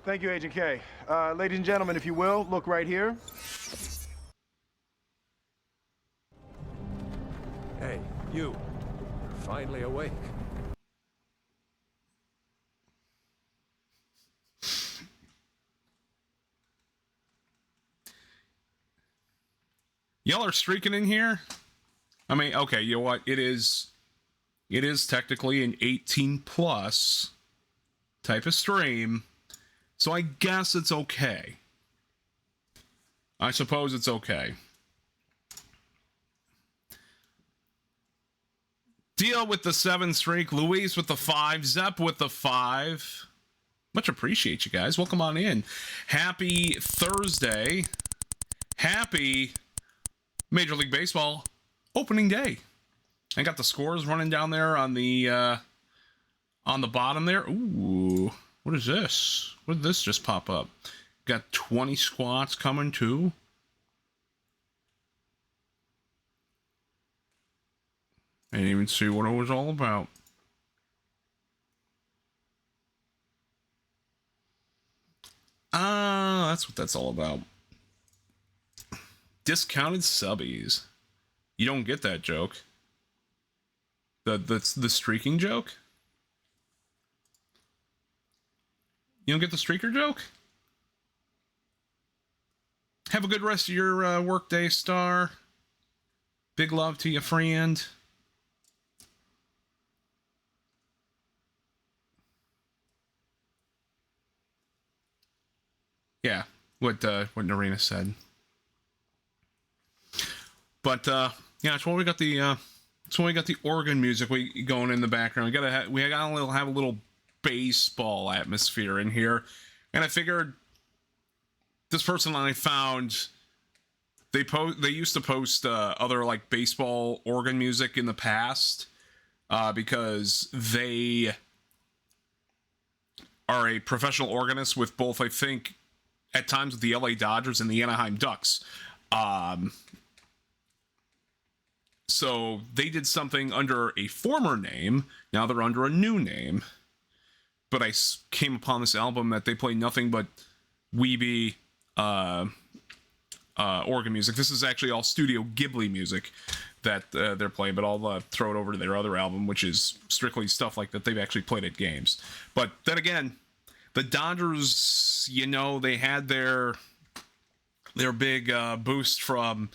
Thank you, Agent K. Ladies and gentlemen, if you will, look right here. Hey, you. You're finally awake. Y'all are streaking in here? I mean, okay, you know what? It is technically an 18 plus type of stream, so I guess it's okay. I suppose it's okay. Deal with the 7 streak, Luis with the 5, Zepp with the 5. Much appreciate you guys. Welcome on in. Happy Thursday. Happy Major League Baseball opening day. I got the scores running down there on the bottom there. Ooh, what is this? What did this just pop up? Got 20 squats coming too. I didn't even see what it was all about. Ah, that's what that's all about. Discounted subbies. You don't get that joke. The streaking joke? You don't get the streaker joke? Have a good rest of your workday, Star. Big love to you, friend. Yeah, what Narina said. But yeah, that's why we got the organ music going in the background. We gotta have a little baseball atmosphere in here, and I figured this person I found, they used to post other like baseball organ music in the past because they are a professional organist with both, I think, at times with the LA Dodgers and the Anaheim Ducks. So they did something under a former name. Now they're under a new name. But I came upon this album that they play nothing but weeby organ music. This is actually all Studio Ghibli music that they're playing, but I'll throw it over to their other album, which is strictly stuff like that they've actually played at games. But then again, the Dodgers, you know, they had their big boost from,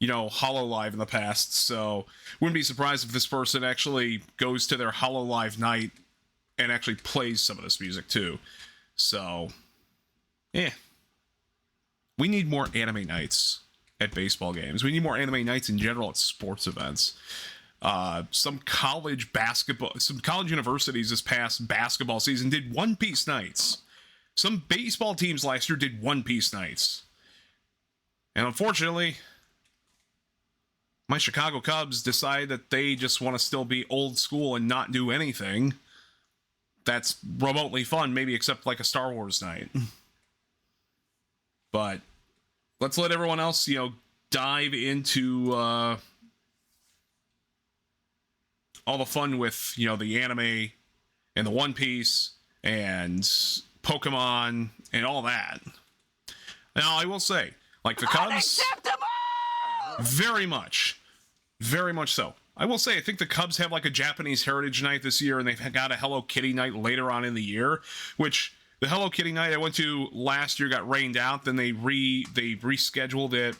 you know, HoloLive in the past, so wouldn't be surprised if this person actually goes to their HoloLive night and actually plays some of this music too. So, yeah. We need more anime nights at baseball games. We need more anime nights in general at sports events. Some college universities this past basketball season did One Piece nights. Some baseball teams last year did One Piece nights. And unfortunately, my Chicago Cubs decide that they just want to still be old school and not do anything that's remotely fun, maybe except like a Star Wars night. But let's let everyone else, you know, dive into all the fun with, you know, the anime and the One Piece and Pokemon and all that. Now, I will say, like the Cubs, very much so. I will say, I think the Cubs have like a Japanese Heritage Night this year, and they've got a Hello Kitty Night later on in the year, which the Hello Kitty Night I went to last year got rained out. Then they rescheduled it,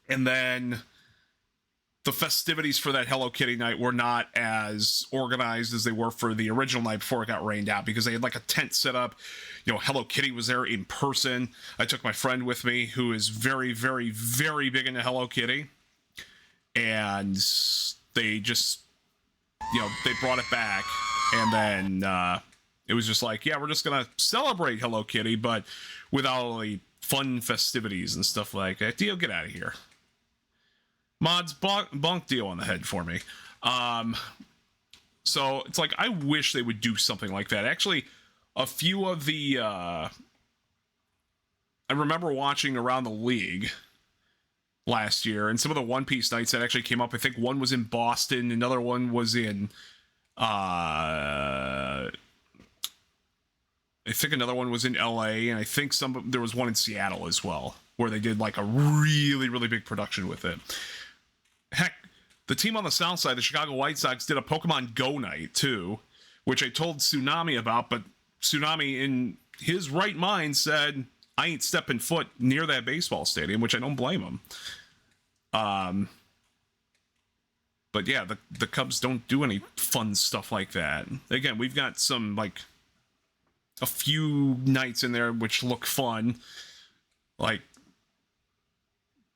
and then the festivities for that Hello Kitty Night were not as organized as they were for the original night before it got rained out, because they had like a tent set up. You know, Hello Kitty was there in person. I took my friend with me who is very, very, very big into Hello Kitty, and they just, you know, they brought it back, and then it was just like, yeah, we're just gonna celebrate Hello Kitty, but without all the fun festivities and stuff like that. Dio, get out of here. Mods, bonk Dio on the head for me. So it's like, I wish they would do something like that. Actually, a few of the I remember watching around the league last year, and some of the One Piece nights that actually came up. I think one was in Boston, another one was in I think another one was in LA, and I think there was one in Seattle as well, where they did like a really, really big production with it. Heck, the team on the south side, the Chicago White Sox, did a Pokemon Go night too, which I told Tsunami about, but Tsunami in his right mind said, I ain't stepping foot near that baseball stadium, which I don't blame him. But yeah, the Cubs don't do any fun stuff like that. Again, we've got some, like, a few nights in there which look fun, like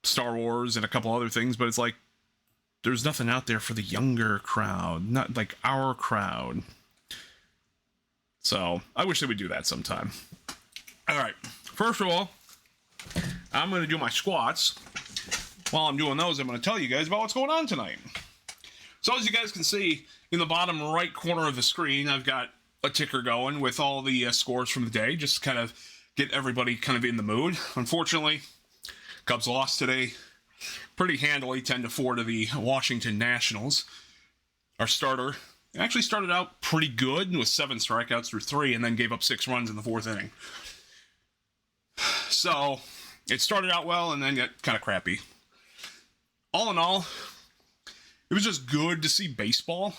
Star Wars and a couple other things, but it's like, there's nothing out there for the younger crowd, not like our crowd. So, I wish they would do that sometime. Alright, first of all, I'm going to do my squats. While I'm doing those, I'm going to tell you guys about what's going on tonight. So as you guys can see, in the bottom right corner of the screen, I've got a ticker going with all the scores from the day, just to kind of get everybody kind of in the mood. Unfortunately, Cubs lost today pretty handily, 10-4 to the Washington Nationals. Our starter actually started out pretty good with 7 strikeouts through 3, and then gave up 6 runs in the 4th inning. So, it started out well and then got kind of crappy. All in all, it was just good to see baseball.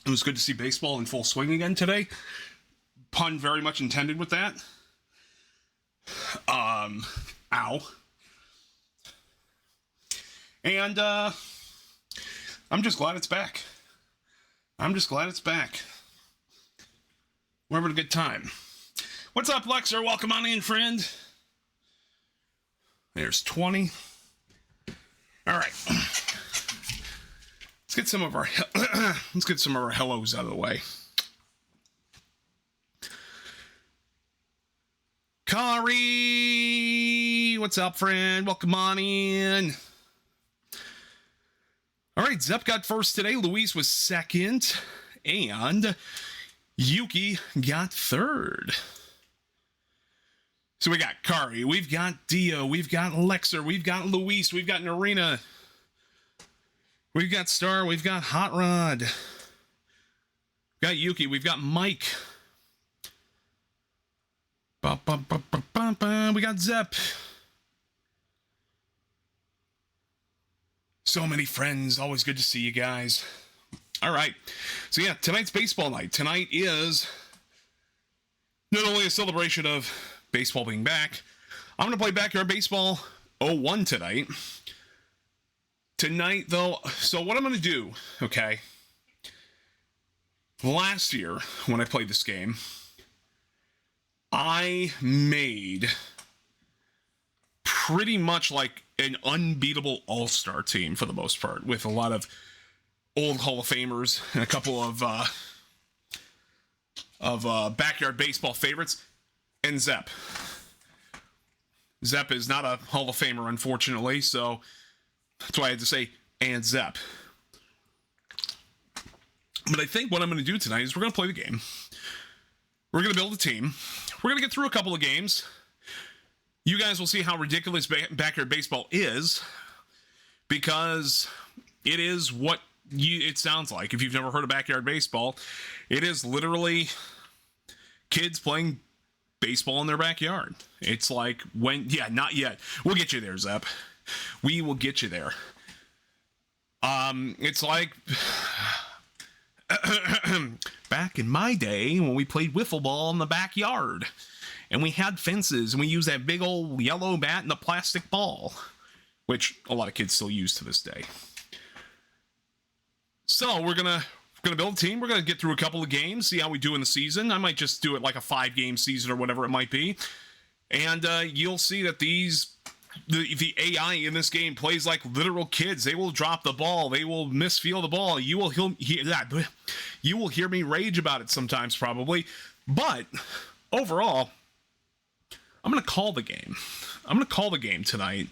It was good to see baseball in full swing again today. Pun very much intended with that. Ow. And, I'm just glad it's back. We're having a good time. What's up, Lexer? Welcome on in, friend. There's 20. All right. Let's get some of our hellos out of the way. Kari, what's up, friend? Welcome on in. All right, Zepp got first today. Luis was second, and Yuki got third. So we got Kari, we've got Dio, we've got Lexer, we've got Luis, we've got Narina, we've got Star, we've got Hot Rod, we've got Yuki, we've got Mike, we got Zepp. So many friends, always good to see you guys. All right, so yeah, tonight's baseball night. Tonight is not only a celebration of baseball being back, I'm going to play Backyard Baseball 01 tonight. Tonight, though, so what I'm going to do, okay, last year when I played this game, I made pretty much like an unbeatable all-star team for the most part, with a lot of old Hall of Famers and a couple of Backyard Baseball favorites. And Zepp. Zepp is not a Hall of Famer, unfortunately, so that's why I had to say, and Zepp. But I think what I'm going to do tonight is we're going to play the game. We're going to build a team. We're going to get through a couple of games. You guys will see how ridiculous Backyard Baseball is, because it is what it sounds like. If you've never heard of Backyard Baseball, it is literally kids playing baseball in their backyard. It's like not yet. We'll get you there, Zepp. We will get you there. It's like back in my day when we played wiffle ball in the backyard, and we had fences, and we used that big old yellow bat and the plastic ball, which a lot of kids still use to this day. So we're gonna build a team. We're gonna get through a couple of games, see how we do in the season. I might just do it like a 5-game season or whatever it might be, and you'll see that the AI in this game plays like literal kids. They will drop the ball. They will misfield the ball. You will hear me rage about it sometimes, probably. But overall, I'm gonna call the game. I'm gonna call the game tonight,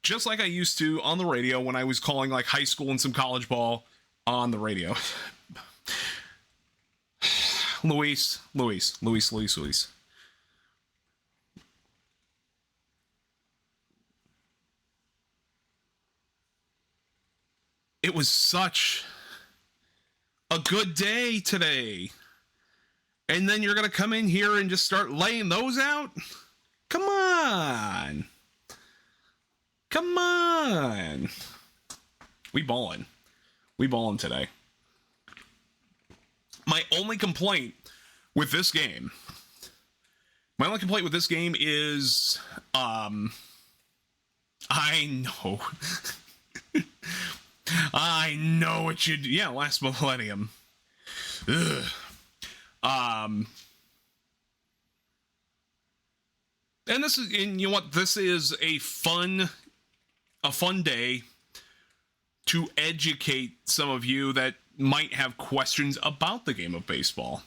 just like I used to on the radio when I was calling like high school and some college ball on the radio. Luis. It was such a good day today. And then you're going to come in here and just start laying those out? Come on. Come on. We ballin'. We ballin' today. My only complaint with this game is, I know. I know what you do. Yeah, last millennium. Ugh. And this is, and you know what? This is a fun day to educate some of you that might have questions about the game of baseball.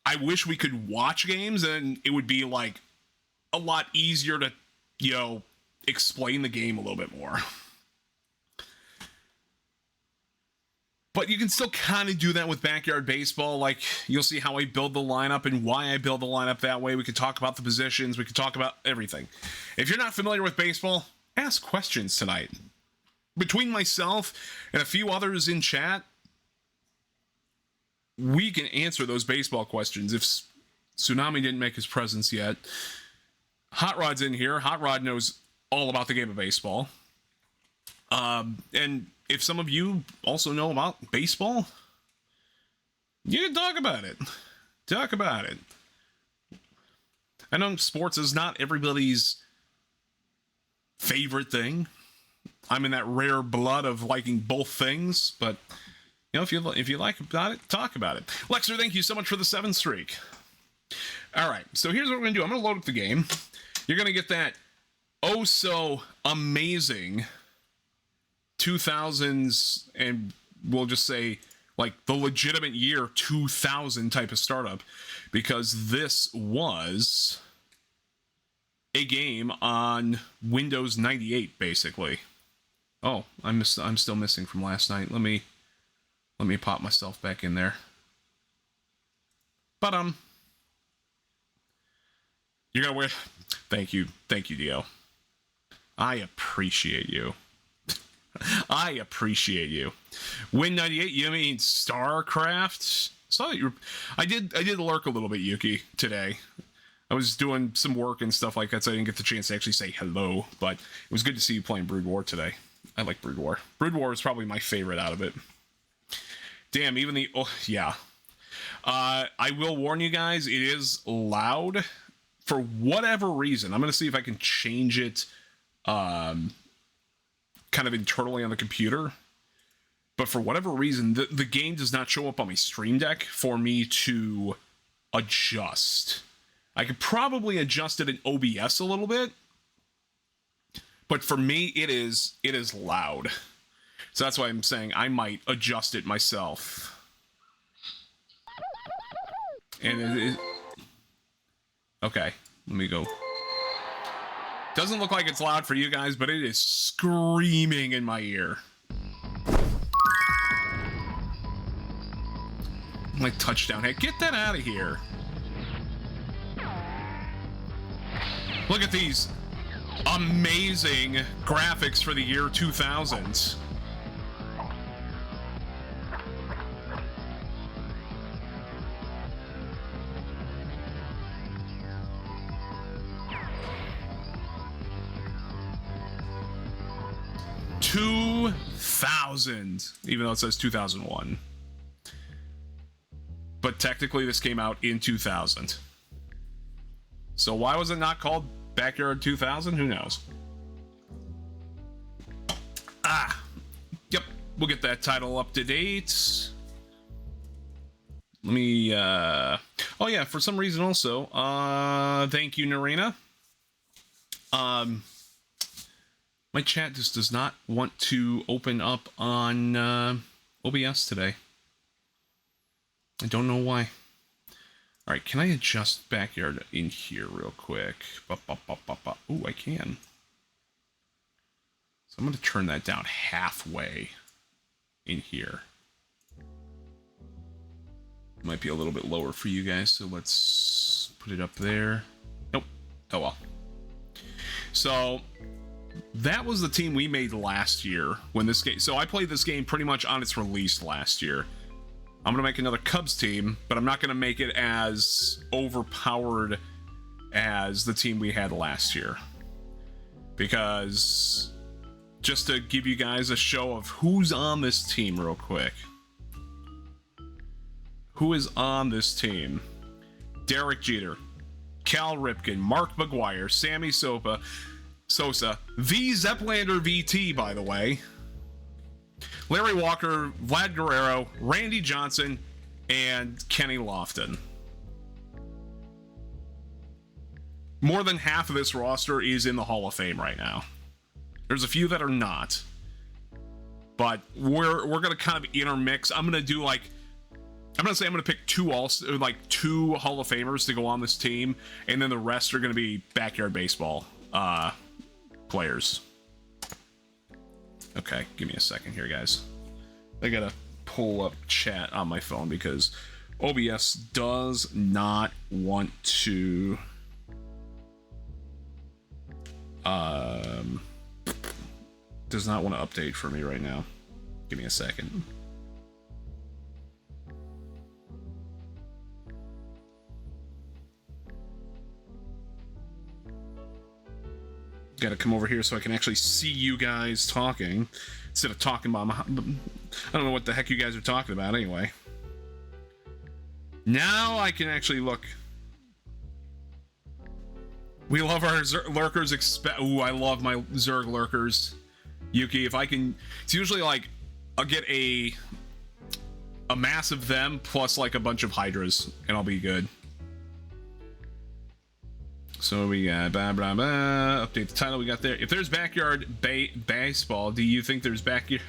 I wish we could watch games and it would be like a lot easier to, you know, explain the game a little bit more. But you can still kind of do that with backyard baseball. Like, you'll see how I build the lineup and why I build the lineup that way. We could talk about the positions. We could talk about everything. If you're not familiar with baseball, ask questions tonight. Between myself and a few others in chat, we can answer those baseball questions. If Tsunami didn't make his presence yet, Hot Rod's in here. Hot Rod knows all about the game of baseball. And if some of you also know about baseball, you can talk about it. Talk about it. I know sports is not everybody's favorite thing. I'm in that rare blood of liking both things, but you know, if you like about it, talk about it. Lexer, thank you so much for the 7th streak. All right, so here's what we're gonna do. I'm gonna load up the game. You're gonna get that oh so amazing 2000s, and we'll just say like the legitimate year 2000 type of startup, because this was a game on Windows 98 basically. Oh, I'm still missing from last night. Let me pop myself back in there. But you're gonna wear. Thank you, Dio. I appreciate you. I appreciate you. Win 98, you mean StarCraft? Saw that I did lurk a little bit, Yuki, today. I was doing some work and stuff like that, so I didn't get the chance to actually say hello, but it was good to see you playing Brood War today. I like Brood War. Brood War is probably my favorite out of it. Damn, even the... Oh, yeah. I will warn you guys, it is loud. For whatever reason, I'm going to see if I can change it kind of internally on the computer. But for whatever reason, the game does not show up on my Stream Deck for me to adjust. I could probably adjust it in OBS a little bit. But for me, it is loud. So that's why I'm saying I might adjust it myself. And it okay, let me go. Doesn't look like it's loud for you guys, but it is screaming in my ear. My touchdown hit. Get that out of here. Look at these amazing graphics for the year 2000. Even though it says 2001. But technically this came out in 2000. So why was it not called Backyard 2000? Who knows? Yep, we'll get that title up to date. Let me, oh yeah, for some reason also, thank you, Narina. My chat just does not want to open up on OBS today. I don't know why. All right, can I adjust Backyard in here real quick? Ooh, I can. So I'm going to turn that down halfway in here. Might be a little bit lower for you guys, so let's put it up there. Nope. Oh well. So that was the team we made last year when this game. So I played this game pretty much on its release last year. I'm going to make another Cubs team, but I'm not going to make it as overpowered as the team we had last year. Because, just to give you guys a show of who's on this team real quick. Who is on this team? Derek Jeter, Cal Ripken, Mark McGwire, Sammy Sosa, V. Zeplander VT, by the way, Larry Walker, Vlad Guerrero, Randy Johnson, and Kenny Lofton. More than half of this roster is in the Hall of Fame right now. There's a few that are not. But we're going to kind of intermix. I'm going to pick two Hall of Famers to go on this team, and then the rest are going to be backyard baseball players. Okay, give me a second here, guys. I gotta pull up chat on my phone because OBS does not want to update for me right now. Give me a second. Gotta come over here so I can actually see you guys talking instead of talking about I don't know what the heck you guys are talking about anyway. Now I can actually look. We love our lurkers. Ooh, I love my Zerg lurkers. Yuki, if I can, it's usually like I'll get a mass of them plus like a bunch of Hydras and I'll be good. So we got update the title we got there. If there's backyard baseball, do you think there's backyard?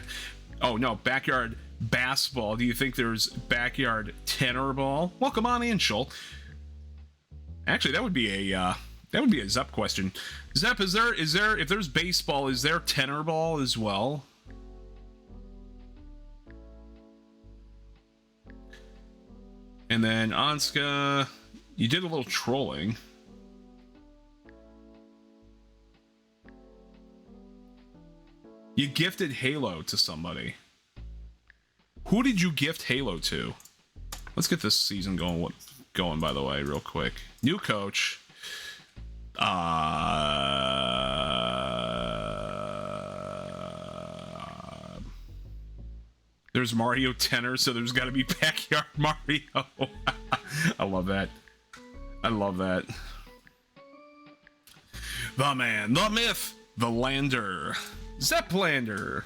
Oh no, backyard basketball. Do you think there's backyard tenor ball? Well, come on in, Shul. Actually, that would be a Zep question. Zep, is there if there's baseball, is there tenor ball as well? And then Anska, you did a little trolling. You gifted Halo to somebody. Who did you gift Halo to? Let's get this season going, by the way, real quick. New coach. There's Mario Tenor, so there's got to be Backyard Mario. I love that. I love that. The man, the myth, the lander. Zeplander.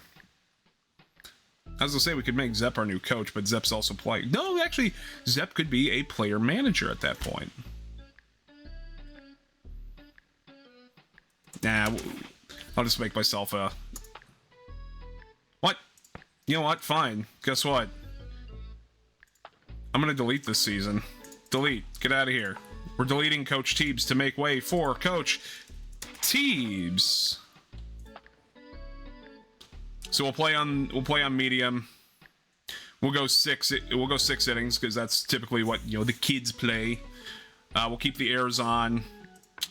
I was gonna say we could make Zep our new coach, but Zep's also playing. No, actually, Zep could be a player manager at that point. Nah, I'll just make myself a... What? You know what? Fine. Guess what? I'm gonna delete this season. Delete. Get out of here. We're deleting Coach Teebs to make way for Coach Teebs. So we'll play on medium. We'll go six innings because that's typically what the kids play. We'll keep the airs on.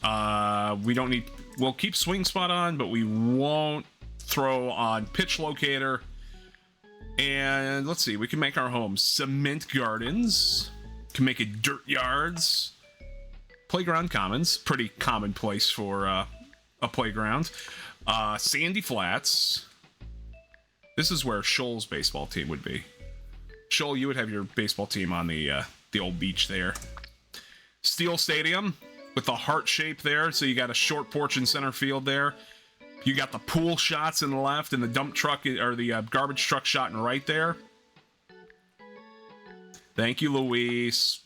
We'll keep swing spot on, but we won't throw on pitch locator. And let's see, we can make our home cement gardens. Can make it dirt yards. Playground commons, pretty common place for a playground. Sandy flats. This is where Shoal's baseball team would be. Shoal, you would have your baseball team on the old beach there. Steel Stadium with the heart shape there, so you got a short porch in center field there. You got the pool shots in the left and the dump truck or the garbage truck shot in right there. Thank you, Luis.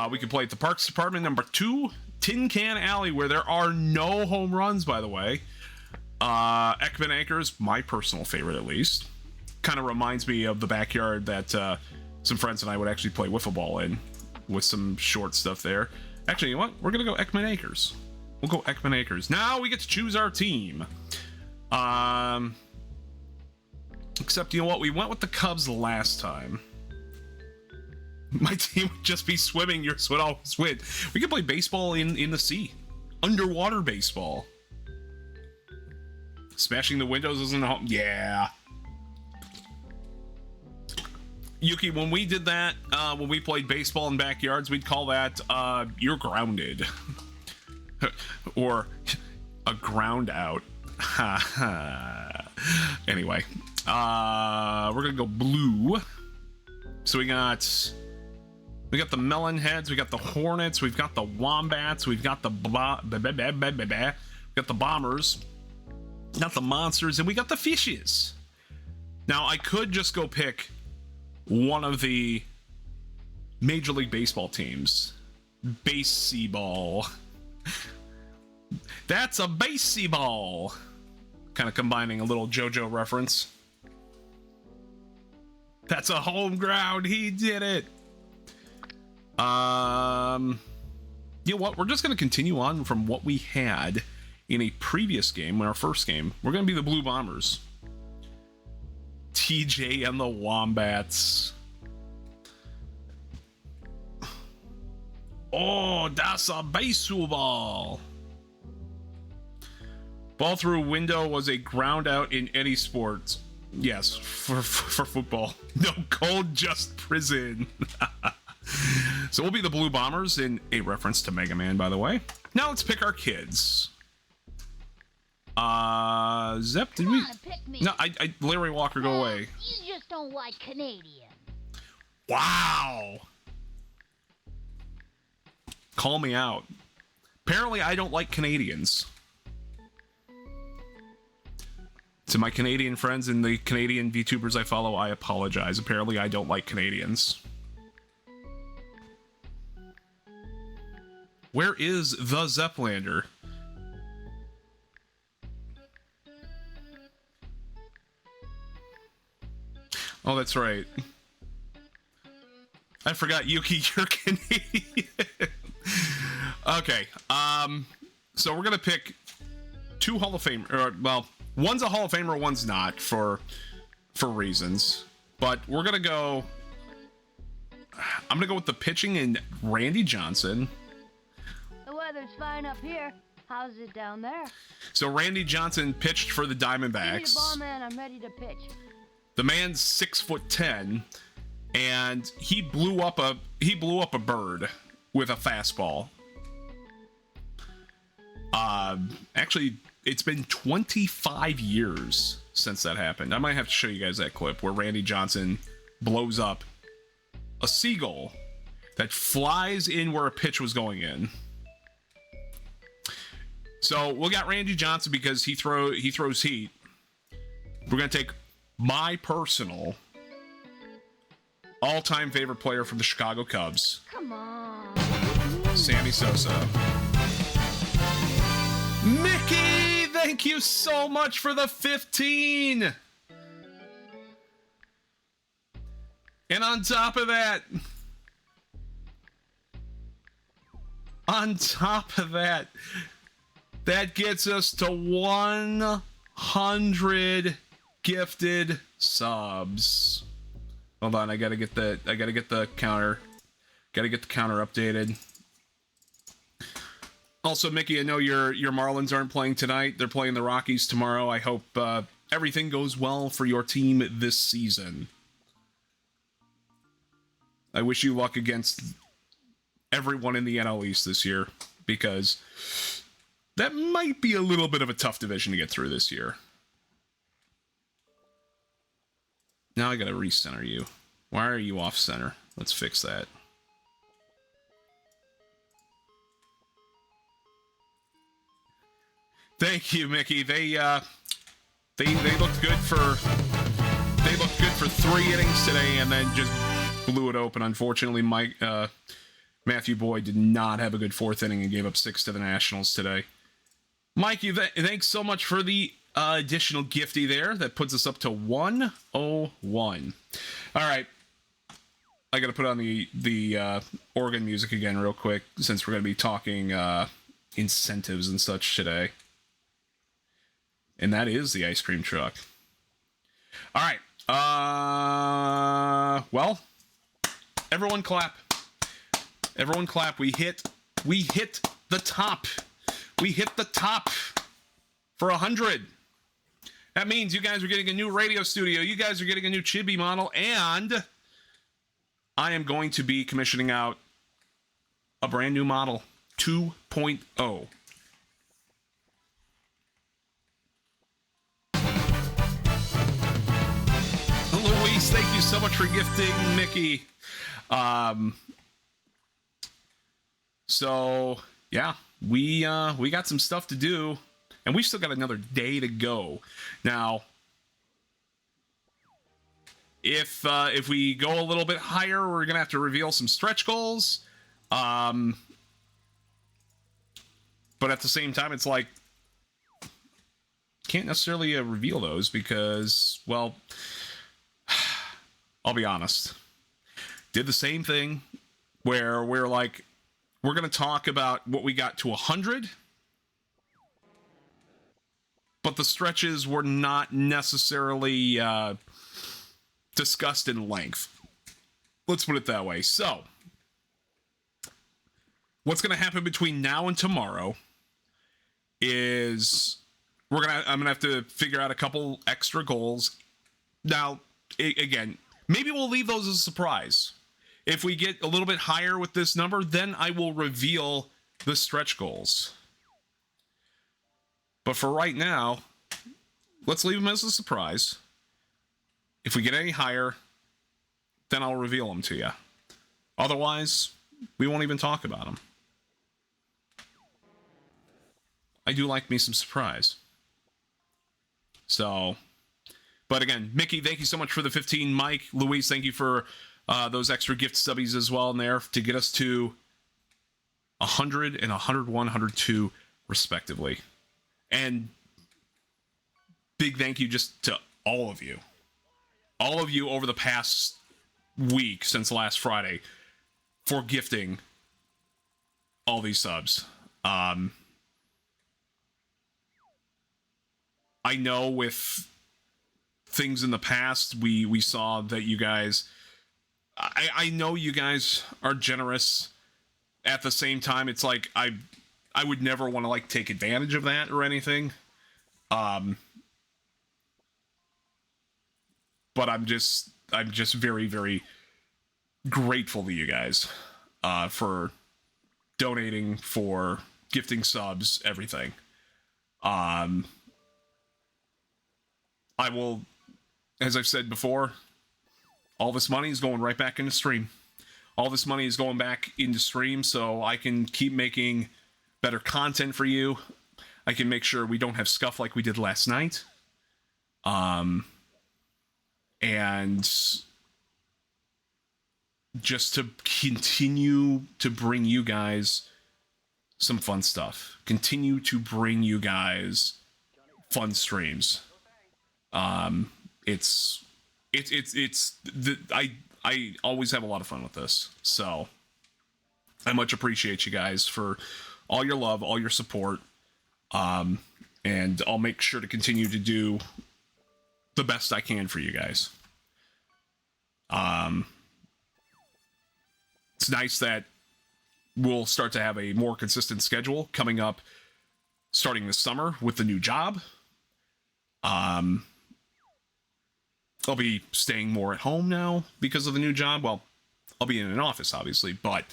We can play at the Parks Department number 2, Tin Can Alley, where there are no home runs, by the way. Ekman Acres, my personal favorite at least. Kind of reminds me of the backyard that some friends and I would actually play wiffle ball in with some short stuff there. Actually, you know what? We're going to go Ekman Acres. We'll go Ekman Acres. Now we get to choose our team. Except, you know what? We went with the Cubs last time. My team would just be swimming. Yours would always win. We could play baseball in the sea. Underwater baseball. Smashing the windows isn't a home. Yeah. Yuki, when we did that, when we played baseball in backyards, we'd call that, you're grounded. Or a ground out. Anyway, we're gonna go blue. So we got the melon heads, we got the hornets, we've got the wombats, we've got the bombers, got the monsters, and we got the fishes. Now I could just go pick one of the Major League Baseball teams. Baseball. That's a baseball. Kind of combining a little JoJo reference. That's a home ground. He did it. You know what? We're just going to continue on from what we had in a previous game, in our first game. We're going to be the Blue Bombers. TJ and the Wombats. Oh, that's a baseball. Ball through window was a ground out in any sports. Yes, for football. No cold, just prison. So we'll be the Blue Bombers, in a reference to Mega Man, by the way. Now let's pick our kids. Zep, did we? Pick me. No, I Larry Walker, go away. You just don't like Canadian. Wow. Call me out. Apparently, I don't like Canadians. To my Canadian friends and the Canadian VTubers I follow, I apologize. Apparently, I don't like Canadians. Where is the Zeplander? Oh, that's right. I forgot, Yuki, you're Canadian. Okay, so we're gonna pick two Hall of Fame, or well, one's a Hall of Famer, one's not, for reasons. But we're gonna go. I'm gonna go with the pitching and Randy Johnson. The weather's fine up here. How's it down there? So Randy Johnson pitched for the Give me the Diamondbacks. ball, man. I'm ready to pitch. The man's 6'10", and he blew up a bird with a fastball. Actually, it's been 25 years since that happened. I might have to show you guys that clip where Randy Johnson blows up a seagull that flies in where a pitch was going in. So we got Randy Johnson because he throws heat. We're gonna take my personal all-time favorite player from the Chicago Cubs. Come on. Sammy Sosa. Mickey, thank you so much for the 15. And on top of that, that gets us to 100 gifted subs. Hold on, I gotta get the counter. Gotta get the counter updated. Also, Mickey, I know your Marlins aren't playing tonight. They're playing the Rockies tomorrow. I hope everything goes well for your team this season. I wish you luck against everyone in the NL East this year, because that might be a little bit of a tough division to get through this year. Now I gotta recenter you. Why are you off center? Let's fix that. Thank you, Mickey. They looked good for 3 innings today, and then just blew it open. Unfortunately, Matthew Boyd did not have a good 4th inning and gave up 6 to the Nationals today. Mikey, thanks so much for the additional gifty there. That puts us up to 101. All right, I got to put on the organ music again real quick, since we're going to be talking incentives and such today. And that is the ice cream truck. All right. Well, everyone clap. Everyone clap. We hit the top. We hit the top for 100. That means you guys are getting a new radio studio. You guys are getting a new chibi model, and I am going to be commissioning out a brand new model 2.0. Luis, thank you so much for gifting Mickey. So yeah, we got some stuff to do, and we've still got another day to go. Now, if we go a little bit higher, we're gonna have to reveal some stretch goals. But at the same time, it's like can't necessarily reveal those because, well, I'll be honest. Did the same thing where we're like, we're going to talk about what we got to 100, but the stretches were not necessarily discussed in length. Let's put it that way. So, what's going to happen between now and tomorrow is I'm going to have to figure out a couple extra goals. Now, again, maybe we'll leave those as a surprise. If we get a little bit higher with this number, then I will reveal the stretch goals. But for right now, let's leave them as a surprise. If we get any higher, then I'll reveal them to you. Otherwise, we won't even talk about them. I do like me some surprise. So, but again, Mickey, thank you so much for the 15. Mike, Luis, thank you for those extra gift stubbies as well in there to get us to 100 and 101, 102 respectively. And big thank you just to all of you. All of you over the past week since last Friday for gifting all these subs. I know with things in the past, we saw that you guys... I know you guys are generous. At the same time, it's like I would never want to like take advantage of that or anything. But I'm just very, very grateful to you guys for donating, for gifting subs, everything. I will, as I've said before, all this money is going right back into stream. All this money is going back into stream so I can keep making better content for you. I can make sure we don't have scuff like we did last night. And just to continue to bring you guys some fun stuff. Continue to bring you guys fun streams. I always have a lot of fun with this, so I much appreciate you guys for all your love, all your support, and I'll make sure to continue to do the best I can for you guys. It's nice that we'll start to have a more consistent schedule coming up starting this summer with the new job. I'll be staying more at home now because of the new job. Well, I'll be in an office, obviously, but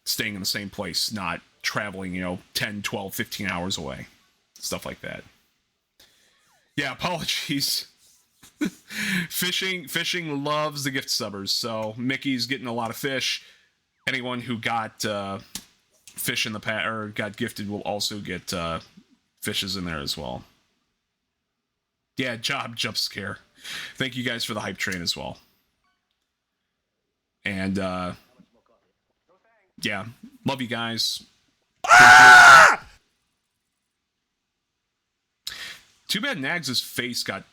staying in the same place, not traveling, 10, 12, 15 hours away. Stuff like that. Yeah, apologies. Fishing loves the gift subbers, so Mickey's getting a lot of fish. Anyone who got fish in the past or got gifted will also get fishes in there as well. Yeah, jump scare. Thank you guys for the hype train as well. And yeah, love you guys. Too bad Nags' face got,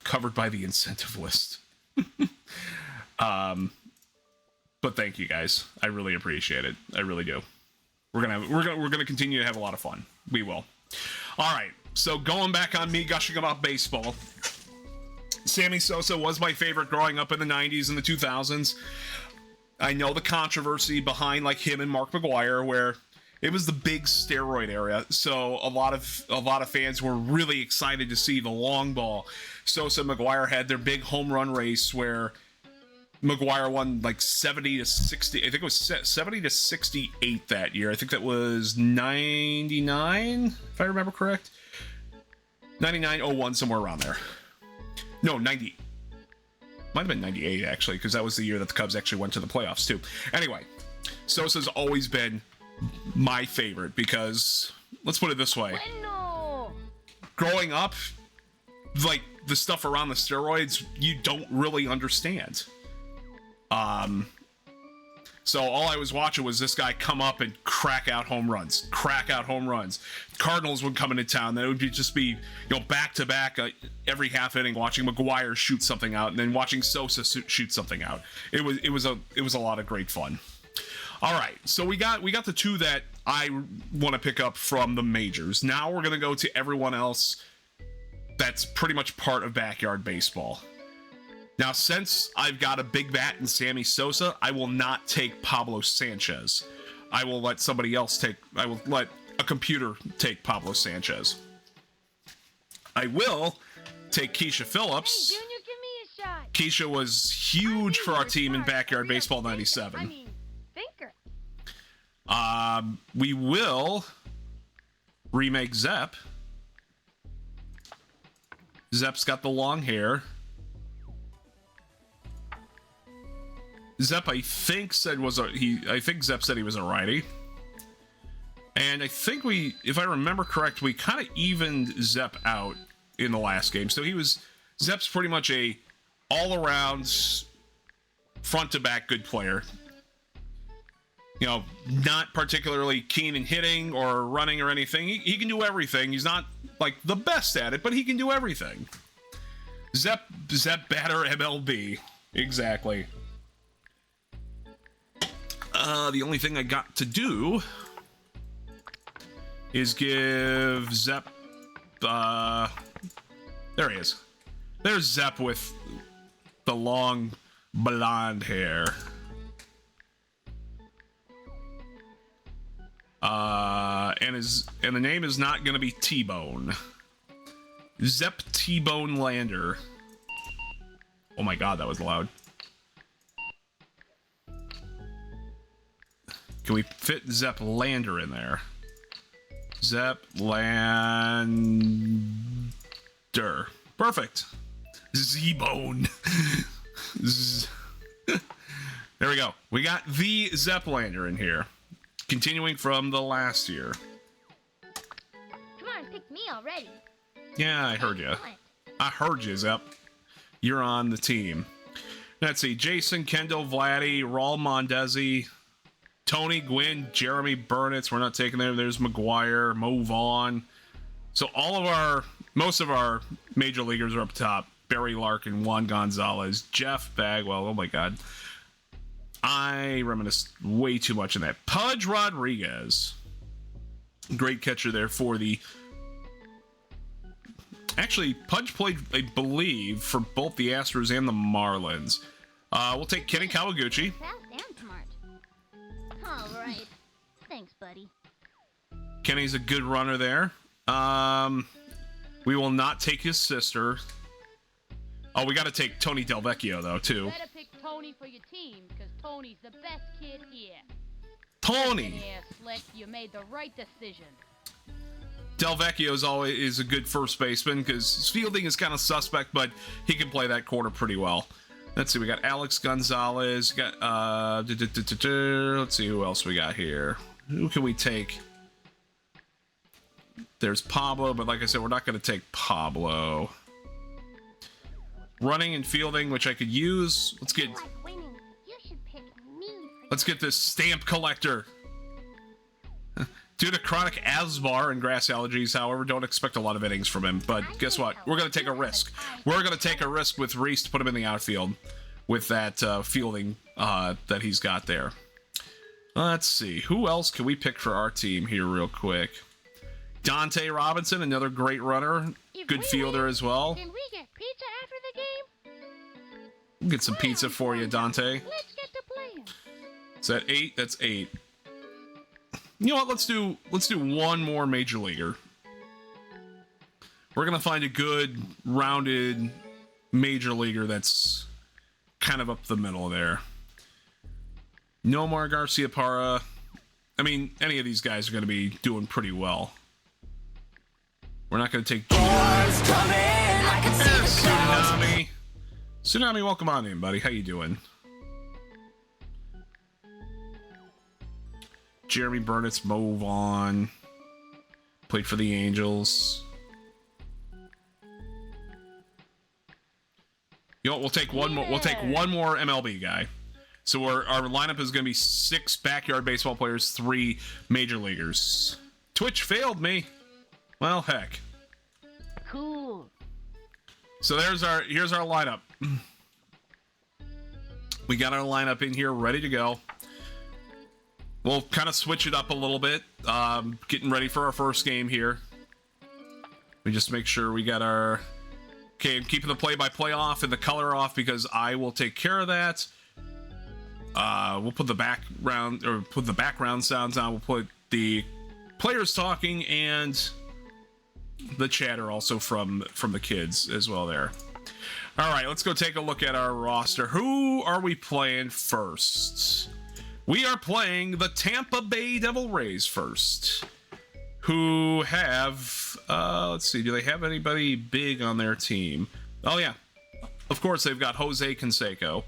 covered by the incentive list. But thank you guys. I really appreciate it. I really do. We're gonna continue to have a lot of fun. We will. All right. So going back on me gushing about baseball. Sammy Sosa was my favorite growing up in the 90s and the 2000s. I know the controversy behind like him and Mark McGwire, where it was the big steroid era. So a lot of fans were really excited to see the long ball Sosa and McGuire had their big home run race where McGuire won like 70 to 60. I think it was 70 to 68 that year. I think that was 99, if I remember correct. 99-01, somewhere around there. No, 90. Might have been 98, actually, because that was the year that the Cubs actually went to the playoffs, too. Anyway, Sosa's always been my favorite because, let's put it this way. Growing up, like, the stuff around the steroids, you don't really understand. So all I was watching was this guy come up and crack out home runs. Cardinals would come into town. Then it would just be, back to back every half inning, watching McGuire shoot something out, and then watching Sosa shoot something out. It was a lot of great fun. All right, so we got the two that I want to pick up from the majors. Now we're gonna go to everyone else that's pretty much part of backyard baseball. Now, since I've got a big bat in Sammy Sosa, I will not take Pablo Sanchez. I will let a computer take Pablo Sanchez. I will take Keisha Phillips. Hey, Junior, give me a shot. Keisha was huge for our team in Backyard Baseball 97. Thinker. We will remake Zepp. Zepp's got the long hair. Zepp, I think Zepp said he was a righty. And I think if I remember correct, we kind of evened Zepp out in the last game. So Zepp's pretty much a all-around, front-to-back good player. Not particularly keen in hitting or running or anything. He can do everything. He's not, like, the best at it, but he can do everything. Zepp batter MLB. Exactly. The only thing I got to do is give Zepp, there he is. There's Zepp with the long blonde hair. And the name is not gonna be T-Bone. Zepp T-Bone Lander. Oh my god, that was loud. Can we fit Zepp Lander in there? Zepp Lander. Perfect. Z-Bone. There we go. We got the Zepp Lander in here. Continuing from the last year. Come on, pick me already. Yeah, I heard you. I heard you, Zepp. You're on the team. Let's see. Jason, Kendall, Vladdy, Raul Mondesi, Tony Gwynn, Jeremy Burnitz. We're not taking there. There's McGuire, Mo Vaughn. So most of our major leaguers are up top. Barry Larkin, Juan Gonzalez, Jeff Bagwell. Oh my god. I reminisced way too much in that. Pudge Rodriguez. Great catcher there for the... Actually, Pudge played, I believe, for both the Astros and the Marlins. We'll take Kenny Kawaguchi. Fast and smart. All right. Thanks, buddy. Kenny's a good runner there. We will not take his sister. Oh, we got to take Tony Del Vecchio, though, too. You better pick Tony for your team, because Tony's the best kid here. Tony! Yeah, Slick, you made the right decision. Del Vecchio is a good first baseman, because his fielding is kind of suspect, but he can play that corner pretty well. Let's see, we got Alex Gonzalez. Got let's see who else we got here. Who can we take? There's Pablo, but like I said, we're not going to take Pablo. Running and fielding, which I could use. Let's get this stamp collector. Due to chronic asthma and grass allergies, however, don't expect a lot of innings from him. But guess what? We're going to take a risk. We're going to take a risk with Reese to put him in the outfield with that fielding that he's got there. Let's see. Who else can we pick for our team here real quick? Dante Robinson, another great runner. Good fielder as well. Can we get pizza after the game? We'll get some pizza for you, Dante. Let's get to playing. Is that 8? That's 8. You know what? Let's do one more major leaguer. We're going to find a good, rounded major leaguer that's kind of up the middle there. Nomar Garciaparra. I mean, any of these guys are going to be doing pretty well. We're not going to take Tsunami. Tsunami, welcome on in, buddy. How you doing? Jeremy Burnett's move on. Played for the Angels. You know what? We'll take one more. We'll take one more MLB guy. So our lineup is going to be 6 backyard baseball players, 3 major leaguers. Twitch failed me. Well, heck. Cool. So here's our lineup. We got our lineup in here ready to go. We'll kind of switch it up a little bit. Getting ready for our first game here. We just make sure we got our... Okay, I'm keeping the play-by-play off and the color off because I will take care of that. We'll put the background sounds on. We'll put the players talking and the chatter also from the kids as well there. All right, let's go take a look at our roster. Who are we playing first? We are playing the Tampa Bay Devil Rays first, who have, let's see, do they have anybody big on their team? Oh, yeah. Of course, they've got Jose Canseco.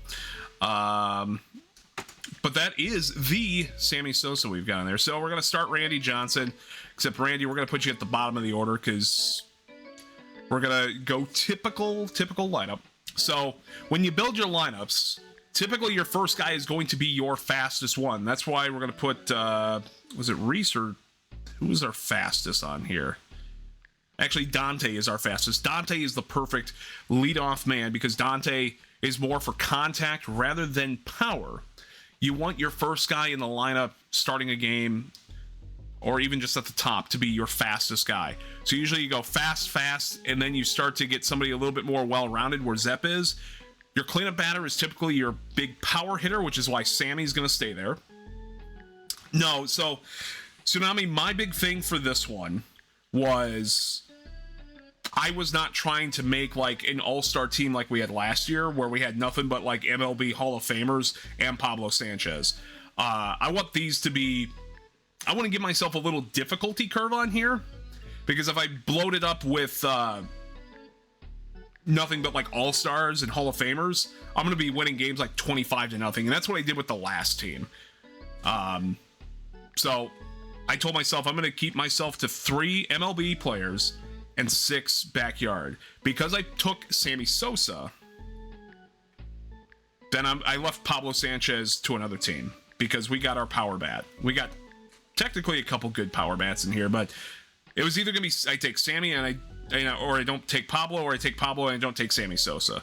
But that is the Sammy Sosa we've got in there. So we're going to start Randy Johnson, except Randy, we're going to put you at the bottom of the order because we're going to go typical lineup. So when you build your lineups, typically your first guy is going to be your fastest one. That's why we're going to put, was it Reese or who was our fastest on here? Actually, Dante is our fastest. Dante is the perfect leadoff man because Dante is more for contact rather than power. You want your first guy in the lineup starting a game or even just at the top to be your fastest guy. So usually you go fast, and then you start to get somebody a little bit more well-rounded where Zep is. Your cleanup batter is typically your big power hitter, which is why Sammy's going to stay there. No, so Tsunami, my big thing for this one was I was not trying to make like an all-star team like we had last year where we had nothing but like MLB Hall of Famers and Pablo Sanchez. I want these to be... I want to give myself a little difficulty curve on here because if I bloat it up with nothing but like all-stars and Hall of Famers, I'm going to be winning games like 25-0, and that's what I did with the last team. So I told myself I'm going to keep myself to 3 MLB players and 6 backyard. Because I took Sammy Sosa, then I left Pablo Sanchez to another team because we got our power bat. We got technically a couple good power bats in here, but it was either going to be I take Sammy and or I don't take Pablo, or I take Pablo and I don't take Sammy Sosa.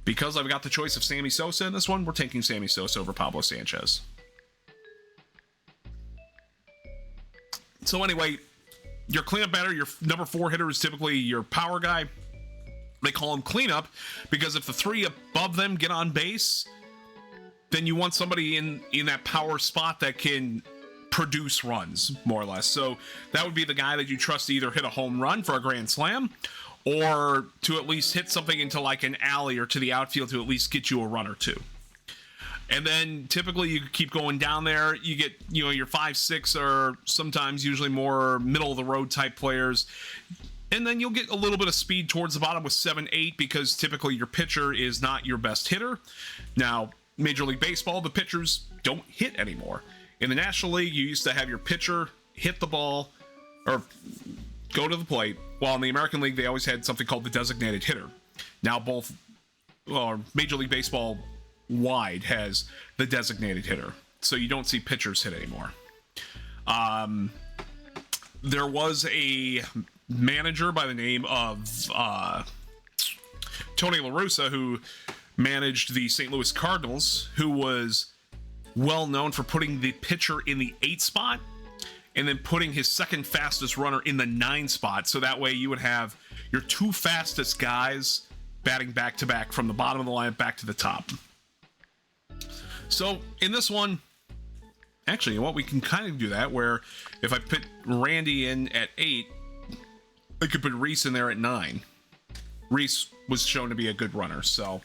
Because I've got the choice of Sammy Sosa in this one, we're taking Sammy Sosa over Pablo Sanchez. So anyway, your cleanup batter, your number 4 hitter is typically your power guy. They call him cleanup because if the 3 above them get on base, then you want somebody in that power spot that can produce runs, more or less. So that would be the guy that you trust to either hit a home run for a grand slam or to at least hit something into like an alley or to the outfield to at least get you a run or 2. And then typically you keep going down there. You get, your 5, 6 or sometimes usually more middle of the road type players. And then you'll get a little bit of speed towards the bottom with 7, 8 because typically your pitcher is not your best hitter. Now, Major League Baseball, the pitchers don't hit anymore. In the National League, you used to have your pitcher hit the ball or go to the plate, while in the American League, they always had something called the designated hitter. Now Major League Baseball wide has the designated hitter, so you don't see pitchers hit anymore. There was a manager by the name of Tony La Russa who managed the St. Louis Cardinals, who was well known for putting the pitcher in the 8 spot and then putting his second fastest runner in the 9 spot, so that way you would have your 2 fastest guys batting back to back from the bottom of the lineup back to the top. So in this one, actually, we can kind of do that where if I put Randy in at 8, I could put Reese in there at 9. Reese was shown to be a good runner, so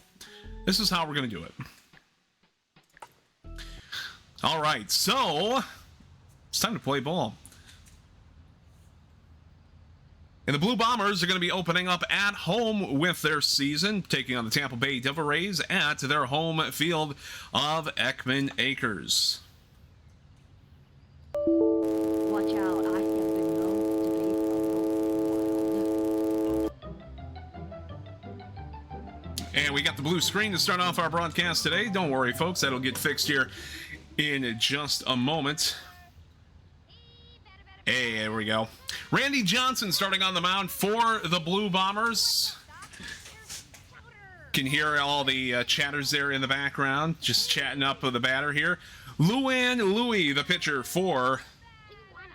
this is how we're going to do it. All right, so it's time to play ball. And the Blue Bombers are going to be opening up at home with their season, taking on the Tampa Bay Devil Rays at their home field of Ekman Acres. Watch out, I have been known to be And we got the blue screen to start off our broadcast today. Don't worry, folks, that'll get fixed here in just a moment. Hey, there we go. Randy Johnson starting on the mound for the Blue Bombers. Can hear all the chatters there in the background, just chatting up with the batter here. Luann Louie, the pitcher for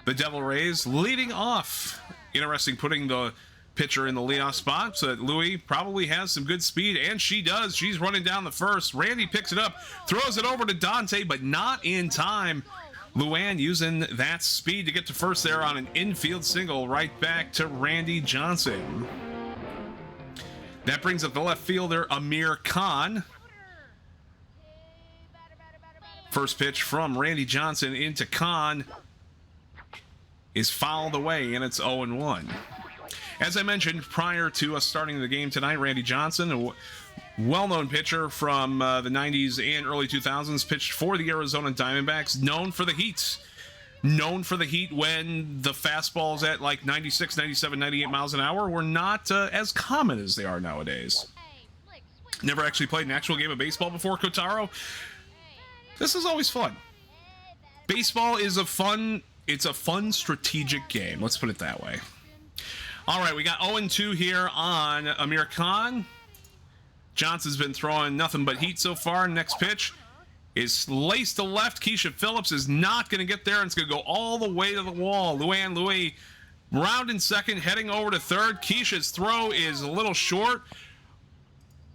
the Devil Rays, leading off. Interesting, putting the pitcher in the leadoff spot so that Louie probably has some good speed, and she does. She's running down the first. Randy picks it up, throws it over to Dante, but not in time. Luann using that speed to get to first there on an infield single, right back to Randy Johnson. That brings up the left fielder, Amir Khan. First pitch from Randy Johnson into Khan is fouled away, and it's 0-1. As I mentioned prior to us starting the game tonight, Randy Johnson, a well-known pitcher from the 90s and early 2000s, pitched for the Arizona Diamondbacks, known for the heat. Known for the heat when the fastballs at like 96, 97, 98 miles an hour were not as common as they are nowadays. Never actually played an actual game of baseball before, Kotaro? This is always fun. Baseball is a fun strategic game. Let's put it that way. All right, we got 0-2 here on Amir Khan. Johnson's been throwing nothing but heat so far. Next pitch is laced to left. Keisha Phillips is not going to get there, and it's going to go all the way to the wall. Luann Louie rounding second, heading over to third. Keisha's throw is a little short.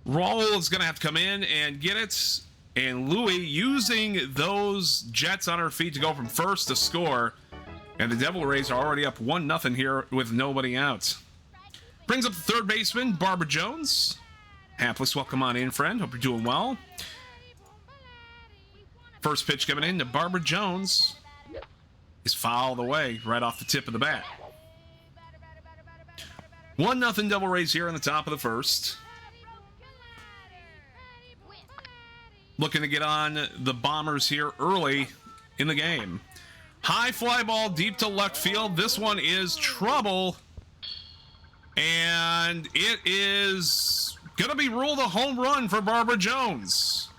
Raul is going to have to come in and get it. And Louie using those jets on her feet to go from first to score. And the Devil Rays are already up 1-0 here with nobody out. Brings up the third baseman, Barbara Jones. Hapless, welcome on in, friend. Hope you're doing well. First pitch coming in to Barbara Jones is fouled away right off the tip of the bat. 1-0 Devil Rays here in the top of the first. Looking to get on the Bombers here early in the game. High fly ball deep to left field. This one is trouble. And it is going to be ruled a home run for Barbara Jones.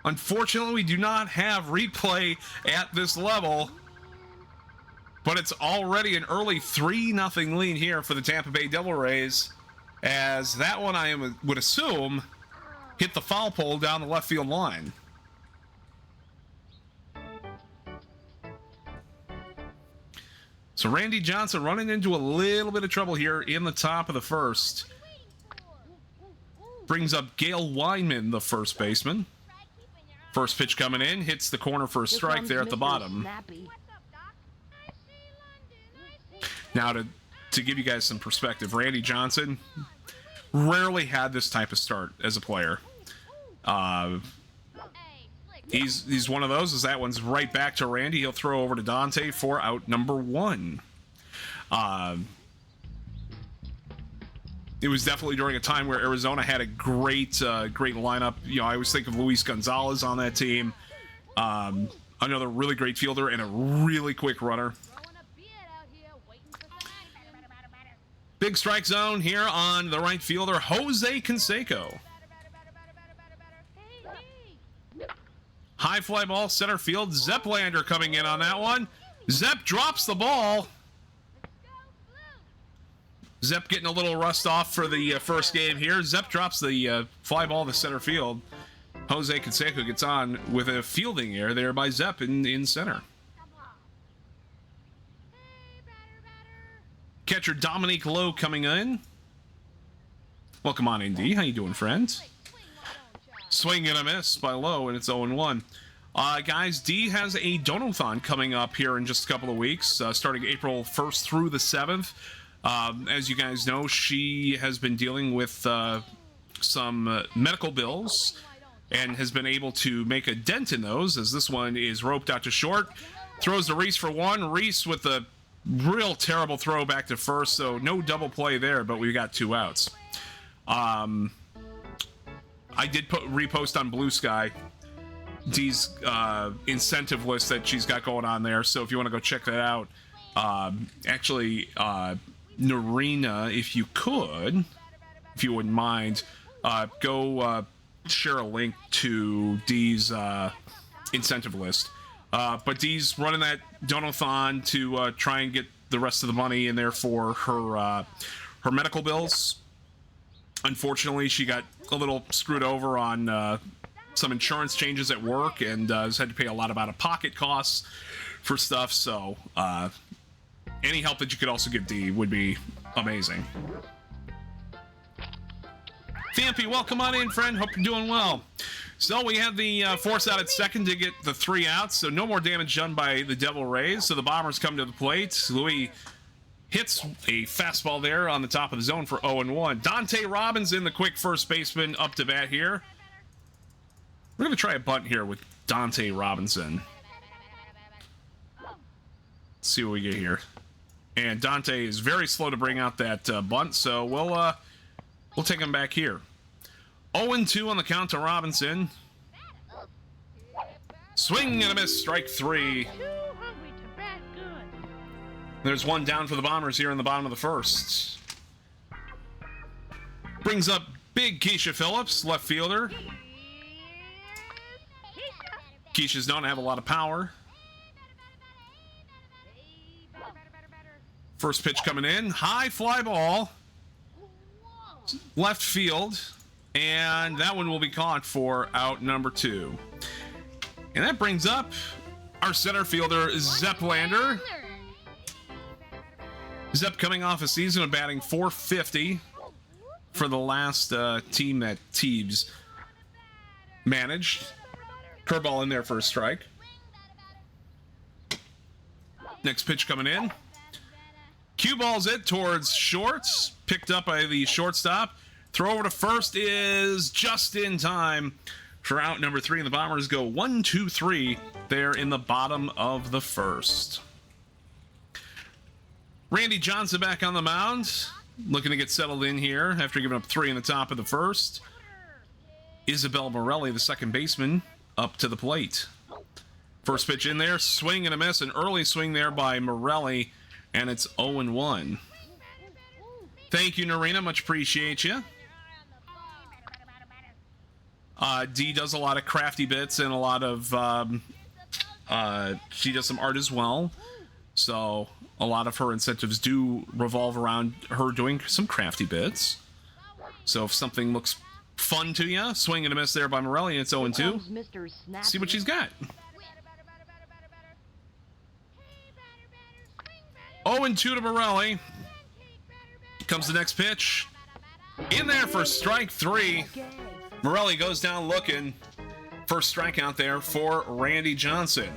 Unfortunately, we do not have replay at this level. But it's already an early 3-0 lead here for the Tampa Bay Devil Rays. As that one, would assume, hit the foul pole down the left field line. So Randy Johnson running into a little bit of trouble here in the top of the first. Brings up Gail Weinman, the first baseman. First pitch coming in, hits the corner for a strike there at the bottom. Now to give you guys some perspective, Randy Johnson rarely had this type of start as a player. He's one of those, as that one's right back to Randy. He'll throw over to Dante for out number 1. It was definitely during a time where Arizona had a great lineup. You know, I always think of Luis Gonzalez on that team. Another really great fielder and a really quick runner. Big strike zone here on the right fielder, Jose Canseco. High fly ball, center field. Zeplander coming in on that one. Zep drops the ball. Zep getting a little rust off for the first game here. Zep drops the fly ball to center field. Jose Canseco gets on with a fielding error there by Zep in center. Catcher Dominique Lowe coming in. Welcome on in, D. How you doing, friend? Swing and a miss by Lowe, and it's 0-1. Guys, D has a donathon coming up here in just a couple of weeks, starting April 1st through the 7th. As you guys know, she has been dealing with some medical bills and has been able to make a dent in those, as this one is roped out to short. Throws to Reese for one. Reese with a real terrible throw back to first, so no double play there, but we got 2 outs. I did repost on Blue Sky Dee's incentive list that she's got going on there, so if you want to go check that out, actually, Narina, if you wouldn't mind, go share a link to Dee's incentive list. But Dee's running that donathon to try and get the rest of the money in there for her medical bills. Unfortunately, she got a little screwed over on some insurance changes at work and has had to pay a lot of out-of-pocket costs for stuff. So any help that you could also give Dee would be amazing. Thampy, welcome on in, friend. Hope you're doing well. So we had the force out at second to get the 3 outs, so no more damage done by the Devil Rays. So the Bombers come to the plate. Louis hits a fastball there on the top of the zone for 0-1. Dante Robinson, the quick first baseman, up to bat here. We're going to try a bunt here with Dante Robinson. Let's see what we get here. And Dante is very slow to bring out that bunt, so we'll take him back here. 0-2 on the count to Robinson. Swing and a miss, strike 3. There's one down for the Bombers here in the bottom of the first. Brings up big Keisha Phillips, left fielder. Keisha's known to have a lot of power. First pitch coming in, high fly ball, left field, and that one will be caught for out number 2. And that brings up our center fielder, Zeplander. Zep coming off a season of batting .450 for the last team that Teebs managed. Curveball in there for a strike. Next pitch coming in. Cue balls it towards shorts. Picked up by the shortstop. Throw over to first is just in time for out number 3. And the Bombers go 1-2-3 there in the bottom of the first. Randy Johnson back on the mound. Looking to get settled in here after giving up 3 in the top of the first. Isabel Morelli, the second baseman, up to the plate. First pitch in there, swing and a miss, an early swing there by Morelli, and it's 0-1. Thank you, Narina, much appreciate you. Dee does a lot of crafty bits and a lot of, she does some art as well, so a lot of her incentives do revolve around her doing some crafty bits. So if something looks fun to you, swing and a miss there by Morelli, and it's 0-2. See what she's got. 0-2 to Morelli. Comes the next pitch. In there for strike 3. Morelli goes down looking. First strikeout there for Randy Johnson.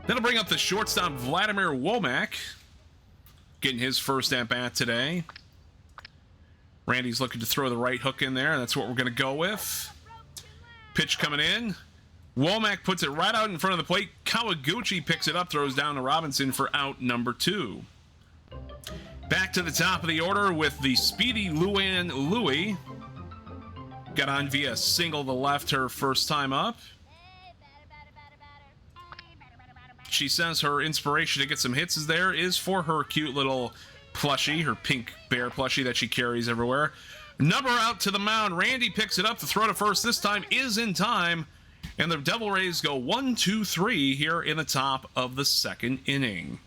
That'll bring up the shortstop, Vladimir Womack. Getting his first at-bat today. Randy's looking to throw the right hook in there. That's what we're going to go with. Pitch coming in. Womack puts it right out in front of the plate. Kawaguchi picks it up, throws down to Robinson for out number 2. Back to the top of the order with the speedy Luann Louie. Got on via single to left her first time up. She says her inspiration to get some hits is for her cute little plushie, her pink bear plushie that she carries everywhere. Number out to the mound. Randy picks it up. The throw to first this time is in time. And the Devil Rays go 1-2-3 here in the top of the second inning.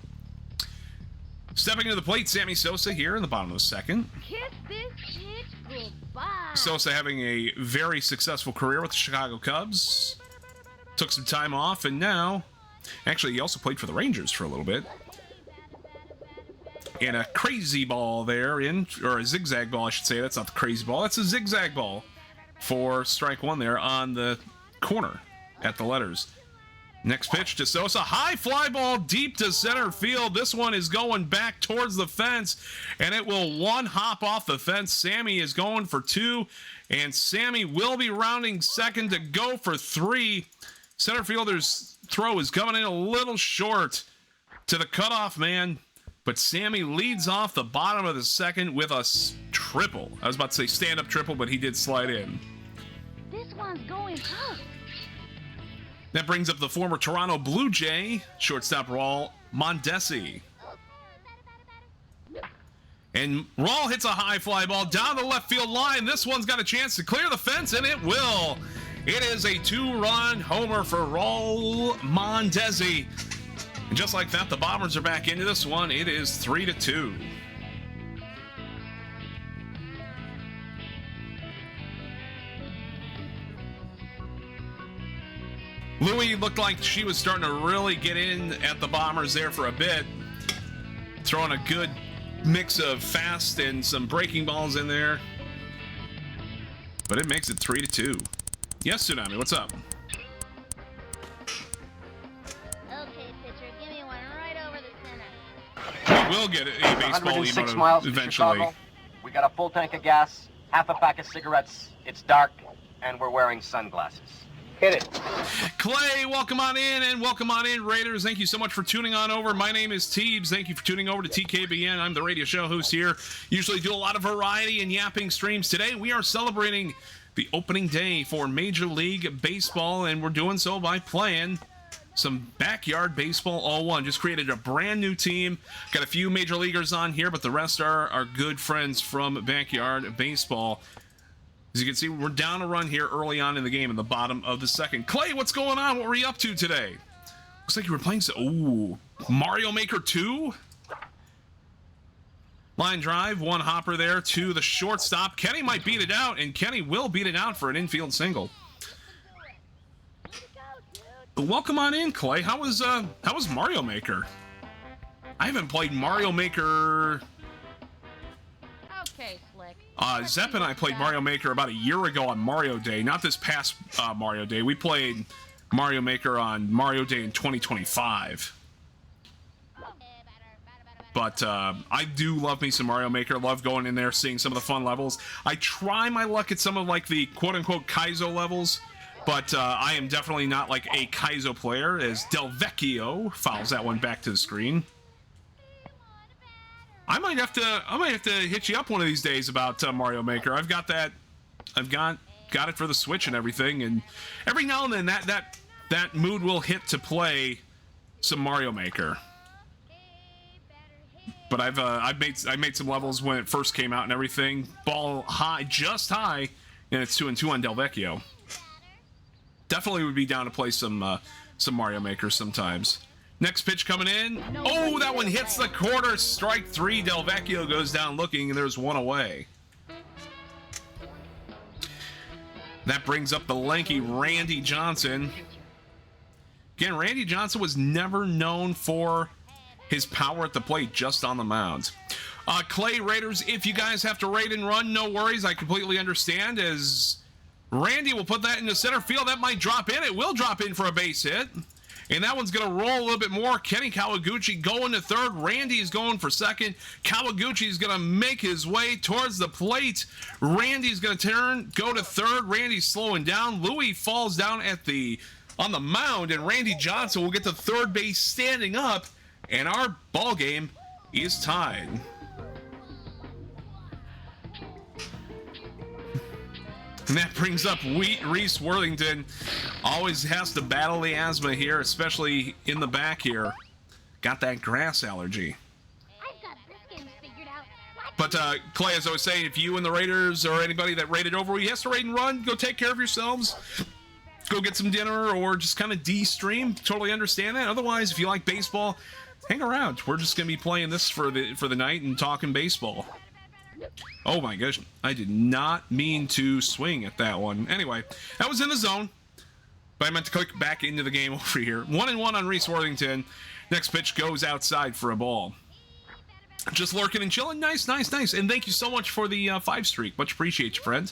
Stepping to the plate, Sammy Sosa here in the bottom of the second. Kiss this shit goodbye. Sosa having a very successful career with the Chicago Cubs. Took some time off, and now... Actually, he also played for the Rangers for a little bit. And a crazy ball there in... Or a zigzag ball, I should say. That's not the crazy ball. That's a zigzag ball. for strike one there on the corner at the letters. Next pitch to Sosa. High fly ball deep to center field. This one is going back towards the fence, and it will one hop off the fence. Sammy is going for two, and Sammy will be rounding second to go for three. Center fielder's throw is coming in a little short to the cutoff man, but Sammy leads off the bottom of the second with a triple. I was about to say stand-up triple, but he did slide in. This one's going out. That brings up the former Toronto Blue Jay, shortstop Raul Mondesi. And Raul hits a high fly ball down the left field line. This one's got a chance to clear the fence, and it will. It is a two-run homer for Raul Mondesi. And just like that, the Bombers are back into this one. It is 3-2. Louie looked like she was starting to really get in at the Bombers there for a bit. Throwing a good mix of fast and some breaking balls in there. But it makes it 3-2. Yes, Tsunami, what's up? Okay, pitcher, give me one right over the center. We'll get a baseball 106 emote miles from eventually. Chicago. We got a full tank of gas, half a pack of cigarettes. It's dark, and we're wearing sunglasses. Hit it. Clay, welcome on in, and welcome on in, Raiders. Thank you so much for tuning on over. My name is Teebs. Thank you for tuning over to TKBN. I'm the radio show host here. Usually do a lot of variety and yapping streams. Today, we are celebrating the opening day for Major League Baseball, and we're doing so by playing some Backyard Baseball All-1. Just created a brand new team. Got a few major leaguers on here, but the rest are our good friends from Backyard Baseball. As you can see, we're down a run here early on in the game in the bottom of the second. Clay, what's going on? What were you up to today? Looks like you were playing Mario Maker 2? Line drive, one hopper there to the shortstop. Kenny might beat it out, and Kenny will beat it out for an infield single. Welcome on in, Clay. How was Mario Maker? I haven't played Mario Maker. Okay, Slick. Zepp and I played Mario Maker about a year ago on Mario Day. Not this past Mario Day. We played Mario Maker on Mario Day in 2025. But I do love me some Mario Maker. Love going in there, seeing some of the fun levels. I try my luck at some of like the quote-unquote Kaizo levels, but I am definitely not like a Kaizo player, as Del Vecchio fouls that one back to the screen. I might have to hit you up one of these days about Mario Maker. I've got that. I've got it for the Switch and everything, and every now and then that mood will hit to play some Mario Maker. But I made some levels when it first came out and everything. Ball high, just high, and it's 2-2 on Del Vecchio. Definitely would be down to play some Mario Maker sometimes. Next pitch coming in. Oh, that one hits the corner. Strike three. Del Vecchio goes down looking, and there's one away. That brings up the lanky Randy Johnson. Again, Randy Johnson was never known for his power at the plate, just on the mound. Clay, Raiders, if you guys have to rate and run, no worries. I completely understand, as Randy will put that into center field. That might drop in. It will drop in for a base hit. And that one's going to roll a little bit more. Kenny Kawaguchi going to third. Randy is going for second. Kawaguchi is going to make his way towards the plate. Randy's going to go to third. Randy's slowing down. Louie falls down on the mound, and Randy Johnson will get to third base standing up, and our ball game is tied. And that brings up Reese Worthington. Always has to battle the asthma here, especially in the back here. Got that grass allergy. I've got this game figured out. But Clay, as I was saying, if you and the Raiders or anybody that rated over you has to rate and run, go take care of yourselves. Go get some dinner or just kind of de-stream. Totally understand that. Otherwise, if you like baseball, hang around. We're just going to be playing this for the night and talking baseball. Oh my gosh, I did not mean to swing at that one. Anyway, that was in the zone, but I meant to click back into the game over here. 1-1 on Reese Worthington. Next pitch goes outside for a ball. Just lurking and chilling. Nice. And thank you so much for the 5 streak. Much appreciate you, friend.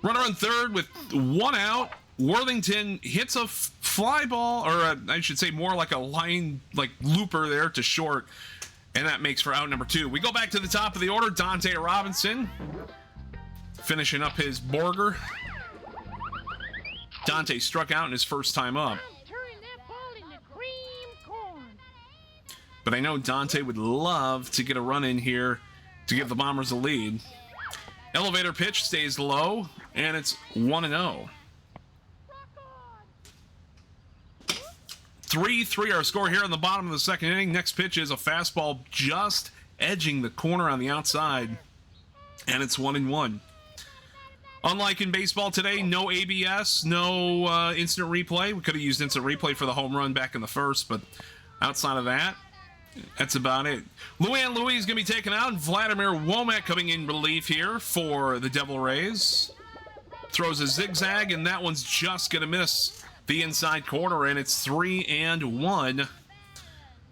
Runner on third with one out. Worthington hits a fly ball, or I should say more like a line, like looper there to short, and that makes for out number 2. We go back to the top of the order. Dante Robinson finishing up his burger. Dante struck out in his first time up. Turn that ball into cream corn. But I know Dante would love to get a run in here to give the Bombers a lead. Elevator pitch stays low, and it's 1-0. 3-3 our score here in the bottom of the second inning. Next pitch is a fastball just edging the corner on the outside, and it's 1-1. Unlike in baseball today, no ABS, no instant replay. We could have used instant replay for the home run back in the first, but outside of that, that's about it. Luann Louis is going to be taken out. Vladimir Womack coming in relief here for the Devil Rays. Throws a zigzag, and that one's just going to miss the inside corner, and it's 3-1.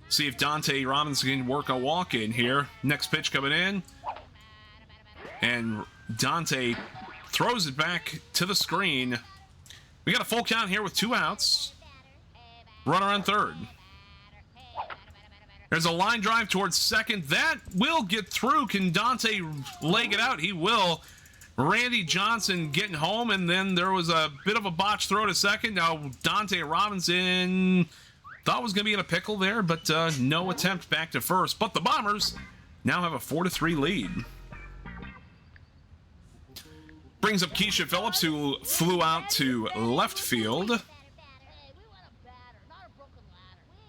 See if Dante Robinson can work a walk in here. Next pitch coming in, and Dante throws it back to the screen. We got a full count here with 2 outs. Runner on third. There's a line drive towards second. That will get through. Can Dante leg it out? He will. Randy Johnson getting home, and then there was a bit of a botch throw to second. Now Dante Robinson thought was going to be in a pickle there, but no attempt back to first. But the Bombers now have a 4-3 lead. Brings up Keisha Phillips, who flew out to left field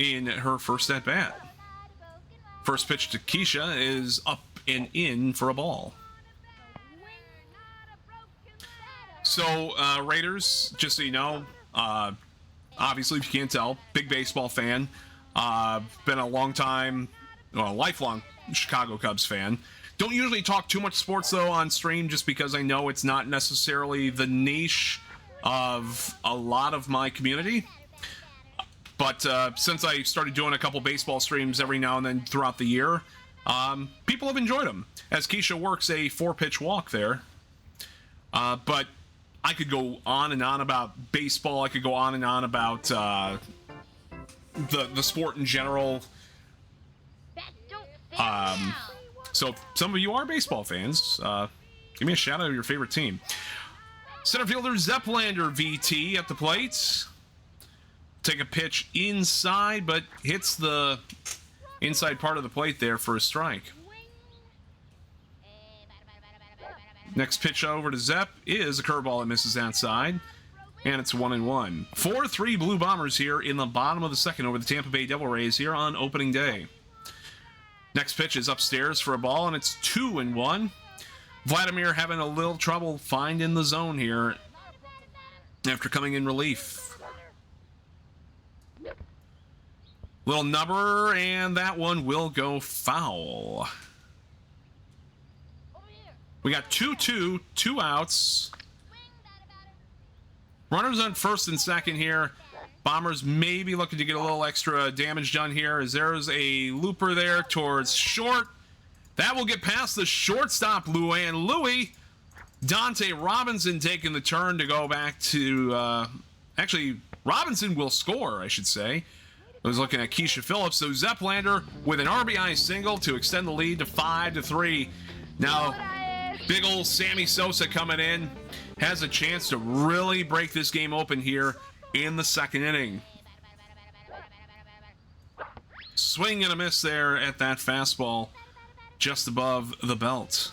in her first at bat. First pitch to Keisha is up and in for a ball. So, Raiders, just so you know, obviously, if you can't tell, big baseball fan. Been a lifelong Chicago Cubs fan. Don't usually talk too much sports, though, on stream, just because I know it's not necessarily the niche of a lot of my community. But since I started doing a couple baseball streams every now and then throughout the year, people have enjoyed them. As Keisha works a 4-pitch walk there. But I could go on and on about baseball. I could go on and on about the sport in general. So if some of you are baseball fans, give me a shout out of your favorite team. Center fielder Zeplander VT at the plate. Take a pitch inside, but hits the inside part of the plate there for a strike. Next pitch over to Zepp is a curveball that misses outside, and it's 1-1. 4-3 Blue Bombers here in the bottom of the second over the Tampa Bay Devil Rays here on opening day. Next pitch is upstairs for a ball, and it's 2-1. Vladimir having a little trouble finding the zone here after coming in relief. Little nubber, and that one will go foul. We got 2-2, 2 outs. Runners on first and second here. Bombers may be looking to get a little extra damage done here, as there's a looper there towards short. That will get past the shortstop, Luann Louis. Dante Robinson taking the turn to go back to... actually, Robinson will score, I should say. I was looking at Keisha Phillips. So Zeplander with an RBI single to extend the lead to 5-3. Now, big old Sammy Sosa coming in has a chance to really break this game open here in the second inning. Swing and a miss there at that fastball just above the belt.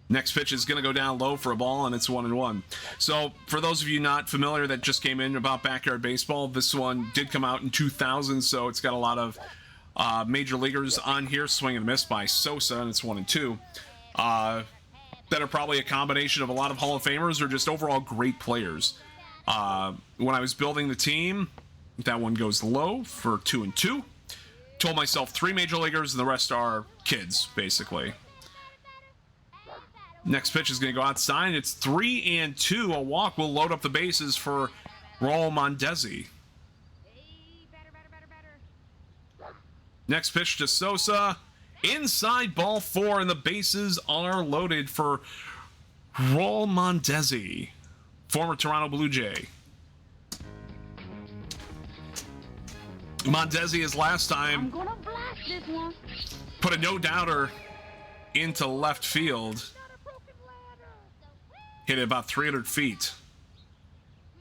Next pitch is going to go down low for a ball, and it's 1-1. So, for those of you not familiar that just came in about backyard baseball, this one did come out in 2000, so it's got a lot of major leaguers on here. Swing and a miss by Sosa, and it's 1-2. That are probably a combination of a lot of Hall of Famers or just overall great players. When I was building the team, that one goes low for 2-2. Told myself 3 major leaguers, and the rest are kids, basically. Next pitch is going to go outside. It's 3-2. A walk will load up the bases for Raul Mondesi. Next pitch to Sosa, Inside ball 4, and the bases are loaded for Raul Mondesi, former Toronto Blue Jay. Mondesi, his last time, I'm gonna blast this one. put a no-doubter into left field. Hit it about 300 feet.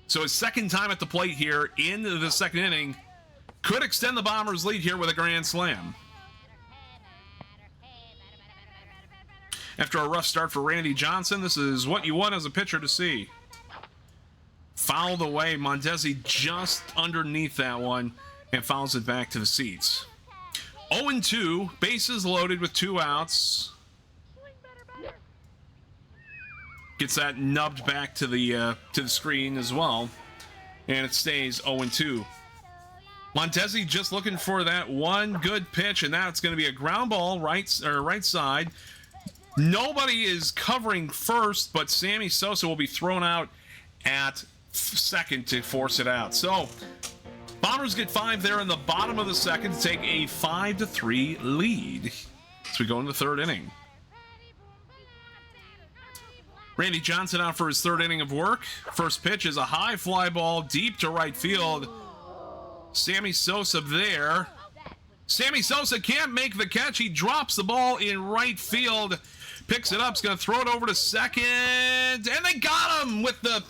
So his second time at the plate here in the second inning could extend the Bombers' lead here with a grand slam. After a rough start for Randy Johnson, this is what you want as a pitcher to see. Fouled away, Mondesi just underneath that one and fouls it back to the seats. 0-2, bases loaded with 2 outs. Gets that nubbed back to the screen as well, and it stays 0-2. Mondesi just looking for that one good pitch, and that's going to be a ground ball right side. Nobody is covering first, but Sammy Sosa will be thrown out at second to force it out. So Bombers get 5 there in the bottom of the second to take a 5-3 lead as we go into the third inning. Randy Johnson out for his third inning of work. First pitch is a high fly ball deep to right field. Sammy Sosa there. Sammy Sosa can't make the catch. He drops the ball in right field. Picks it up. Is going to throw it over to second. And they got him with the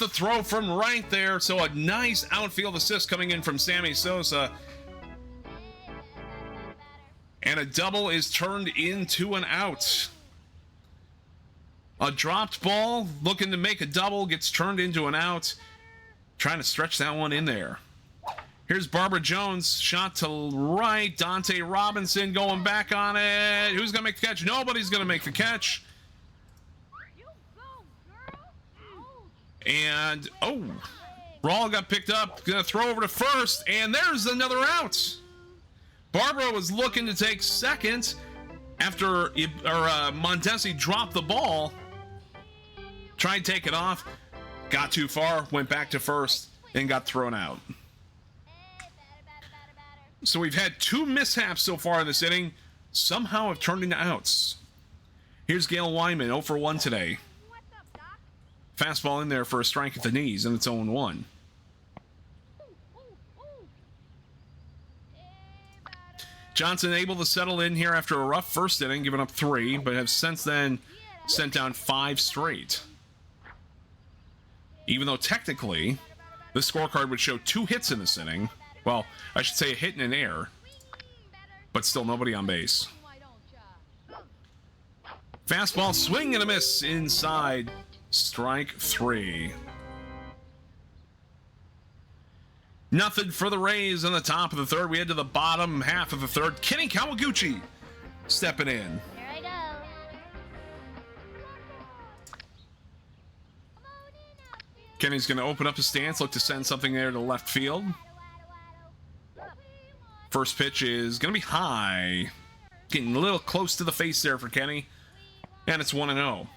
throw from right there. So a nice outfield assist coming in from Sammy Sosa. And a double is turned into an out. A dropped ball, looking to make a double, gets turned into an out. Trying to stretch that one in there. Here's Barbara Jones, shot to right. Dante Robinson going back on it. Who's going to make the catch? Nobody's going to make the catch. And, Raul got picked up. Going to throw over to first, and there's another out. Barbara was looking to take second after Mondesi dropped the ball. Tried to take it off, got too far, went back to first, and got thrown out. So we've had 2 mishaps so far in this inning, somehow have turned into outs. Here's Gail Wyman, 0 for 1 today. Fastball in there for a strike at the knees, and it's 0-1. Johnson able to settle in here after a rough first inning, giving up 3, but have since then sent down 5 straight. Even though technically the scorecard would show 2 hits in this inning. Well, I should say a hit and an error, but still nobody on base. Fastball, swing and a miss inside. Strike 3. Nothing for the Rays in the top of the third. We head to the bottom half of the third. Kenny Kawaguchi stepping in. Here I go. Kenny's going to open up his stance, look to send something there to left field. First pitch is going to be high. Getting a little close to the face there for Kenny. And it's 1-0.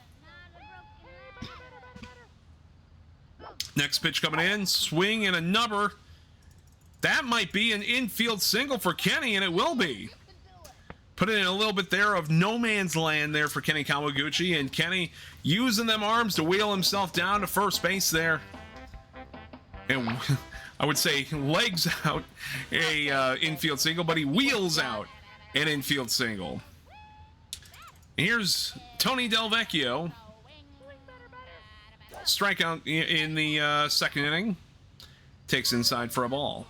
Next pitch coming in. Swing and a number. That might be an infield single for Kenny, and it will be. Put in a little bit there of no man's land there for Kenny Kawaguchi, and Kenny using them arms to wheel himself down to first base there. And I would say legs out a infield single, but he wheels out an infield single. Here's Tony Del Vecchio. Strikeout in the second inning. Takes inside for a ball.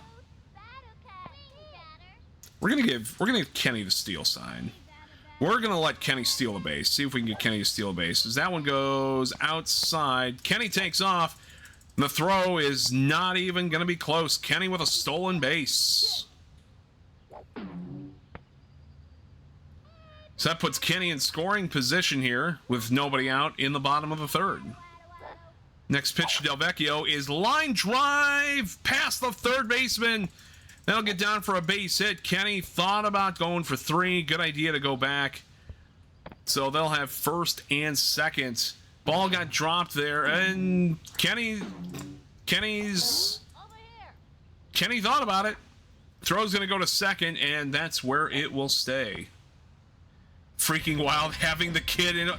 We're gonna give Kenny the steal sign. We're gonna let Kenny steal a base. See if we can get Kenny to steal a base. As that one goes outside, Kenny takes off. The throw is not even gonna be close. Kenny with a stolen base. So that puts Kenny in scoring position here with nobody out in the bottom of the third. Next pitch to Del Vecchio is line drive past the third baseman. That'll get down for a base hit. Kenny thought about going for 3. Good idea to go back. So they'll have first and second. Ball got dropped there, and Kenny thought about it. Throw's going to go to second, and that's where it will stay. Freaking wild having the kid in.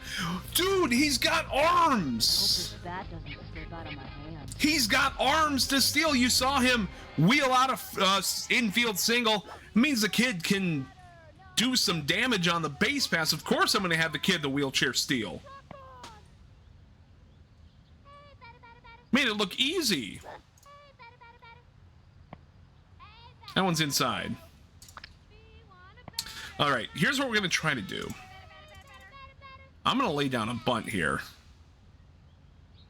Dude, he's got arms. Hope this bat doesn't slip out of my hand. He's got arms to steal. You saw him wheel out of infield single. It means the kid can do some damage on the base pass. Of course I'm going to have the kid the wheelchair steal. Made it look easy. That one's inside. All right, here's what we're going to try to do. I'm going to lay down a bunt here.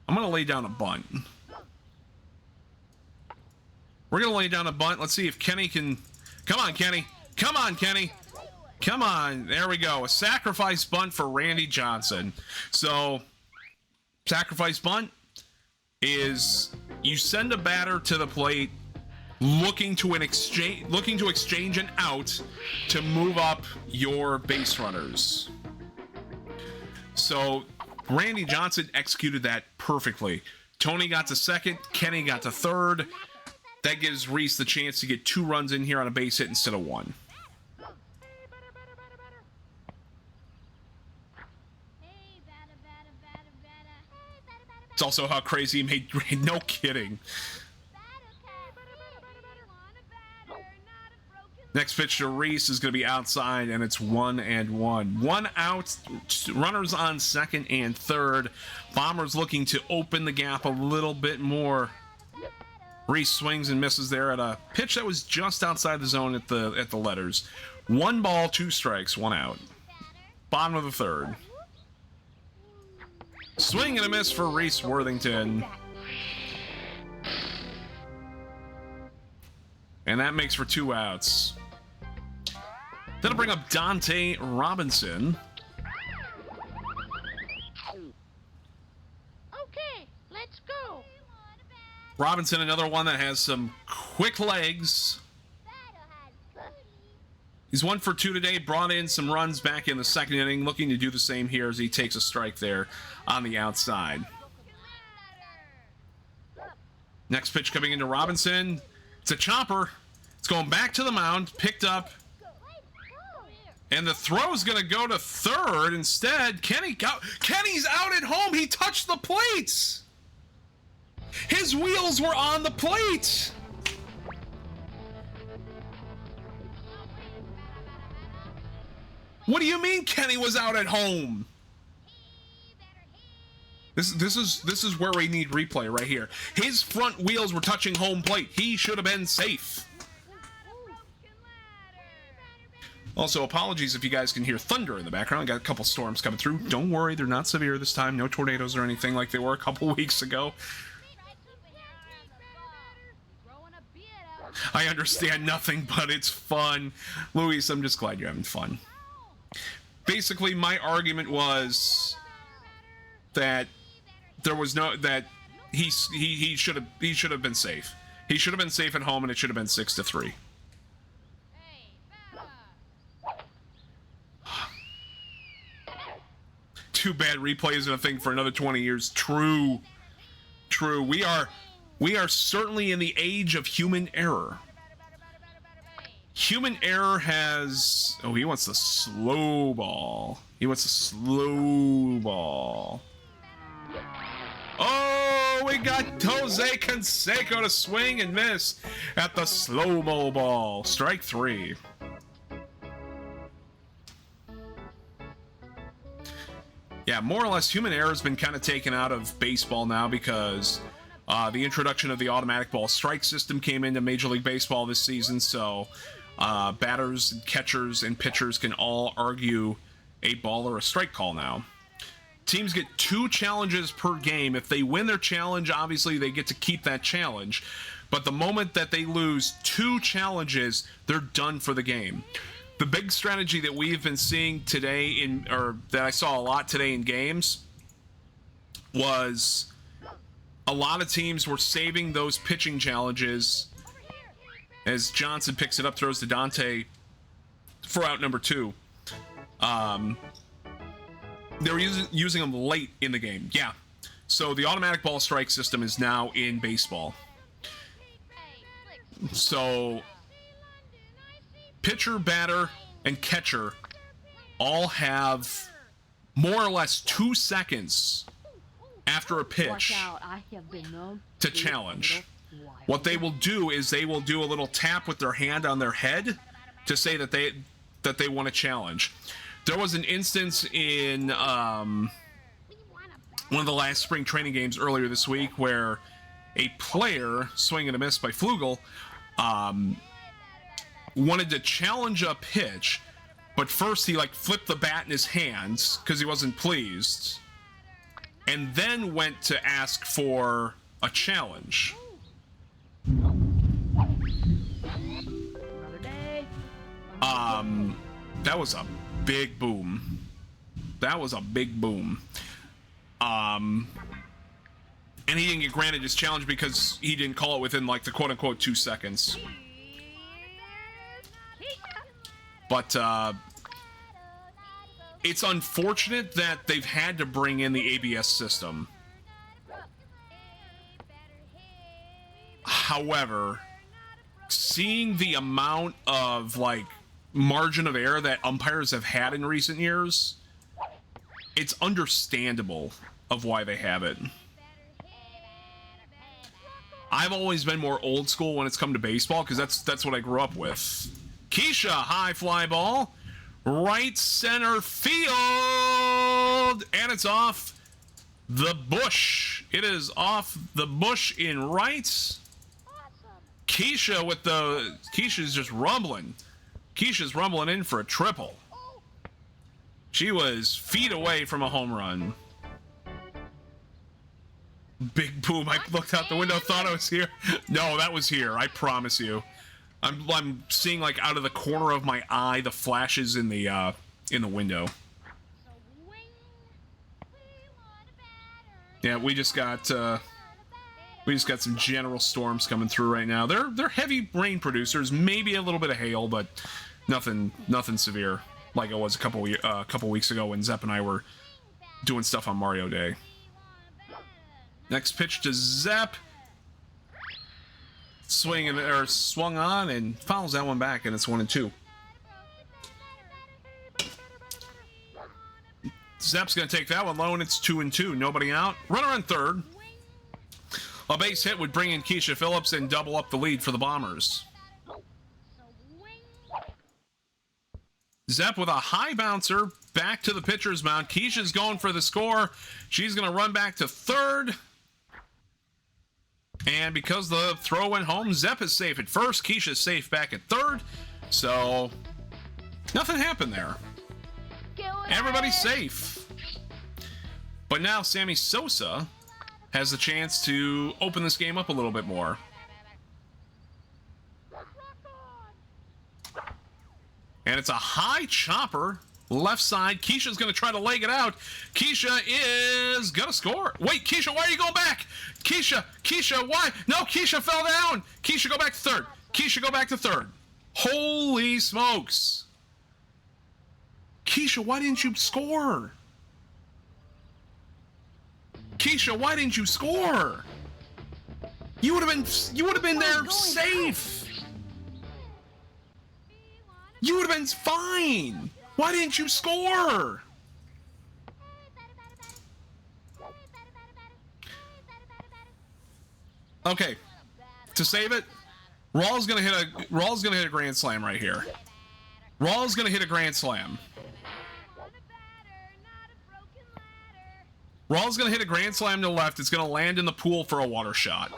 I'm going to lay down a bunt. We're going to lay down a bunt. Let's see if Kenny can... Come on, Kenny. Come on, Kenny. Come on. There we go. A sacrifice bunt for Randy Johnson. So, sacrifice bunt is you send a batter to the plate looking to exchange an out to move up your base runners. So Randy Johnson executed that perfectly. Tony got to second, Kenny got to third. That gives Reese the chance to get 2 runs in here on a base hit instead of 1. It's also how crazy he made. No kidding. Next pitch to Reese is going to be outside, and it's 1-1. 1 out, runners on second and third. Bombers looking to open the gap a little bit more. Reese swings and misses there at a pitch that was just outside the zone at the letters. 1 ball, 2 strikes, 1 out. Bottom of the third. Swing and a miss for Reese Worthington. And that makes for 2 outs. That'll bring up Dante Robinson. Okay, let's go. Robinson, another one that has some quick legs. He's 1 for 2 today, brought in some runs back in the second inning, looking to do the same here as he takes a strike there on the outside. Next pitch coming into Robinson. It's a chopper. It's going back to the mound, picked up. And the throw is going to go to third instead. Kenny's out at home. He touched the plates. His wheels were on the plate. What do you mean Kenny was out at home? This is where we need replay right here. His front wheels were touching home plate. He should have been safe. Also, apologies if you guys can hear thunder in the background. Got a couple storms coming through. Don't worry, they're not severe this time. No tornadoes or anything like they were a couple weeks ago. I understand nothing, but it's fun. Luis, I'm just glad you're having fun. Basically, my argument was that there was no he should have been safe. He should have been safe at home, and it should have been 6-3. Too bad replay isn't a thing for another 20 years. True. We are certainly in the age of human error. Human error has... Oh, he wants the slow ball. He wants the slow ball. Oh, we got Jose Canseco to swing and miss at the slow-mo ball. Strike 3. Yeah, more or less, human error has been kind of taken out of baseball now because the introduction of the automatic ball strike system came into Major League Baseball this season, so batters, catchers, and pitchers can all argue a ball or a strike call now. Teams get 2 challenges per game. If they win their challenge, obviously they get to keep that challenge. But the moment that they lose 2 challenges, they're done for the game. The big strategy that we've been seeing today that I saw a lot today in games was a lot of teams were saving those pitching challenges as Johnson picks it up, throws to Dante for out number 2. They were using them late in the game. Yeah. So the automatic ball strike system is now in baseball. So pitcher, batter, and catcher all have more or less 2 seconds after a pitch Watch out, I have been known to be a challenge. little wild. What they will do is they will do a little tap with their hand on their head to say that they want to challenge. There was an instance in one of the last spring training games earlier this week where a player, swing and a miss by Flugel, wanted to challenge a pitch, but first he like flipped the bat in his hands because he wasn't pleased, and then went to ask for a challenge. Another day. That was a big boom. That was a big boom. And he didn't get granted his challenge because he didn't call it within like the quote-unquote 2 seconds. But it's unfortunate that they've had to bring in the ABS system. However, seeing the amount of like margin of error that umpires have had in recent years, it's understandable of why they have it. I've always been more old school when it's come to baseball because that's what I grew up with. Keisha, high fly ball, right center field, and it's off the bush. It is off the bush in right. Keisha's just rumbling. Keisha's rumbling in for a triple. She was feet away from a home run. Big boom. I looked out the window, thought I was here. No, that was here. I promise you. I'm seeing like out of the corner of my eye the flashes in the window. Yeah, we just got some general storms coming through right now. They're heavy rain producers, maybe a little bit of hail, but nothing severe like it was a couple weeks ago when Zepp and I were doing stuff on Mario Day. Next pitch to Zepp. Swung on and fouls that one back, and it's 1-2. Zepp's gonna take that one low, and it's 2-2. Nobody out. Runner on third. A base hit would bring in Keisha Phillips and double up the lead for the Bombers. Zepp with a high bouncer back to the pitcher's mound. Keisha's going for the score. She's gonna run back to third. And because the throw went home, Zepp is safe at first. Keisha's safe back at third. So, nothing happened there. Everybody's safe. But now Sammy Sosa has the chance to open this game up a little bit more. And it's a high chopper. Left side. Keisha's going to try to leg it out. Keisha is going to score. Wait, Keisha, why are you going back? Keisha, why? No, Keisha fell down. Keisha, go back to third. Keisha, go back to third. Holy smokes. Keisha, why didn't you score? Keisha, why didn't you score? You would have been there safe. You would have been fine. Why didn't you score? Okay, to save it, Rawls gonna hit a grand slam right here. Rawls gonna hit a grand slam. Rawls gonna hit a grand slam to the left. It's gonna land in the pool for a water shot.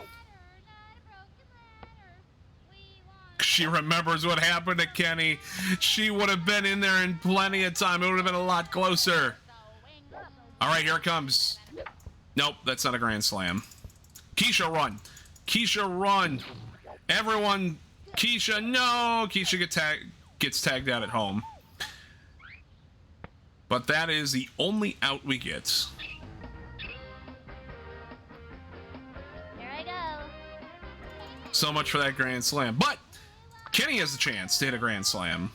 She remembers what happened to Kenny. She would have been in there in plenty of time. It would have been a lot closer. All right, here it comes. Nope, that's not a grand slam. Keisha, run. Keisha, run. Everyone, Keisha, no. Keisha gets tagged out at home. But that is the only out we get. Here I go. So much for that grand slam. But Kenny has the chance to hit a grand slam.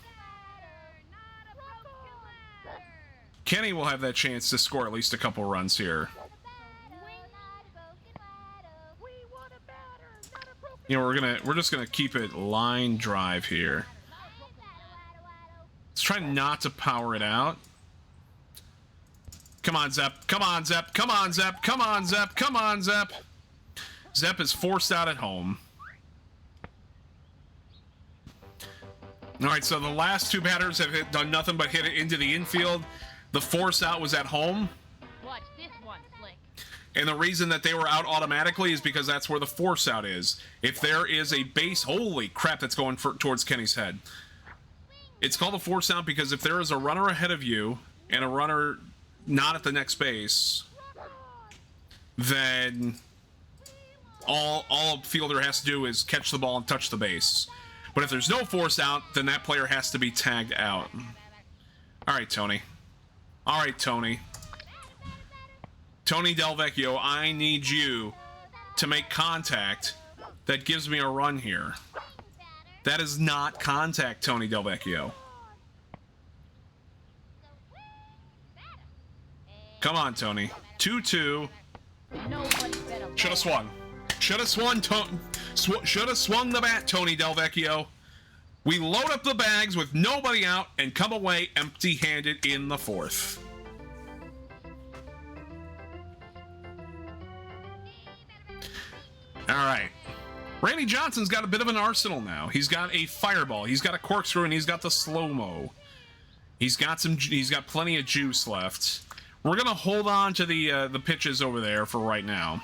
Kenny will have that chance to score at least a couple runs here. You know, we're just gonna keep it line drive here. trying not to power it out. Come on, Zep. Come on, Zep. Come on, Zep. Come on, Zep. Come on, Zep. Zep is forced out at home. All right, so the last two batters have done nothing but hit it into the infield. The force out was at home. Watch this one, Slick. And the reason that they were out automatically is because that's where the force out is. If there is a base, holy crap, that's going towards Kenny's head. It's called a force out because if there is a runner ahead of you and a runner not at the next base, then all a fielder has to do is catch the ball and touch the base. But if there's no force out, then that player has to be tagged out. All right, Tony. All right, Tony. Tony Delvecchio, I need you to make contact that gives me a run here. That is not contact, Tony Delvecchio. Come on, Tony. 2-2. Should have swung. Should have swung. Should have swung the bat, Tony Delvecchio. We load up the bags with nobody out and come away empty-handed in the fourth. All right. Randy Johnson's got a bit of an arsenal now. He's got a fireball, he's got a corkscrew, and he's got the slow-mo. He's got plenty of juice left. We're gonna hold on to the pitches over there for right now.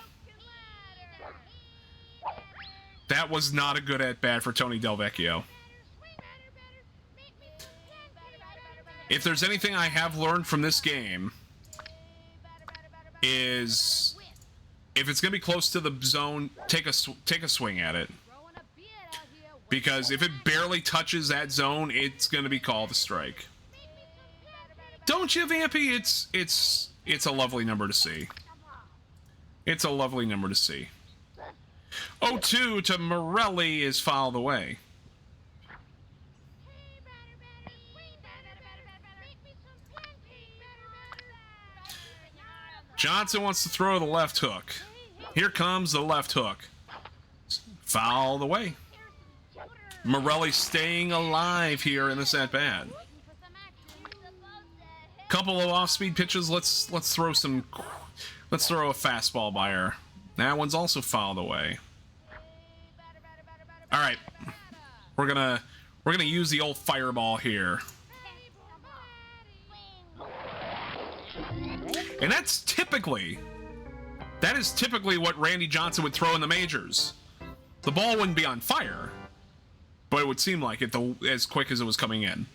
That was not a good at-bat for Tony Delvecchio. If there's anything I have learned from this game, is if it's gonna be close to the zone, take a swing at it. Because if it barely touches that zone, it's gonna be called a strike. Don't you, Vampy? It's a lovely number to see. It's a lovely number to see. 0-2 to Morelli is fouled away. Johnson wants to throw the left hook. Here comes the left hook. Fouled away. Morelli staying alive here in this at-bat. Couple of off-speed pitches. Let's throw a fastball by her. That one's also fouled away. All right, we're gonna use the old fireball here, and that is typically what Randy Johnson would throw in the majors. The ball wouldn't be on fire, but it would seem like it as quick as it was coming in.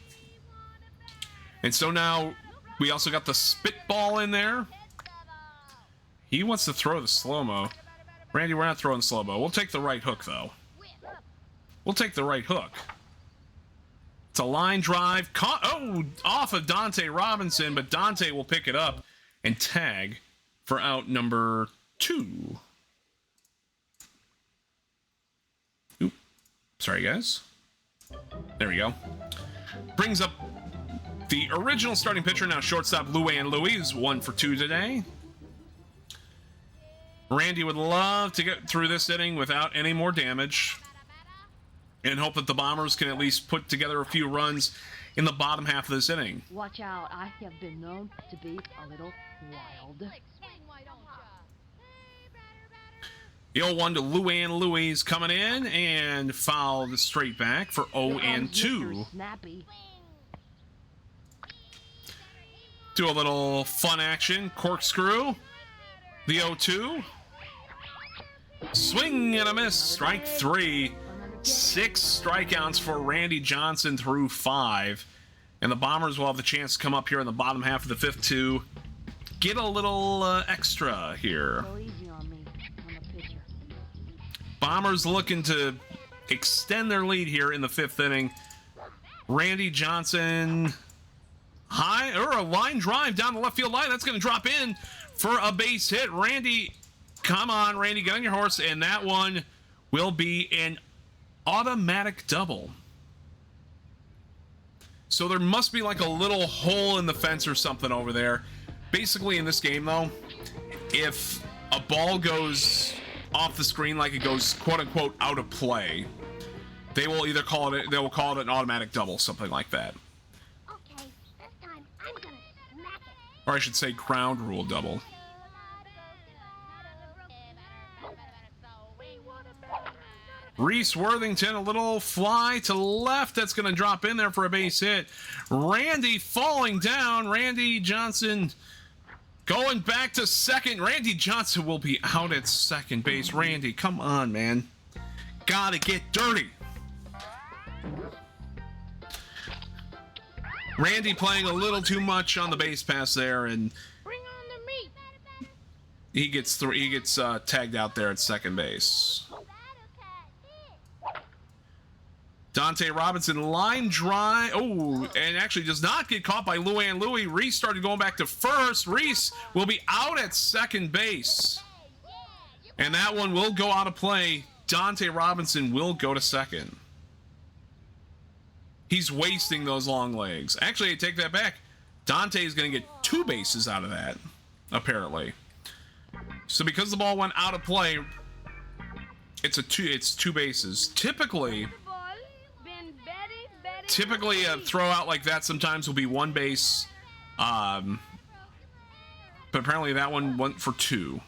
And so now we also got the spitball in there. He wants to throw the slow-mo. Randy, we're not throwing slow-mo. We'll take the right hook, though. We'll take the right hook. It's a line drive. Off of Dante Robinson, but Dante will pick it up and tag for out number 2. Oop. Sorry, guys. There we go. Brings up the original starting pitcher, now shortstop Luann Louis, 1 for 2 today. Randy would love to get through this inning without any more damage and hope that the Bombers can at least put together a few runs in the bottom half of this inning. Watch out, I have been known to be a little wild. The 0-1 to Luann Louis coming in and fouled straight back for 0-2. Snappy. Do a little fun action. Corkscrew. The 0-2. Swing and a miss. Strike 3. 6 strikeouts for Randy Johnson through 5. And the Bombers will have the chance to come up here in the bottom half of the 5th to get a little extra here. Go easy on me. I'm a pitcher. Bombers looking to extend their lead here in the 5th inning. Randy Johnson, a line drive down the left field line. That's going to drop in for a base hit. Randy, come on, Randy, get on your horse. And that one will be an automatic double. So there must be like a little hole in the fence or something over there. Basically in this game though, if a ball goes off the screen, like it goes quote unquote out of play, they will call it an automatic double, something like that. Or I should say ground rule double. Reese Worthington, a little fly to left. That's going to drop in there for a base hit. Randy falling down. Randy Johnson going back to second. Randy Johnson will be out at second base. Randy, come on, man. Gotta get dirty. Randy playing a little too much on the base pass there, and Bring on the meat. he gets tagged out there at second base. Dante Robinson line drive. Oh, and actually does not get caught by Luann Louie. Reese started going back to first. Reese will be out at second base. And that one will go out of play. Dante Robinson will go to second. He's wasting those long legs. Actually, I take that back. Dante is going to get 2 bases out of that, apparently. So because the ball went out of play, it's 2 bases. Typically a throw out like that sometimes will be 1 base, but apparently that one went for 2.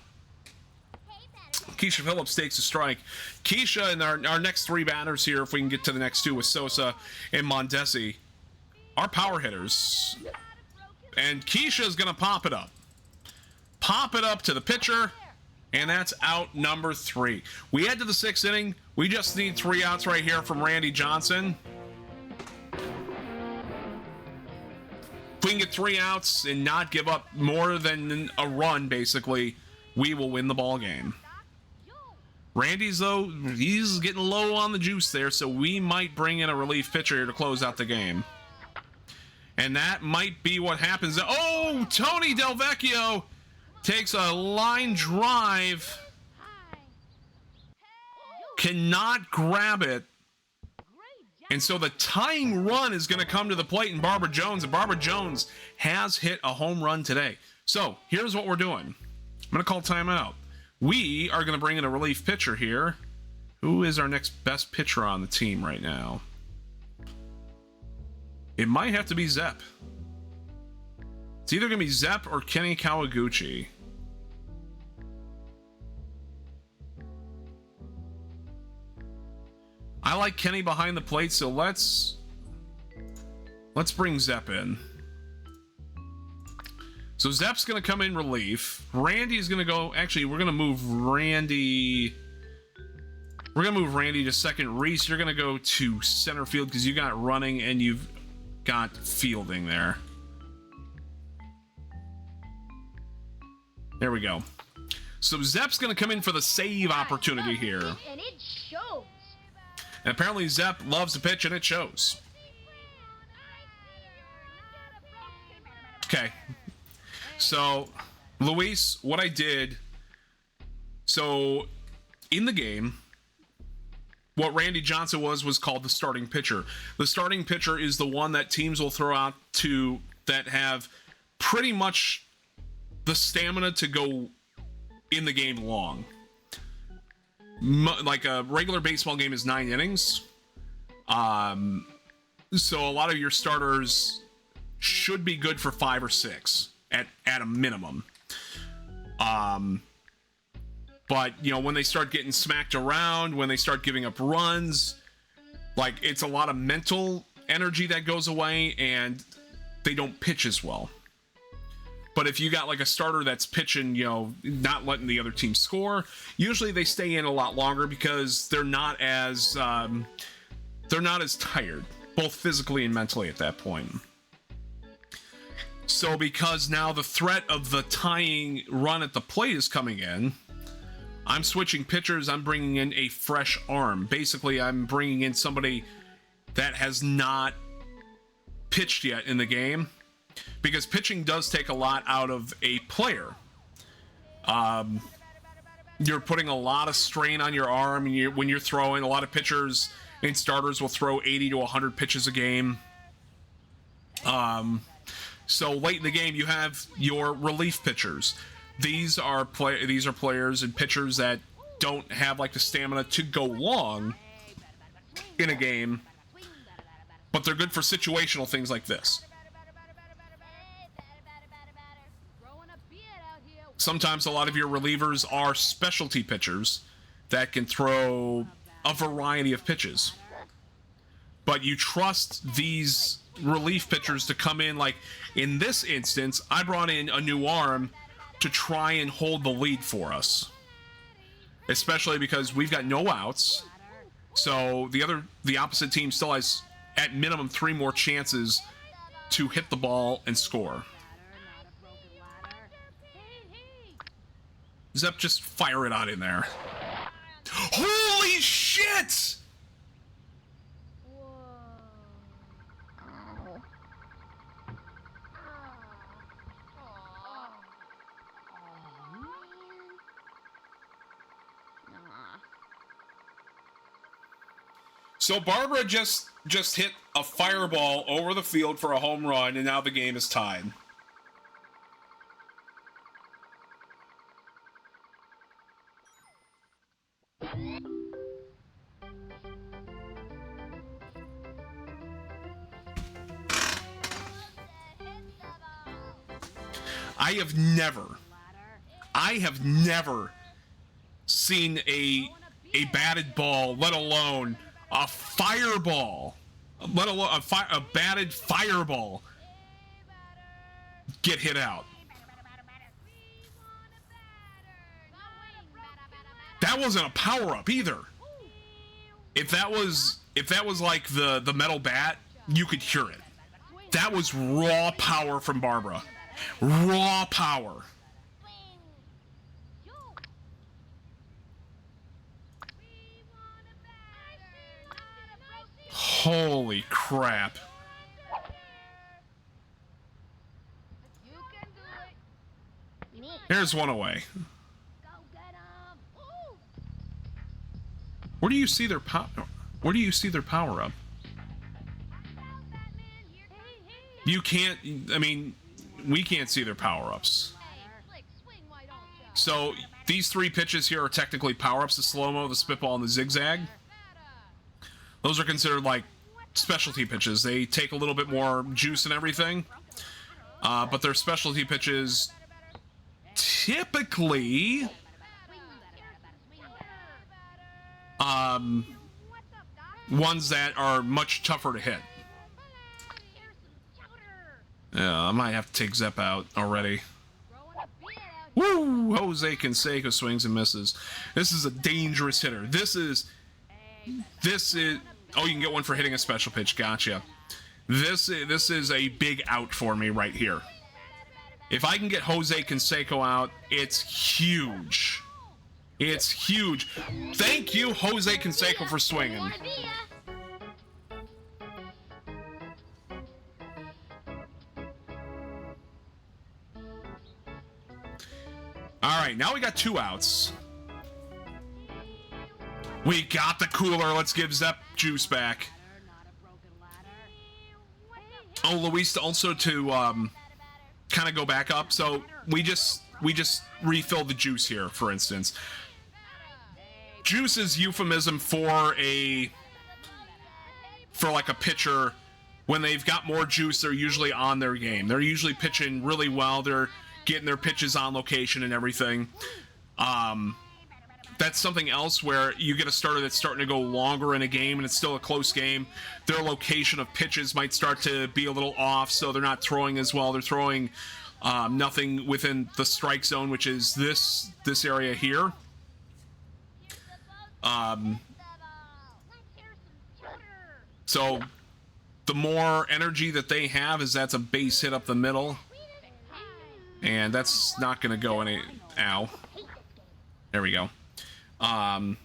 Keisha Phillips takes a strike. Keisha and our next 3 batters here, if we can get to the next 2 with Sosa and Mondesi, are power hitters. And Keisha is going to pop it up. Pop it up to the pitcher, and that's out number 3. We head to the 6th inning. We just need 3 outs right here from Randy Johnson. If we can get 3 outs and not give up more than a run, basically, we will win the ball game. Randy's, though, he's getting low on the juice there, so we might bring in a relief pitcher here to close out the game. And that might be what happens. Oh, Tony Del Vecchio takes a line drive. Cannot grab it. And so the tying run is going to come to the plate in Barbara Jones, and Barbara Jones has hit a home run today. So here's what we're doing. I'm going to call timeout. We are going to bring in a relief pitcher here. Who is our next best pitcher on the team right now? It might have to be Zepp. It's either going to be Zepp or Kenny Kawaguchi. I like Kenny behind the plate, so let's bring Zepp in. So Zepp's going to come in relief. Randy's going to go... Actually, we're going to move Randy... We're going to move Randy to second. Reese, you're going to go to center field because you got running and you've got fielding there. There we go. So Zepp's going to come in for the save opportunity here. And it shows. And apparently Zepp loves to pitch, and it shows. Okay. So, Luis, what I did... So, in the game, what Randy Johnson was called the starting pitcher. The starting pitcher is the one that teams will throw out to that have pretty much the stamina to go in the game long. Like a regular baseball game is 9 innings. So a lot of your starters should be good for 5 or 6 at a minimum. But, you know, when they start getting smacked around, when they start giving up runs, like, it's a lot of mental energy that goes away, and they don't pitch as well. But if you got, like, a starter that's pitching, you know, not letting the other team score, usually they stay in a lot longer because they're not as tired, both physically and mentally at that point. So because now the threat of the tying run at the plate is coming in, I'm switching pitchers. I'm bringing in a fresh arm. Basically, I'm bringing in somebody that has not pitched yet in the game, because pitching does take a lot out of a player. You're putting a lot of strain on your arm when you're throwing. A lot of pitchers and starters will throw 80 to 100 pitches a game. So late in the game, you have your relief pitchers. These are players and pitchers that don't have like the stamina to go long in a game, but they're good for situational things like this. sometimes a lot of your relievers are specialty pitchers that can throw a variety of pitches. But you trust these relief pitchers to come in, like in this instance, I brought in a new arm to try and hold the lead for us. Especially because we've got no outs. So the opposite team still has at minimum 3 more chances to hit the ball and score. Zep, just fire it out in there. Holy shit! So Barbara just hit a fireball over the field for a home run, and now the game is tied. I have never seen a batted ball, let alone a fireball, let alone a batted fireball, get hit out. That wasn't a power-up either. If that was like the metal bat, you could hear it. That was raw power from Barbara. Raw power. Holy crap. Here's one away. Where do you see their power up? You can't, I mean, we can't see their power-ups. So these 3 pitches here are technically power-ups: the slow-mo, the spitball, and the zigzag. Those are considered like specialty pitches. They take a little bit more juice and everything. But they're specialty pitches typically ones that are much tougher to hit. Yeah, I might have to take Zep out already. Woo! Jose Canseco swings and misses. This is a dangerous hitter. This is... Oh, you can get one for hitting a special pitch. Gotcha. This is a big out for me right here. If I can get Jose Canseco out, it's huge. It's huge. Thank you, Jose Canseco, for swinging. All right, now we got 2 outs. We got the cooler. Let's give Zep juice back. Oh, Luis, also to kind of go back up. So we just refill the juice here, for instance. Juice is euphemism for like a pitcher. When they've got more juice, they're usually on their game. They're usually pitching really well. They're getting their pitches on location and everything. That's something else where you get a starter that's starting to go longer in a game and it's still a close game. Their location of pitches might start to be a little off, so they're not throwing as well. They're throwing nothing within the strike zone, which is this area here. So the more energy that they have, is that's a base hit up the middle. And that's not going to go any... Ow. There we go. Now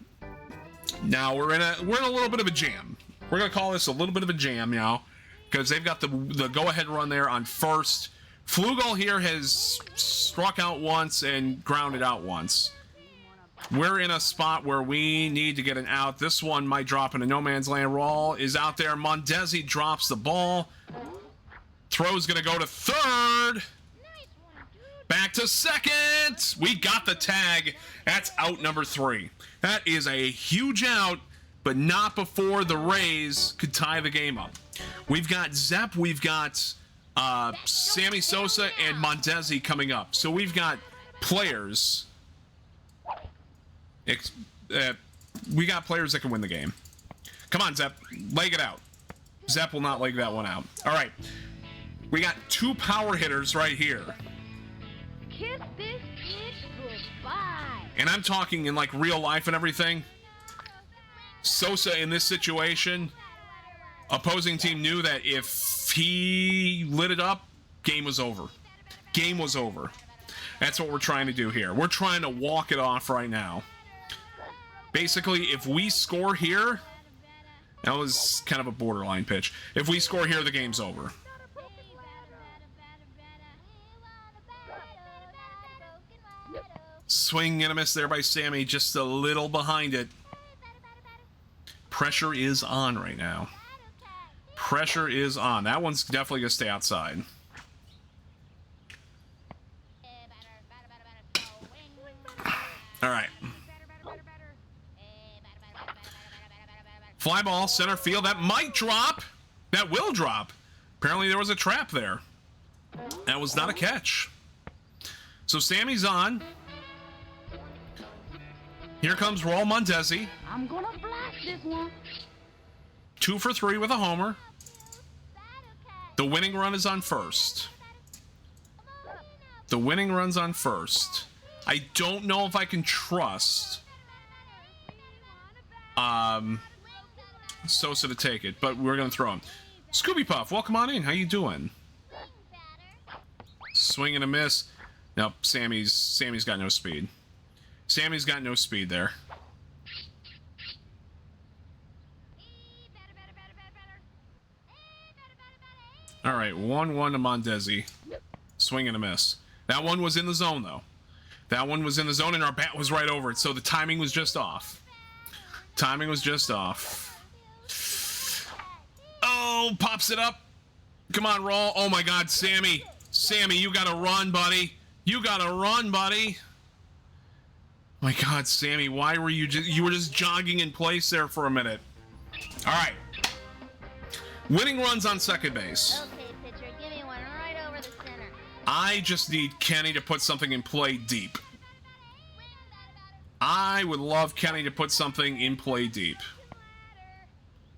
we're in a little bit of a jam. We're going to call this a little bit of a jam now, because they've got the go-ahead run there on first. Flugel here has struck out once and grounded out once. We're in a spot where we need to get an out. This one might drop into no man's land. Raul is out there. Mondesi drops the ball. Throw's going to go to third. Back to second. We got the tag. That's out number 3. That is a huge out, but not before the Rays could tie the game up. We've got Zep, we've got Sammy Sosa, and Mondesi coming up. So we've got players. We got players that can win the game. Come on, Zepp. Leg it out. Zepp will not leg that one out. All right. We got 2 power hitters right here. Kiss this bitch goodbye. And I'm talking in like real life and everything. Sosa in this situation, opposing team knew that if he lit it up, game was over. Game was over. That's what we're trying to do here. We're trying to walk it off right now. Basically, if we score here, that was kind of a borderline pitch. If we score here, the game's over. Swing and a miss there by Sammy, just a little behind it. Pressure is on right now. Pressure is on. That one's definitely going to stay outside. All right. Fly ball, center field. That might drop. That will drop. Apparently there was a trap there. That was not a catch. So Sammy's on. Here comes Raul Mondesi. I'm gonna blast this one. 2 for 3 with a homer. The winning run is on first. The winning run's on first. I don't know if I can trust Sosa to take it, but we're gonna throw him. Scooby Puff, welcome on in. How you doing? Swing and a miss. Nope, Sammy's got no speed. Sammy's got no speed there. All right, 1-1 to Mondesi. Swing and a miss. That one was in the zone, though. That one was in the zone, and our bat was right over it, so the timing was just off. Timing was just off. Oh, pops it up. Come on, Raul. Oh, my God, Sammy. Sammy, you got to run, buddy. You got to run, buddy. My God, Sammy, why were you were just jogging in place there for a minute. All right. Winning runs on second base. Okay, pitcher, give me one right over the center. I just need Kenny to put something in play deep. I would love Kenny to put something in play deep.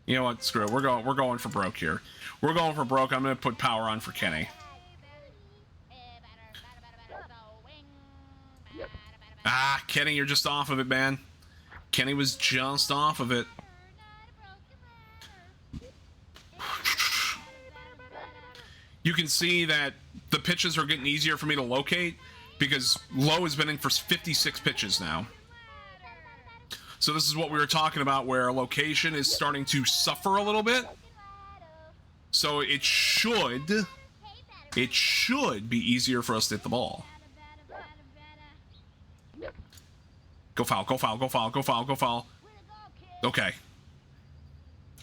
You know what? Screw it. We're going for broke here. We're going for broke. I'm going to put power on for Kenny. Ah, Kenny, you're just off of it, man. Kenny was just off of it. You can see that the pitches are getting easier for me to locate because Lowe has been in for 56 pitches now. So this is what we were talking about where location is starting to suffer a little bit. So it should be easier for us to hit the ball. Go foul, go foul, go foul, go foul, go foul. Okay.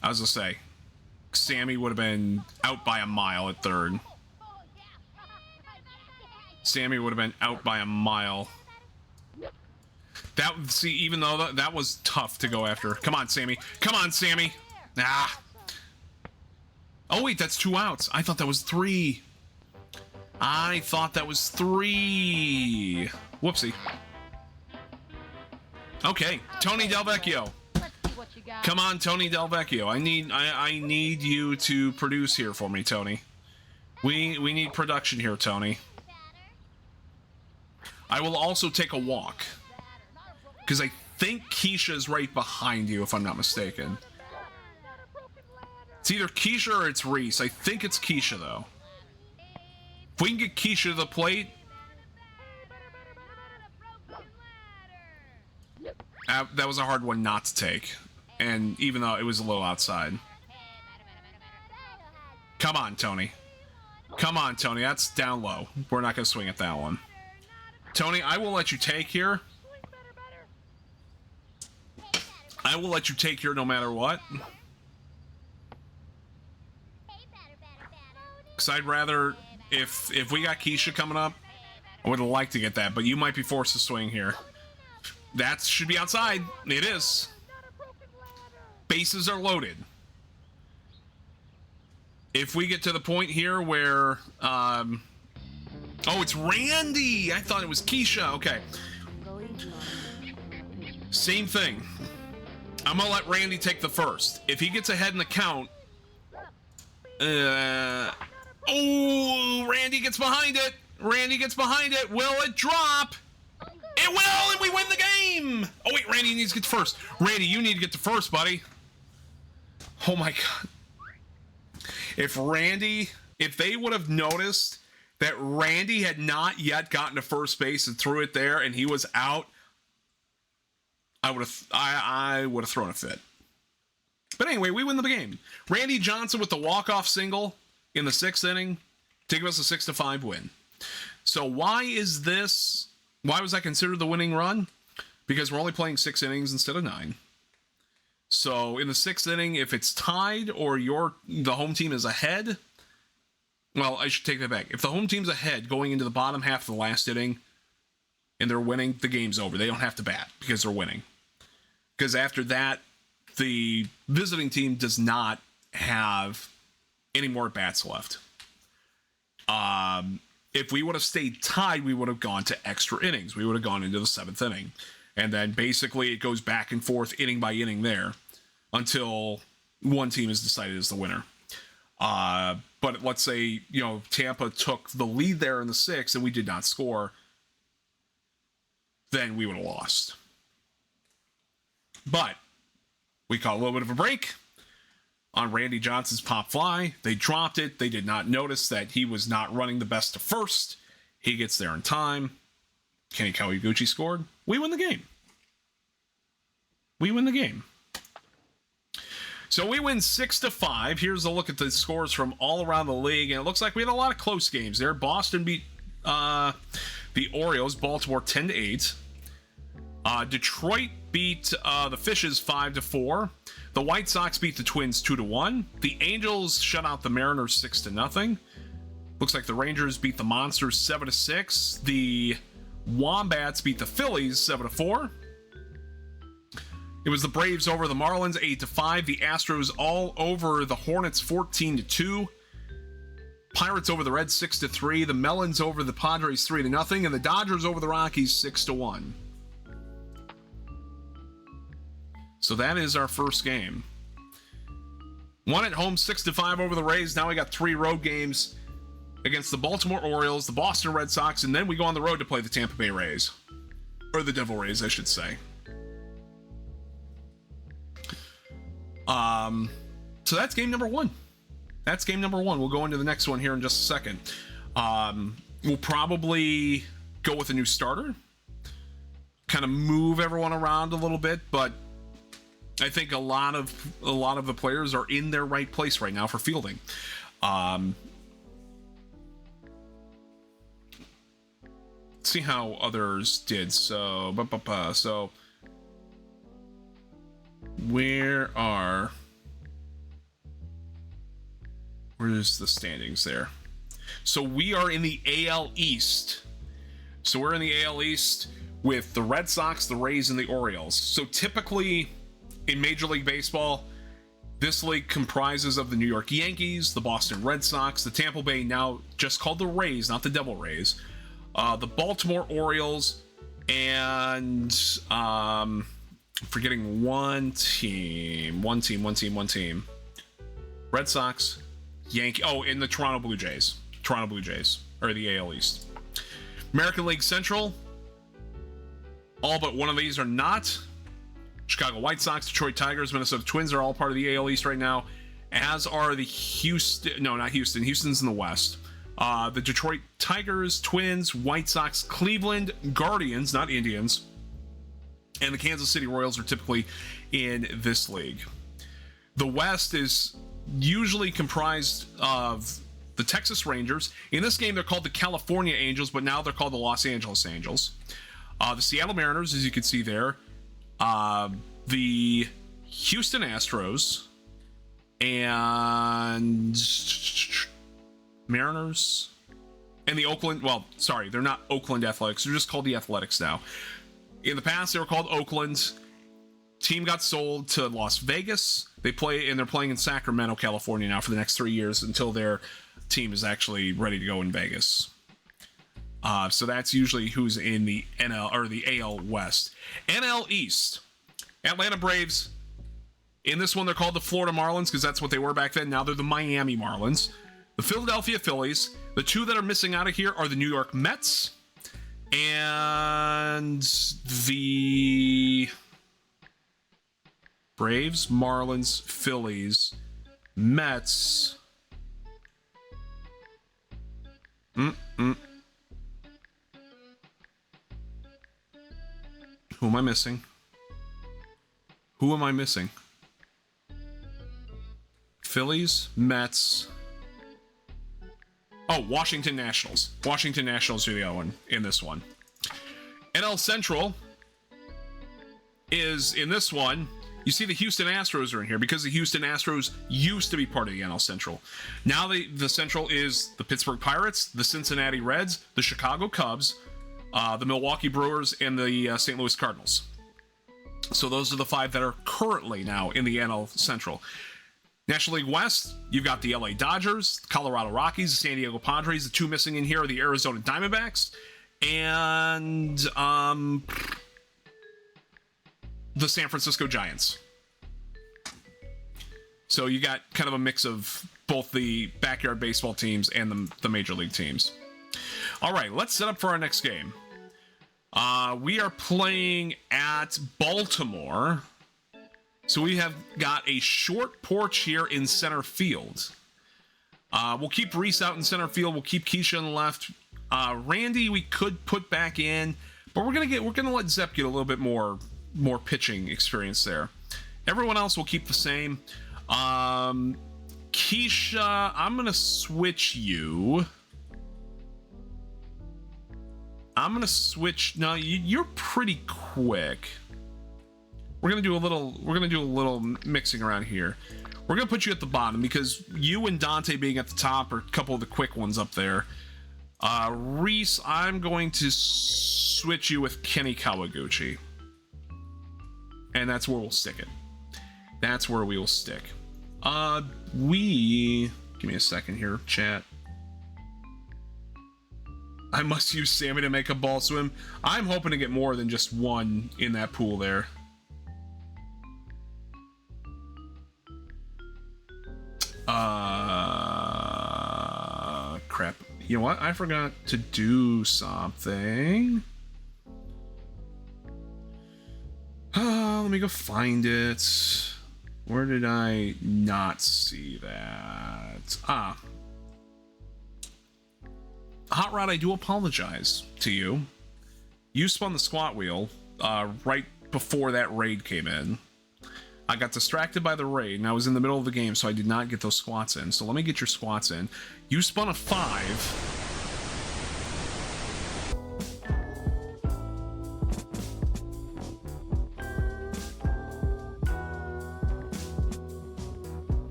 I was gonna say, Sammy would have been out by a mile at third. Sammy would have been out by a mile. See, even though that was tough to go after. Come on, Sammy. Come on, Sammy. Ah. Oh, wait, that's 2 outs. I thought that was 3. I thought that was 3. Whoopsie. Okay, Tony Del Vecchio. Let's see what you got. Come on, Tony Del Vecchio. I need you to produce here for me, Tony. We need production here, Tony. I will also take a walk. Because I think Keisha's right behind you, if I'm not mistaken. It's either Keisha or it's Reese. I think it's Keisha, though. If we can get Keisha to the plate... that was a hard one not to take. And even though it was a little outside. Come on, Tony. Come on, Tony. That's down low. We're not going to swing at that one. Tony, I will let you take here. I will let you take here no matter what. Because I'd rather... If we got Keisha coming up, I would like to get that. But you might be forced to swing here. That should be outside. It is. Bases are loaded. If we get to the point here where Oh, it's Randy. I thought it was Keisha. Okay. Go easy on him. Same thing. I'm going to let Randy take the first. If he gets ahead in the count... oh, Randy gets behind it. Randy gets behind it. Will it drop? It will, and we win the game. Oh, wait, Randy needs to get to first. Randy, you need to get to first, buddy. Oh, my God. If they would have noticed that Randy had not yet gotten to first base and threw it there and he was out, I would have thrown a fit. But anyway, we win the game. Randy Johnson with the walk-off single in the 6th inning to give us a 6-5 win. So why was that considered the winning run? Because we're only playing 6 innings instead of 9. So in the 6th inning, if it's tied or the home team is ahead, well, I should take that back. If the home team's ahead going into the bottom half of the last inning and they're winning, the game's over. They don't have to bat because they're winning. Because after that, the visiting team does not have any more bats left. If we would have stayed tied, we would have gone to extra innings. We would have gone into the 7th inning. And then basically it goes back and forth inning by inning there until one team is decided as the winner. But let's say, Tampa took the lead there in the 6th and we did not score, then we would have lost. But we caught a little bit of a break on Randy Johnson's pop fly. They dropped it. They did not notice that he was not running the best to first. He gets there in time. Kenny Kawaguchi scored. We win the game. So we win 6-5. Here's a look at the scores from all around the league, and it looks like we had a lot of close games there. Boston beat the Orioles, Baltimore 10-8. Detroit beat the Fishes 5-4. The White Sox beat the Twins 2-1. The Angels shut out the Mariners 6-0. Looks like the Rangers beat the Monsters 7-6. The Wombats beat the Phillies 7-4. It was the Braves over the Marlins 8-5. The Astros all over the Hornets 14-2. Pirates over the Reds 6-3. The Melons over the Padres 3-0. And the Dodgers over the Rockies 6-1. So that is our first game. One at home, 6-5 over the Rays. Now we got 3 road games against the Baltimore Orioles, the Boston Red Sox, and then we go on the road to play the Tampa Bay Rays. Or the Devil Rays, I should say. So that's game number 1. We'll go into the next one here in just a second. We'll probably go with a new starter. Kind of move everyone around a little bit, but I think a lot of the players are in their right place right now for fielding. See how others did. So, where's the standings there? So we are in the AL East. So we're in the AL East with the Red Sox, the Rays, and the Orioles. So typically in Major League Baseball, this league comprises of the New York Yankees, the Boston Red Sox, the Tampa Bay, now just called the Rays, not the Devil Rays, the Baltimore Orioles, and forgetting one team. Red Sox, Yankee. Oh, and the Toronto Blue Jays, or the AL East. American League Central, all but one of these are not. Chicago White Sox, Detroit Tigers, Minnesota Twins are all part of the AL East right now, as are the Houston's in the West. The Detroit Tigers, Twins, White Sox, Cleveland Guardians, not Indians, and the Kansas City Royals are typically in this league. The West is usually comprised of the Texas Rangers. In this game, they're called the California Angels, but now they're called the Los Angeles Angels. The Seattle Mariners, as you can see there, the Houston Astros, and Mariners, and the Oakland, they're not Oakland Athletics, they're just called the Athletics now. In the past, they were called Oakland. Team got sold to Las Vegas. They're playing in Sacramento, California now for the next 3 years until their team is actually ready to go in Vegas. So that's usually who's in the NL or the AL West. NL East, Atlanta Braves. In this one, they're called the Florida Marlins because that's what they were back then. Now they're the Miami Marlins. The Philadelphia Phillies. The two that are missing out of here are the New York Mets and the Braves, Marlins, Phillies, Mets. Who am I missing? Who am I missing? Phillies, Mets. Oh, Washington Nationals. Washington Nationals are the other one in this one. NL Central is in this one. You see the Houston Astros are in here because the Houston Astros used to be part of the NL Central. Now the Central is the Pittsburgh Pirates, the Cincinnati Reds, the Chicago Cubs, the Milwaukee Brewers, and the St. Louis Cardinals. So those are the 5 that are currently now in the NL Central. National League West, you've got the LA Dodgers, Colorado Rockies, the San Diego Padres. The 2 missing in here are the Arizona Diamondbacks and the San Francisco Giants. So you got kind of a mix of both the backyard baseball teams and the major league teams. All right, let's set up for our next game. We are playing at Baltimore. So we have got a short porch here in center field. We'll keep Reese out in center field. We'll keep Keisha on the left. Randy we could put back in, but we're gonna let Zep get a little bit more pitching experience there. Everyone else will keep the same. Keisha, I'm gonna switch you. No, you're pretty quick. We're gonna do a little mixing around here. We're gonna put you at the bottom because you and Dante being at the top are a couple of the quick ones up there. Reese, I'm going to switch you with Kenny Kawaguchi. And that's where we'll stick it. That's where we will stick. Give me a second here, chat. I must use Sammy to make a ball swim. I'm hoping to get more than just one in that pool there. Crap. You know what? I forgot to do something. Let me go find it. Where did I not see that? Hot Rod, I do apologize to you. You spun the squat wheel right before that raid came in. I got distracted by the raid, and I was in the middle of the game, so I did not get those squats in. So let me get your squats in. You spun a 5.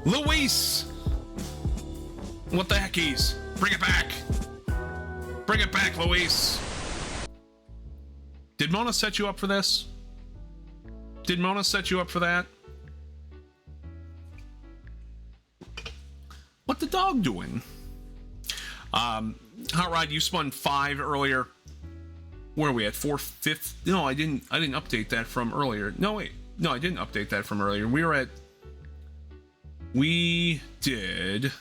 Luis! What the heckies? Bring it back! Bring it back, Luis! Did Mona set you up for this? Did Mona set you up for that? What the dog doing? Hot Rod, you spun 5 earlier. Where are we at? 4/5? No, I didn't update that from earlier. No, wait. No, I didn't update that from earlier. We did.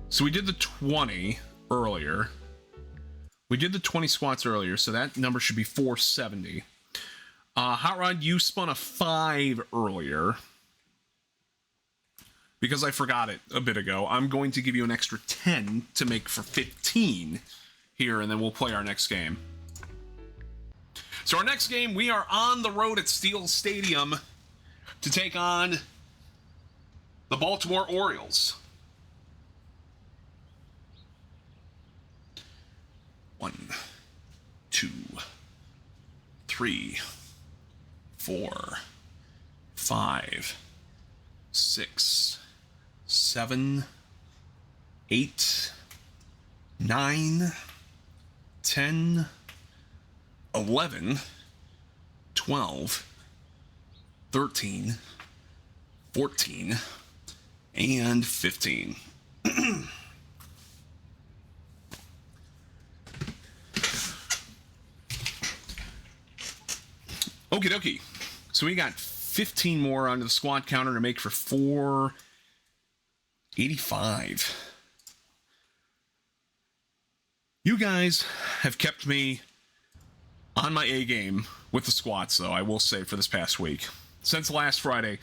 So we did the 20 earlier. We did the 20 squats earlier, so that number should be 470. Hot Rod, you spun a 5 earlier. Because I forgot it a bit ago, I'm going to give you an extra 10 to make for 15 here, and then we'll play our next game. So our next game, we are on the road at Steel Stadium to take on the Baltimore Orioles. 1, 2, 3, 4, 5, 6, 7, 8, 9, 10, 11, 12, 13, 14, and 15. Okie dokie. So we got 15 more onto the squad counter to make for 485. You guys have kept me on my A game with the squats, though, I will say, for this past week. Since last Friday,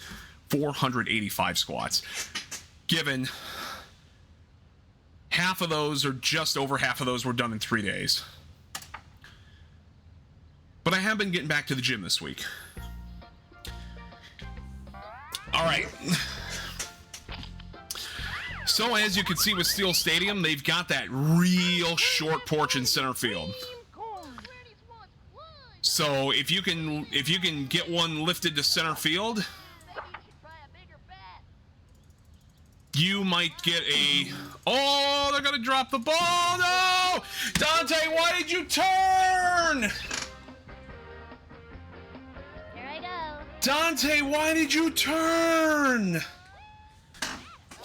485 squats. Given half of those, or just over half of those, were done in 3 days. But I have been getting back to the gym this week. All right. So as you can see with Steel Stadium, they've got that real short porch in center field. So if you can get one lifted to center field, you might get a... Oh, they're gonna drop the ball. No! Dante, why did you turn? Here I go. Dante, why did you turn?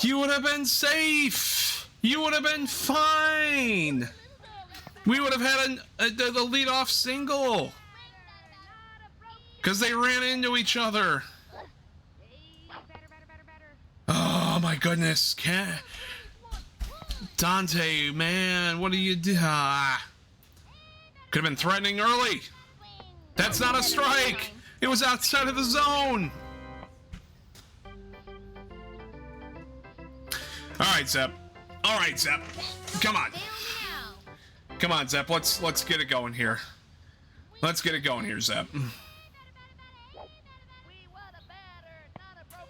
You would have been safe. You would have been fine. We would have had the leadoff single. Because they ran into each other. Oh my goodness. Dante, man, what do you do? Could have been threatening early. That's not a strike. It was outside of the zone. All right, Zep. All right, Zep. Come on. Come on, Zep. Let's get it going here. Let's get it going here, Zep.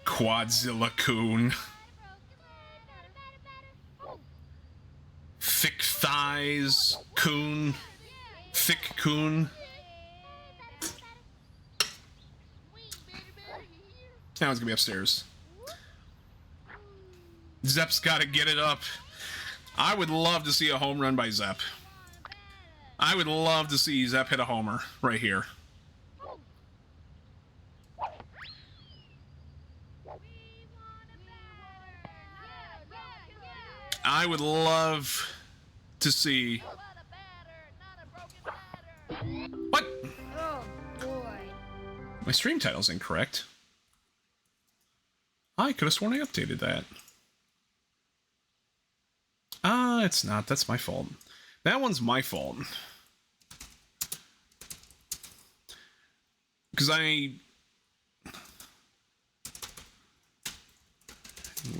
Quadzilla Coon. Thick thighs Coon. Thick Coon. Now it's gonna be upstairs. Zep's gotta get it up. I would love to see a home run by Zep. I would love to see Zep hit a homer right here. I would love to see... What? Oh, boy. My stream title's incorrect. I could have sworn I updated that. It's not. That's my fault. That one's my fault. Because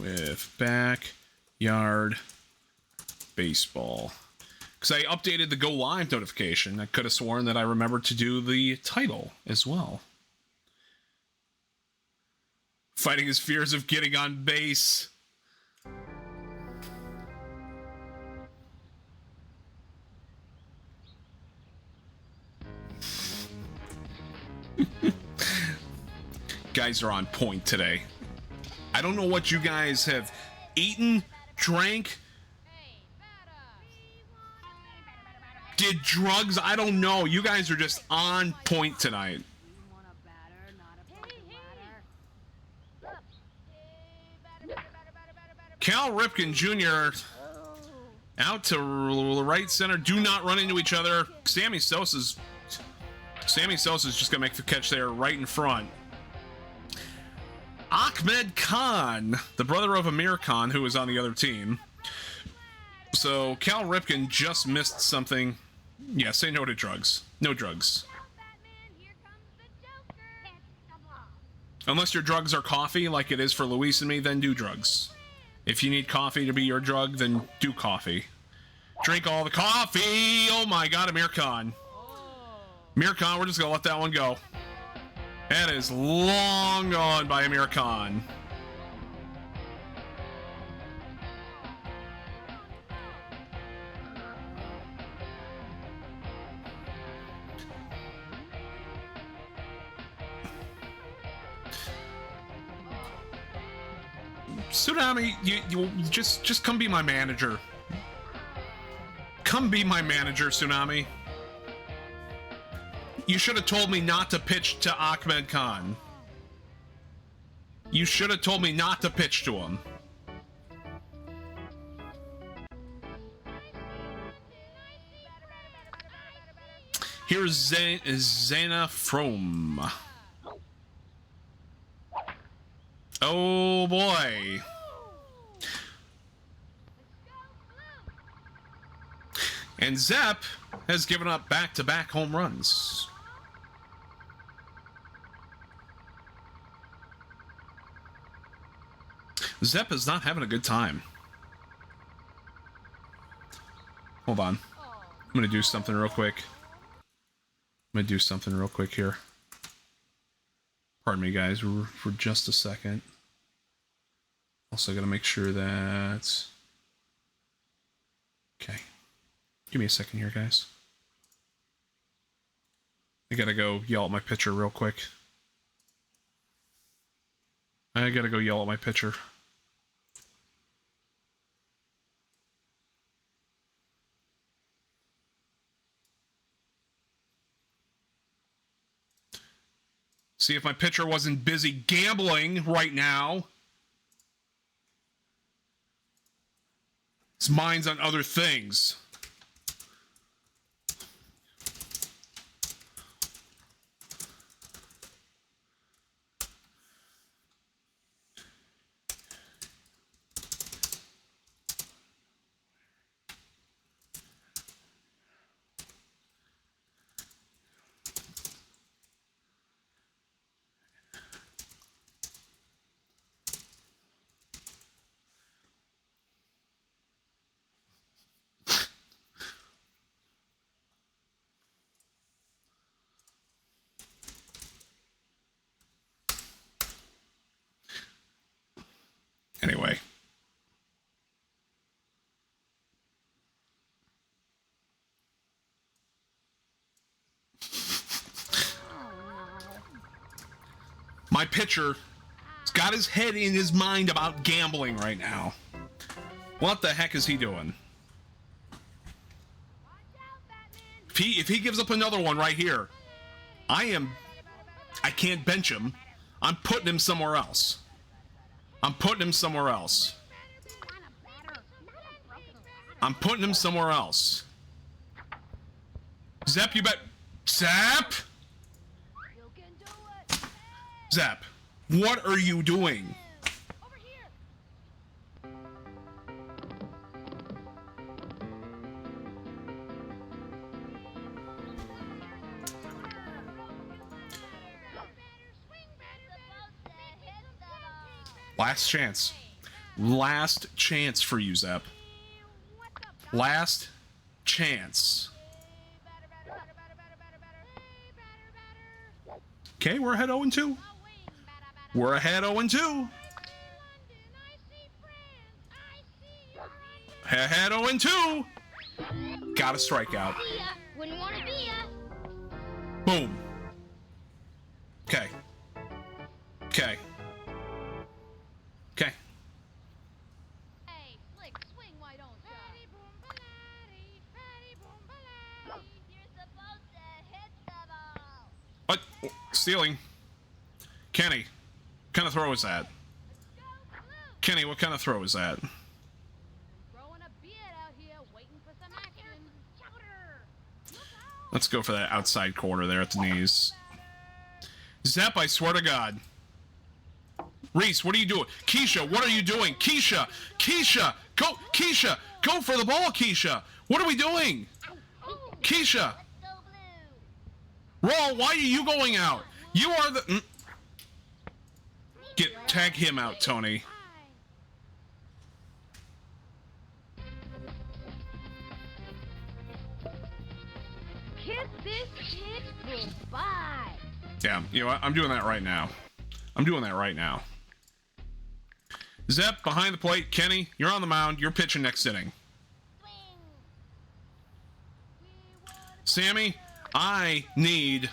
with backyard baseball. Because I updated the go live notification. I could have sworn that I remembered to do the title as well. Fighting his fears of getting on base. Guys are on point today. I don't know what you guys have eaten, drank, did drugs. I don't know. You guys are just on point tonight. Cal Ripken Jr. out to right center. Do not run into each other. Sammy Sosa's just gonna make the catch there right in front. Ahmed Khan, the brother of Amir Khan, who was on the other team. So Cal Ripken just missed something. Yeah, say no to drugs. No drugs. Unless your drugs are coffee, like it is for Luis and me, then do drugs. If you need coffee to be your drug, then do coffee. Drink all the coffee! Oh my god, Amir Khan. Amir Khan, we're just gonna let that one go. That is long gone by Amir Khan. Tsunami, you just come be my manager. Come be my manager, Tsunami. You should have told me not to pitch to Ahmed Khan. You should have told me not to pitch to him. Here's Xana From. Oh boy. And Zepp has given up back-to-back home runs. Zepp is not having a good time. Hold on. I'm gonna do something real quick. Here. Pardon me, guys, for just a second. Also gotta make sure that... Okay. Give me a second here, guys. I gotta go yell at my pitcher real quick. See if my pitcher wasn't busy gambling right now. His mind's on other things. Anyway. My pitcher has got his head in his mind about gambling right now. What the heck is he doing? If he gives up another one right here, I can't bench him. I'm putting him somewhere else. Zepp, you bet. Zepp! Zepp, what are you doing? Last chance. Last chance for you, Zepp. Last chance. Okay, we're ahead 0-2. We're ahead 0-2. Ahead 0-2. Got a strikeout. Wouldn't want to be ya. Boom. Okay. Okay. Okay. Hey, Slick, swing, why don't ya? You're supposed to hit the ball. What? Stealing. Kenny. What kind of throw is that? Kenny, what kind of throw is that? Growing a beard out here, waiting for some action. Let's go for that outside corner there at the knees. Zepp, I swear to God. Reese, what are you doing? Keisha, what are you doing? Keisha! Keisha! Go! Keisha! Go for the ball, Keisha! What are we doing? Keisha! Roll, why are you going out? You are the... Tag him out, Tony. Kiss this pitch goodbye. Yeah, you know what? I'm doing that right now. Zepp, behind the plate. Kenny, you're on the mound. You're pitching next inning. Sammy, I need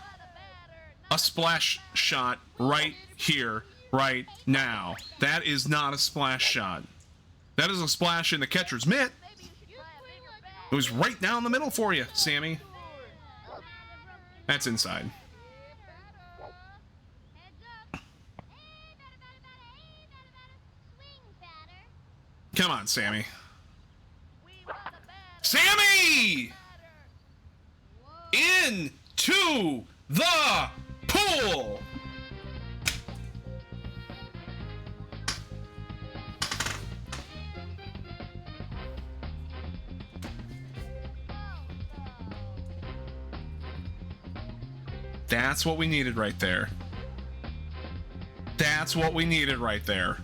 a splash shot right here, right now. That is not a splash shot. That is a splash in the catcher's mitt. It was right down the middle for you, Sammy. That's inside. Come on, Sammy. Sammy! to the pool. That's what we needed right there. That's what we needed right there.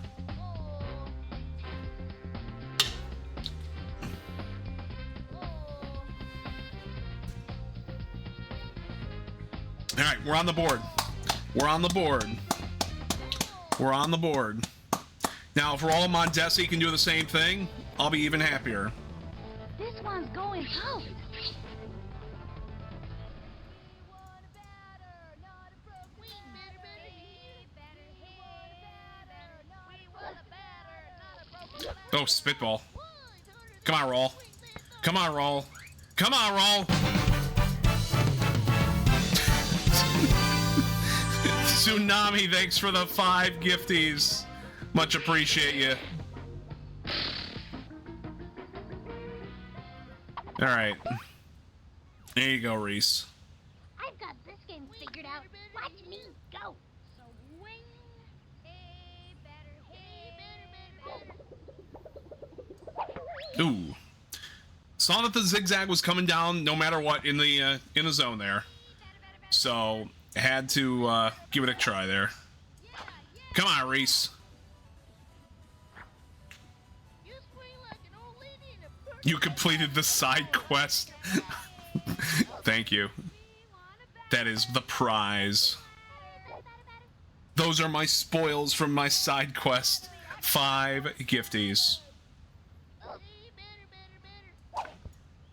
All right, we're on the board. We're on the board. We're on the board. Now, if Raul Mondesi can do the same thing, I'll be even happier. This one's going out. Oh, spitball. Come on, Raul. Come on, Raul. Come on, Raul. Tsunami, thanks for the 5 gifties. Much appreciate you. All right. There you go, Reese. I've got this game figured out. Watch me go. So wing. Hey, better. Ooh. Saw that the zigzag was coming down no matter what in the zone there. So had to give it a try there. Come on, Reese. You completed the side quest. Thank you. That is the prize. Those are my spoils from my side quest. 5 gifties.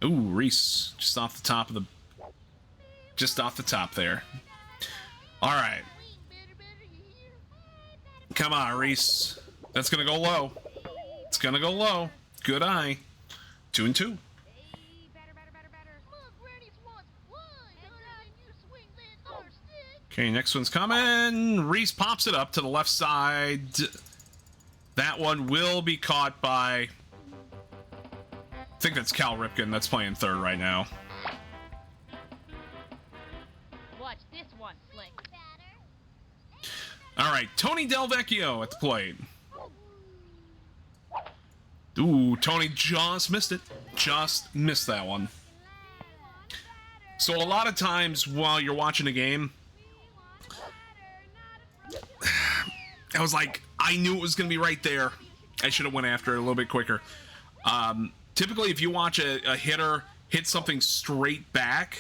Ooh, Reese. Just off the top there. Alright. Come on, Reese. That's gonna go low. It's gonna go low. Good eye. 2 and 2. Okay, next one's coming. Reese pops it up to the left side. That one will be caught by... I think that's Cal Ripken that's playing third right now. Watch this one, Slick. All right, Tony Del Vecchio at the plate. Ooh, Tony just missed it. Just missed that one. So a lot of times while you're watching a game, I was like, I knew it was going to be right there. I should have went after it a little bit quicker. Typically, if you watch a hitter hit something straight back,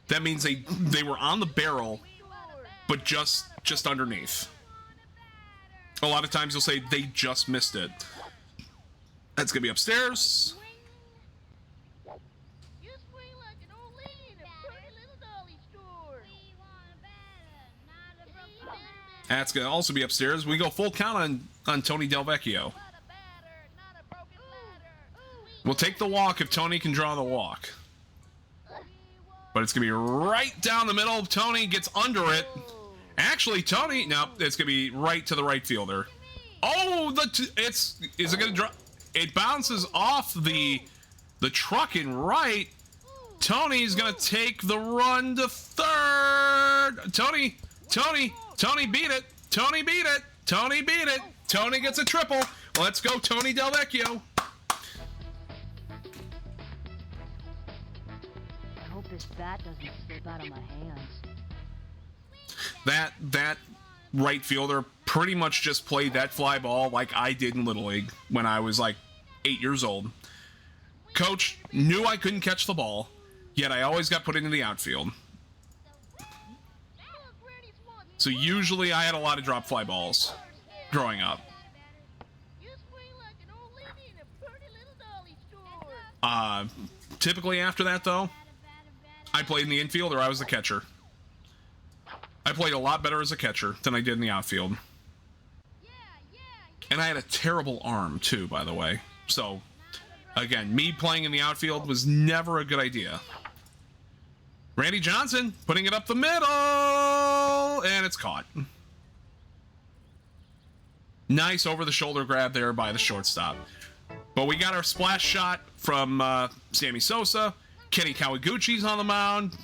that means they were on the barrel, but just underneath. A lot of times you'll say they just missed it. That's gonna be upstairs. That's gonna also be upstairs. We go full count on Tony Del Vecchio. We'll take the walk if Tony can draw the walk. But it's gonna be right down the middle. Tony gets under it. Actually, Tony, no, it's gonna be right to the right fielder. Oh, is it gonna drop? It bounces off the truck in right. Tony's gonna take the run to third. Tony beat it. Tony beat it. Tony beat it. Tony gets a triple. Let's go, Tony Del Vecchio. I hope this bat doesn't slip out of my hands. That right fielder pretty much just played that fly ball like I did in Little League when I was like 8 years old. Coach knew I couldn't catch the ball, yet I always got put into the outfield. So usually I had a lot of drop fly balls growing up. Typically after that though, I played in the infield or I was the catcher. I played a lot better as a catcher than I did in the outfield. And I had a terrible arm too, by the way. So, again, me playing in the outfield was never a good idea. Randy Johnson putting it up the middle, and it's caught. Nice over-the-shoulder grab there by the shortstop. But we got our splash shot from Sammy Sosa. Kenny Kawaguchi's on the mound.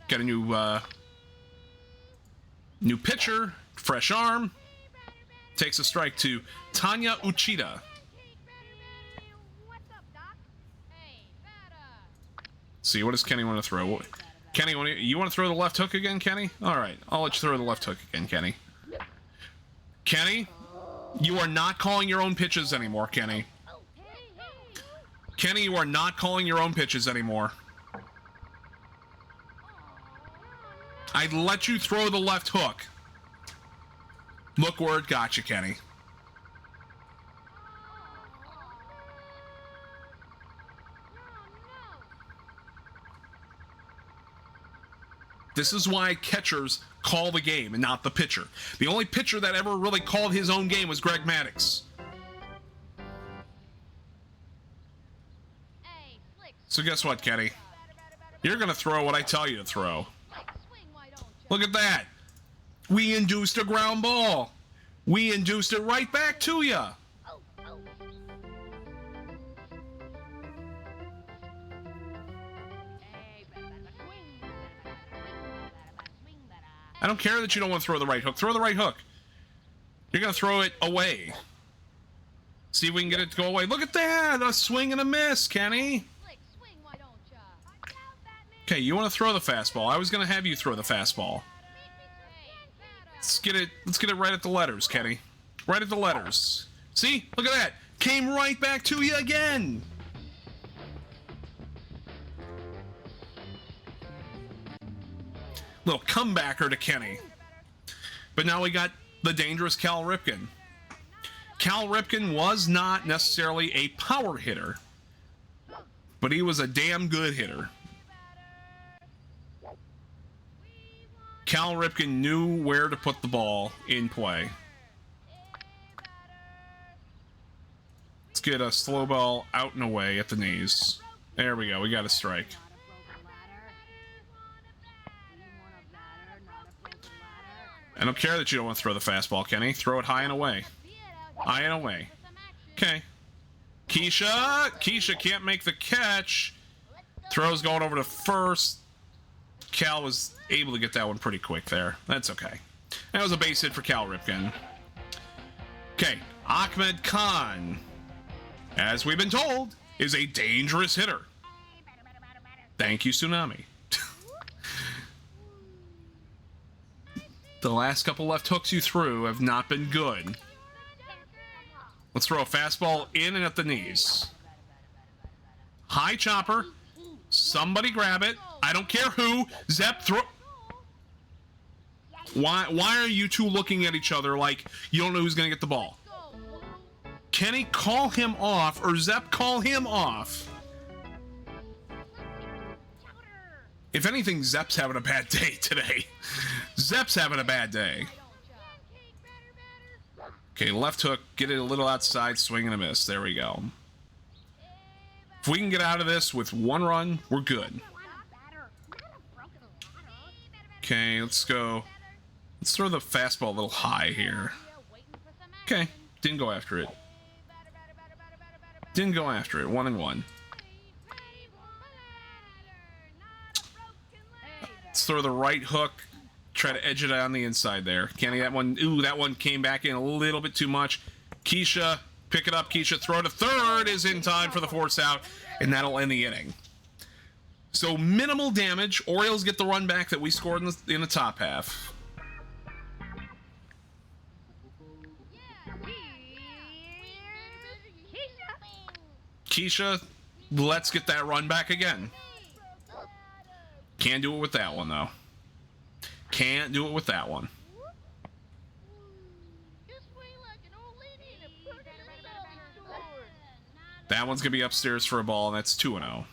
Got a new pitcher, fresh arm. Takes a strike to Tanya Uchida. What's up, Doc? Hey, batter. See, what does Kenny want to throw? Kenny, you want to throw the left hook again, Kenny? All right, I'll let you throw the left hook again, Kenny. Kenny, you are not calling your own pitches anymore, Kenny. Kenny, you are not calling your own pitches anymore. I'd let you throw the left hook. Look where it got you, Kenny. This is why catchers call the game and not the pitcher. The only pitcher that ever really called his own game was Greg Maddux. Hey, Slick. So guess what, Kenny? You're going to throw what I tell you to throw. Swing, why don't you? Look at that. We induced a ground ball. We induced it right back to you. I don't care that you don't want to throw the right hook. Throw the right hook. You're going to throw it away. See if we can get it to go away. Look at that. A swing and a miss, Kenny. Slick, swing, why don't you? Okay, you want to throw the fastball. I was going to have you throw the fastball. Let's get it right at the letters, Kenny. Right at the letters. See? Look at that. Came right back to you again. Little comebacker to Kenny. But now we got the dangerous Cal Ripken. Cal Ripken was not necessarily a power hitter, but he was a damn good hitter. Cal Ripken knew where to put the ball in play. Let's get a slow ball out and away at the knees. There we go. We got a strike. I don't care that you don't want to throw the fastball, Kenny. Throw it high and away. High and away. Okay. Keisha can't make the catch. Throw's going over to first. Cal was able to get that one pretty quick there. That's okay. That was a base hit for Cal Ripken. Okay. Ahmed Khan, as we've been told, is a dangerous hitter. Thank you, Tsunami. The last couple left hooks you threw have not been good. Let's throw a fastball in and at the knees. High chopper. Somebody grab it. I don't care who. Zep, throw. Why are you two looking at each other like you don't know who's going to get the ball? Kenny, call him off, or Zep, call him off. If anything, Zep's having a bad day today. Zep's having a bad day. Okay, left hook, get it a little outside, swing and a miss. There we go. If we can get out of this with one run, we're good. Okay, let's go. Let's throw the fastball a little high here. Okay, didn't go after it. Didn't go after it. 1-1. Let's throw the right hook. Try to edge it on the inside there. Kenny, that one, ooh, that one came back in a little bit too much. Keisha, pick it up. Keisha, throw to third is in time for the force out, and that'll end the inning. So minimal damage. Orioles get the run back that we scored in the top half. Keisha, let's get that run back again. Can't do it with that one, though. Can't do it with that one. That one's going to be upstairs for a ball, and that's 2-0.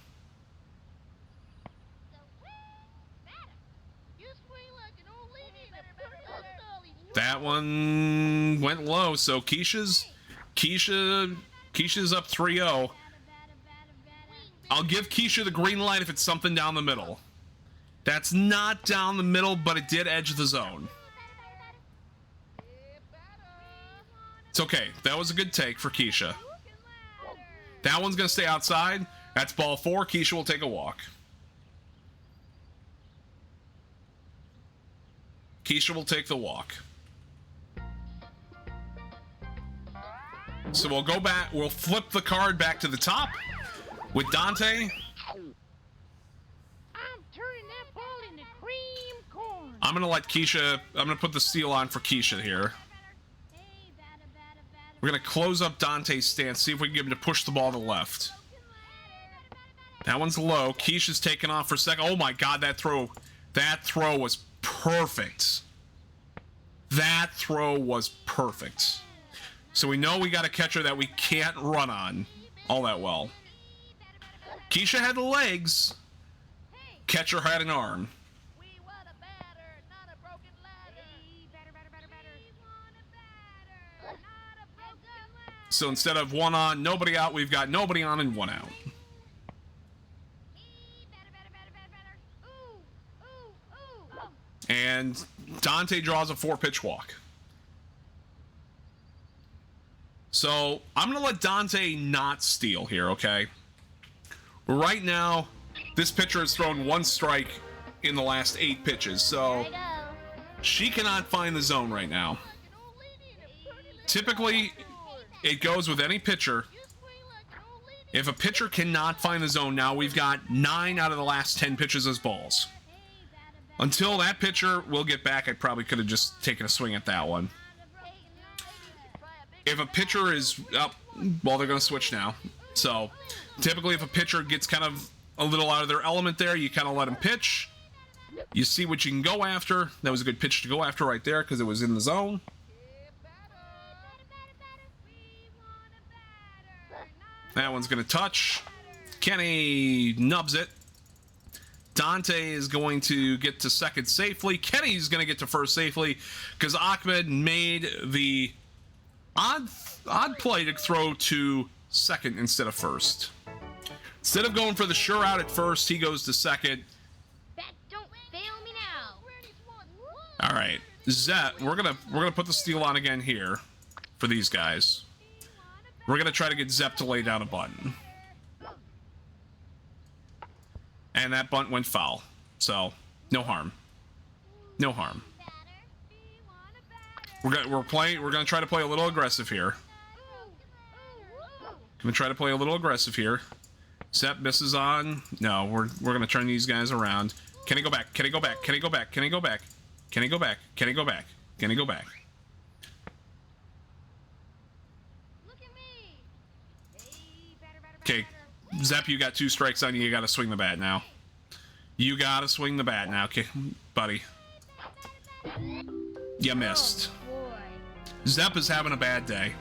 That one went low, so Keisha's up 3-0. I'll give Keisha the green light if it's something down the middle. That's not down the middle, but it did edge the zone. It's okay. That was a good take for Keisha. That one's going to stay outside. That's ball 4. Keisha will take a walk. Keisha will take the walk. So we'll go back. We'll flip the card back to the top with Dante. I'm turning that ball into cream corn. I'm gonna let Keisha. I'm gonna put the steal on for Keisha here. We're gonna close up Dante's stance. See if we can get him to push the ball to the left. That one's low. Keisha's taking off for a second. Oh my God, that throw was perfect. That throw was perfect. So we know we got a catcher that we can't run on all that well. Keisha had the legs. Catcher had an arm. So instead of one on, nobody out, we've got nobody on and one out. And Dante draws a 4-pitch walk. So I'm going to let Dante not steal here, okay? Right now, this pitcher has thrown 1 strike in the last 8 pitches, so she cannot find the zone right now. Typically, it goes with any pitcher. If a pitcher cannot find the zone now, we've got 9 out of the last 10 pitches as balls. Until that pitcher will get back, I probably could have just taken a swing at that one. If a pitcher is up, well, they're going to switch now. So, typically if a pitcher gets kind of a little out of their element there, you kind of let him pitch. You see what you can go after. That was a good pitch to go after right there because it was in the zone. That one's going to touch. Kenny nubs it. Dante is going to get to second safely. Kenny's going to get to first safely because Ahmed made the odd play to throw to second instead of first. Instead of going for the sure out at first, he goes to second. That don't fail me now. All right, Zep, we're gonna put the steal on again here for these guys. We're gonna try to get Zep to lay down a bunt. And that bunt went foul. So, no harm. No harm. We're gonna try to play a little aggressive here. Gonna try to play a little aggressive here. Zep misses on. No, we're gonna turn these guys around. Can he go back? Can he go back? Can he go back? Can he go back? Can he go back? Can he go back? Can he go back? Okay, Zep, you got 2 strikes on you. You gotta swing the bat now. You gotta swing the bat now, okay, buddy. You missed. Zep is having a bad day.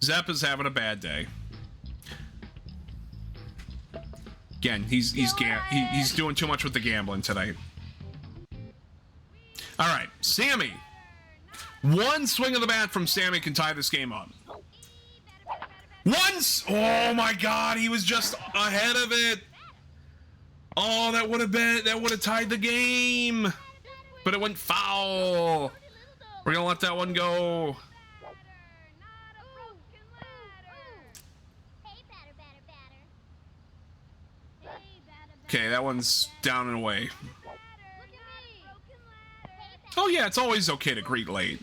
Zep is having a bad day. Again, he's doing too much with the gambling tonight. All right, Sammy. 1 swing of the bat from Sammy can tie this game up. Once! Oh my God, he was just ahead of it. Oh, that would have tied the game. But it went foul. We're gonna let that one go. Okay, that one's down and away. Oh yeah, it's always okay to greet late.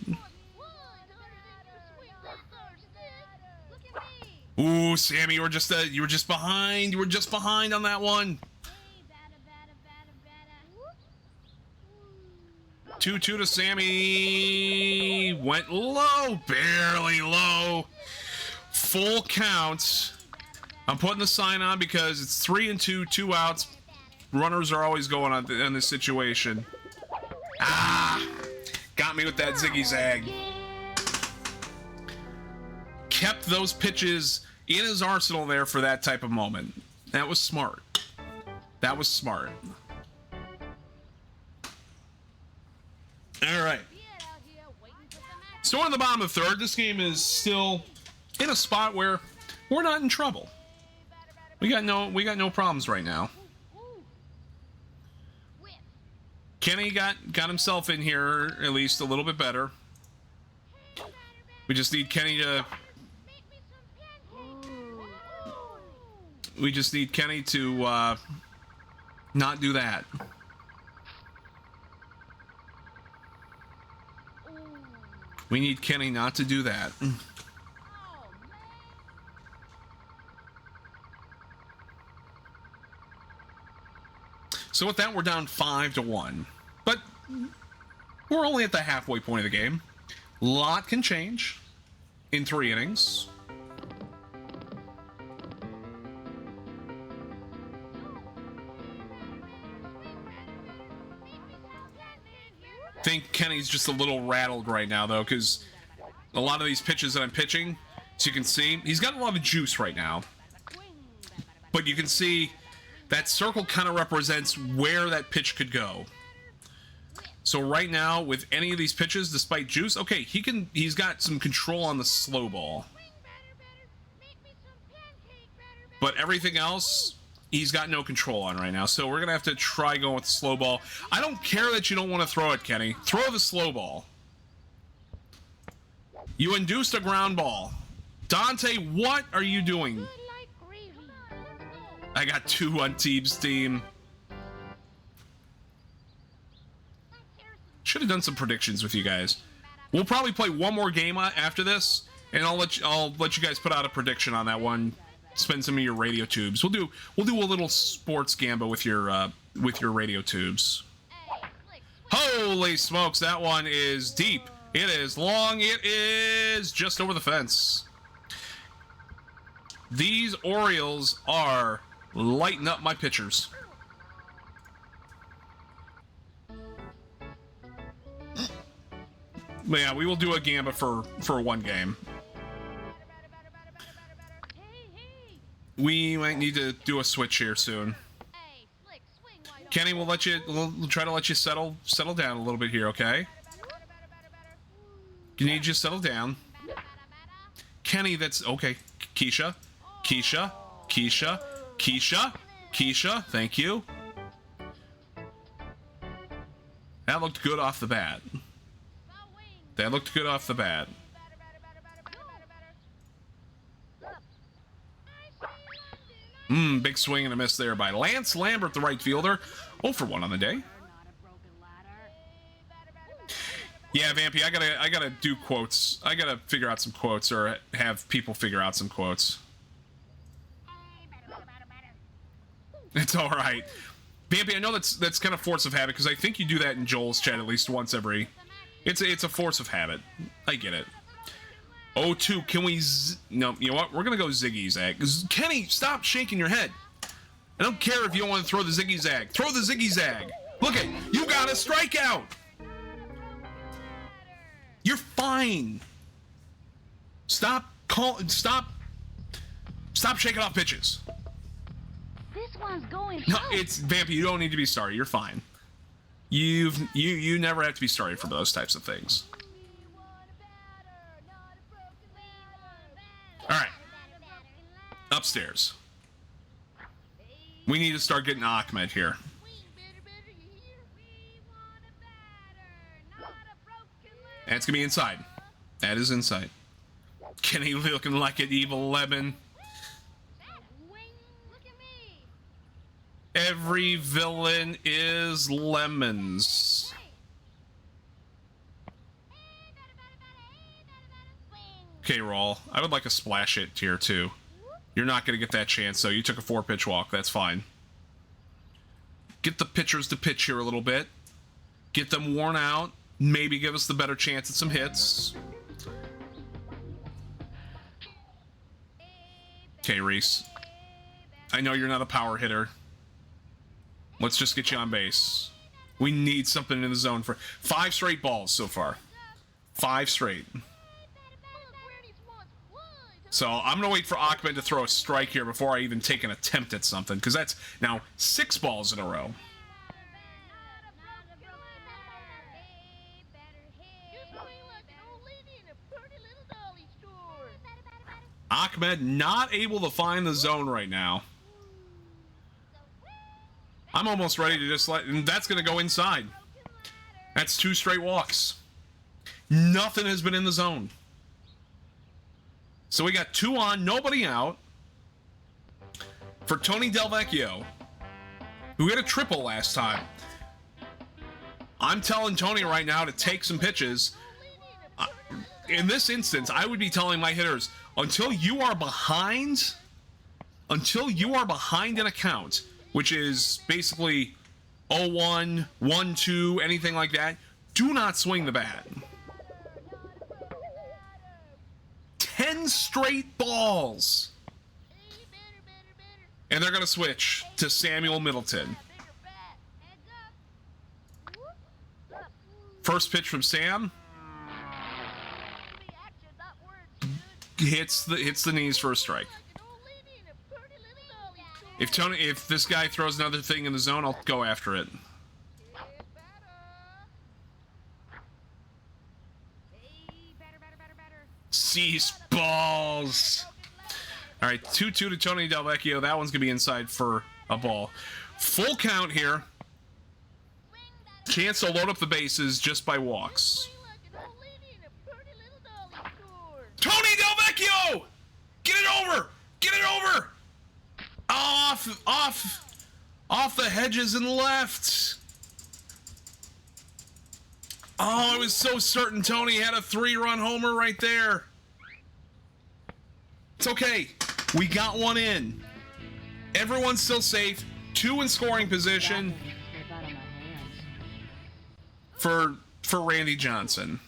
Ooh, Sammy, you were just behind. You were just behind on that one. 2-2 to Sammy. Went low, barely low. Full count. I'm putting the sign on because it's 3-2, 2 outs. Runners are always going on in this situation. Ah, got me with that ziggy zag. Kept those pitches in his arsenal there for that type of moment. That was smart. That was smart. All right. So we're in the bottom of the 3rd. This game is still in a spot where we're not in trouble. We got no problems right now. Kenny got himself in here at least a little bit better. We just need Kenny to. We just need Kenny to not do that. We need Kenny not to do that. So with that, we're down 5-1. But we're only at the halfway point of the game. A lot can change in 3 innings. I think Kenny's just a little rattled right now, though, because a lot of these pitches that I'm pitching, as you can see, he's got a lot of juice right now. But you can see that circle kind of represents where that pitch could go. So right now, with any of these pitches, despite juice, okay, he's got some control on the slow ball. But everything else, he's got no control on right now. So we're going to have to try going with the slow ball. I don't care that you don't want to throw it, Kenny. Throw the slow ball. You induced a ground ball. Dante, what are you doing? I got 2 on Teeb's team. Should have done some predictions with you guys. We'll probably play one more game after this, and I'll let you guys put out a prediction on that one. Spend some of your radio tubes. We'll do a little sports gamba with your radio tubes. Holy smokes, that one is deep. It is long. It is just over the fence. These Orioles are lighting up my pitchers. But yeah, we will do a gamba for one game. We might need to do a switch here soon. Kenny, we'll try to let you settle down a little bit here, okay? You need you to settle down. Kenny, that's okay. Keisha, thank you. That looked good off the bat. Big swing and a miss there by Lance Lambert, the right fielder. 0 for 1 on the day. Yeah, Vampy, I gotta do quotes. I gotta figure out some quotes, or have people figure out some quotes. It's all right, Vampy. I know that's kind of force of habit, because I think you do that in Joel's chat at least once every. It's a force of habit. I get it. 0-2. Can we? No, you know what? We're gonna go ziggy zag. Kenny, stop shaking your head. I don't care if you don't want to throw the ziggy zag. Throw the ziggy zag. Look at you, got a strikeout. You're fine. Stop shaking off pitches. This one's going. No, it's Vampy. You don't need to be sorry. You're fine. You never have to be sorry for those types of things. All right. Upstairs. We need to start getting Ahmed here. And it's going to be inside. That is inside. Kenny looking like an evil lemon. Every villain is lemons. Okay, Rawl. I would like a splash hit tier 2. You're not going to get that chance, so you took a 4-pitch walk. That's fine. Get the pitchers to pitch here a little bit. Get them worn out. Maybe give us the better chance at some hits. Okay, Reese. I know you're not a power hitter. Let's just get you on base. We need something in the zone for 5 straight balls so far. 5 straight. So I'm going to wait for Ahmed to throw a strike here before I even take an attempt at something, because that's now 6 balls in a row. Ahmed not able to find the zone right now. I'm almost ready to just and that's going to go inside. That's 2 straight walks. Nothing has been in the zone. So we got 2 on, nobody out. For Tony Del Vecchio, who hit a triple last time. I'm telling Tony right now to take some pitches. in this instance, I would be telling my hitters, until you are behind an account, which is basically 0-1, 1-2, anything like that, do not swing the bat. 10 straight balls. And they're going to switch to Samuel Middleton. First pitch from Sam. Hits the knees for a strike. If this guy throws another thing in the zone, I'll go after it. Cease balls. All right, 2-2 to Tony Delvecchio. That one's gonna be inside for a ball. Full count here. Chance to load up the bases just by walks. Tony Delvecchio! Get it over! Get it over! Off the hedges and left. Oh, I was so certain Tony had a 3-run homer right there. It's okay. We got one in. Everyone's still safe. 2 in scoring position for Randy Johnson.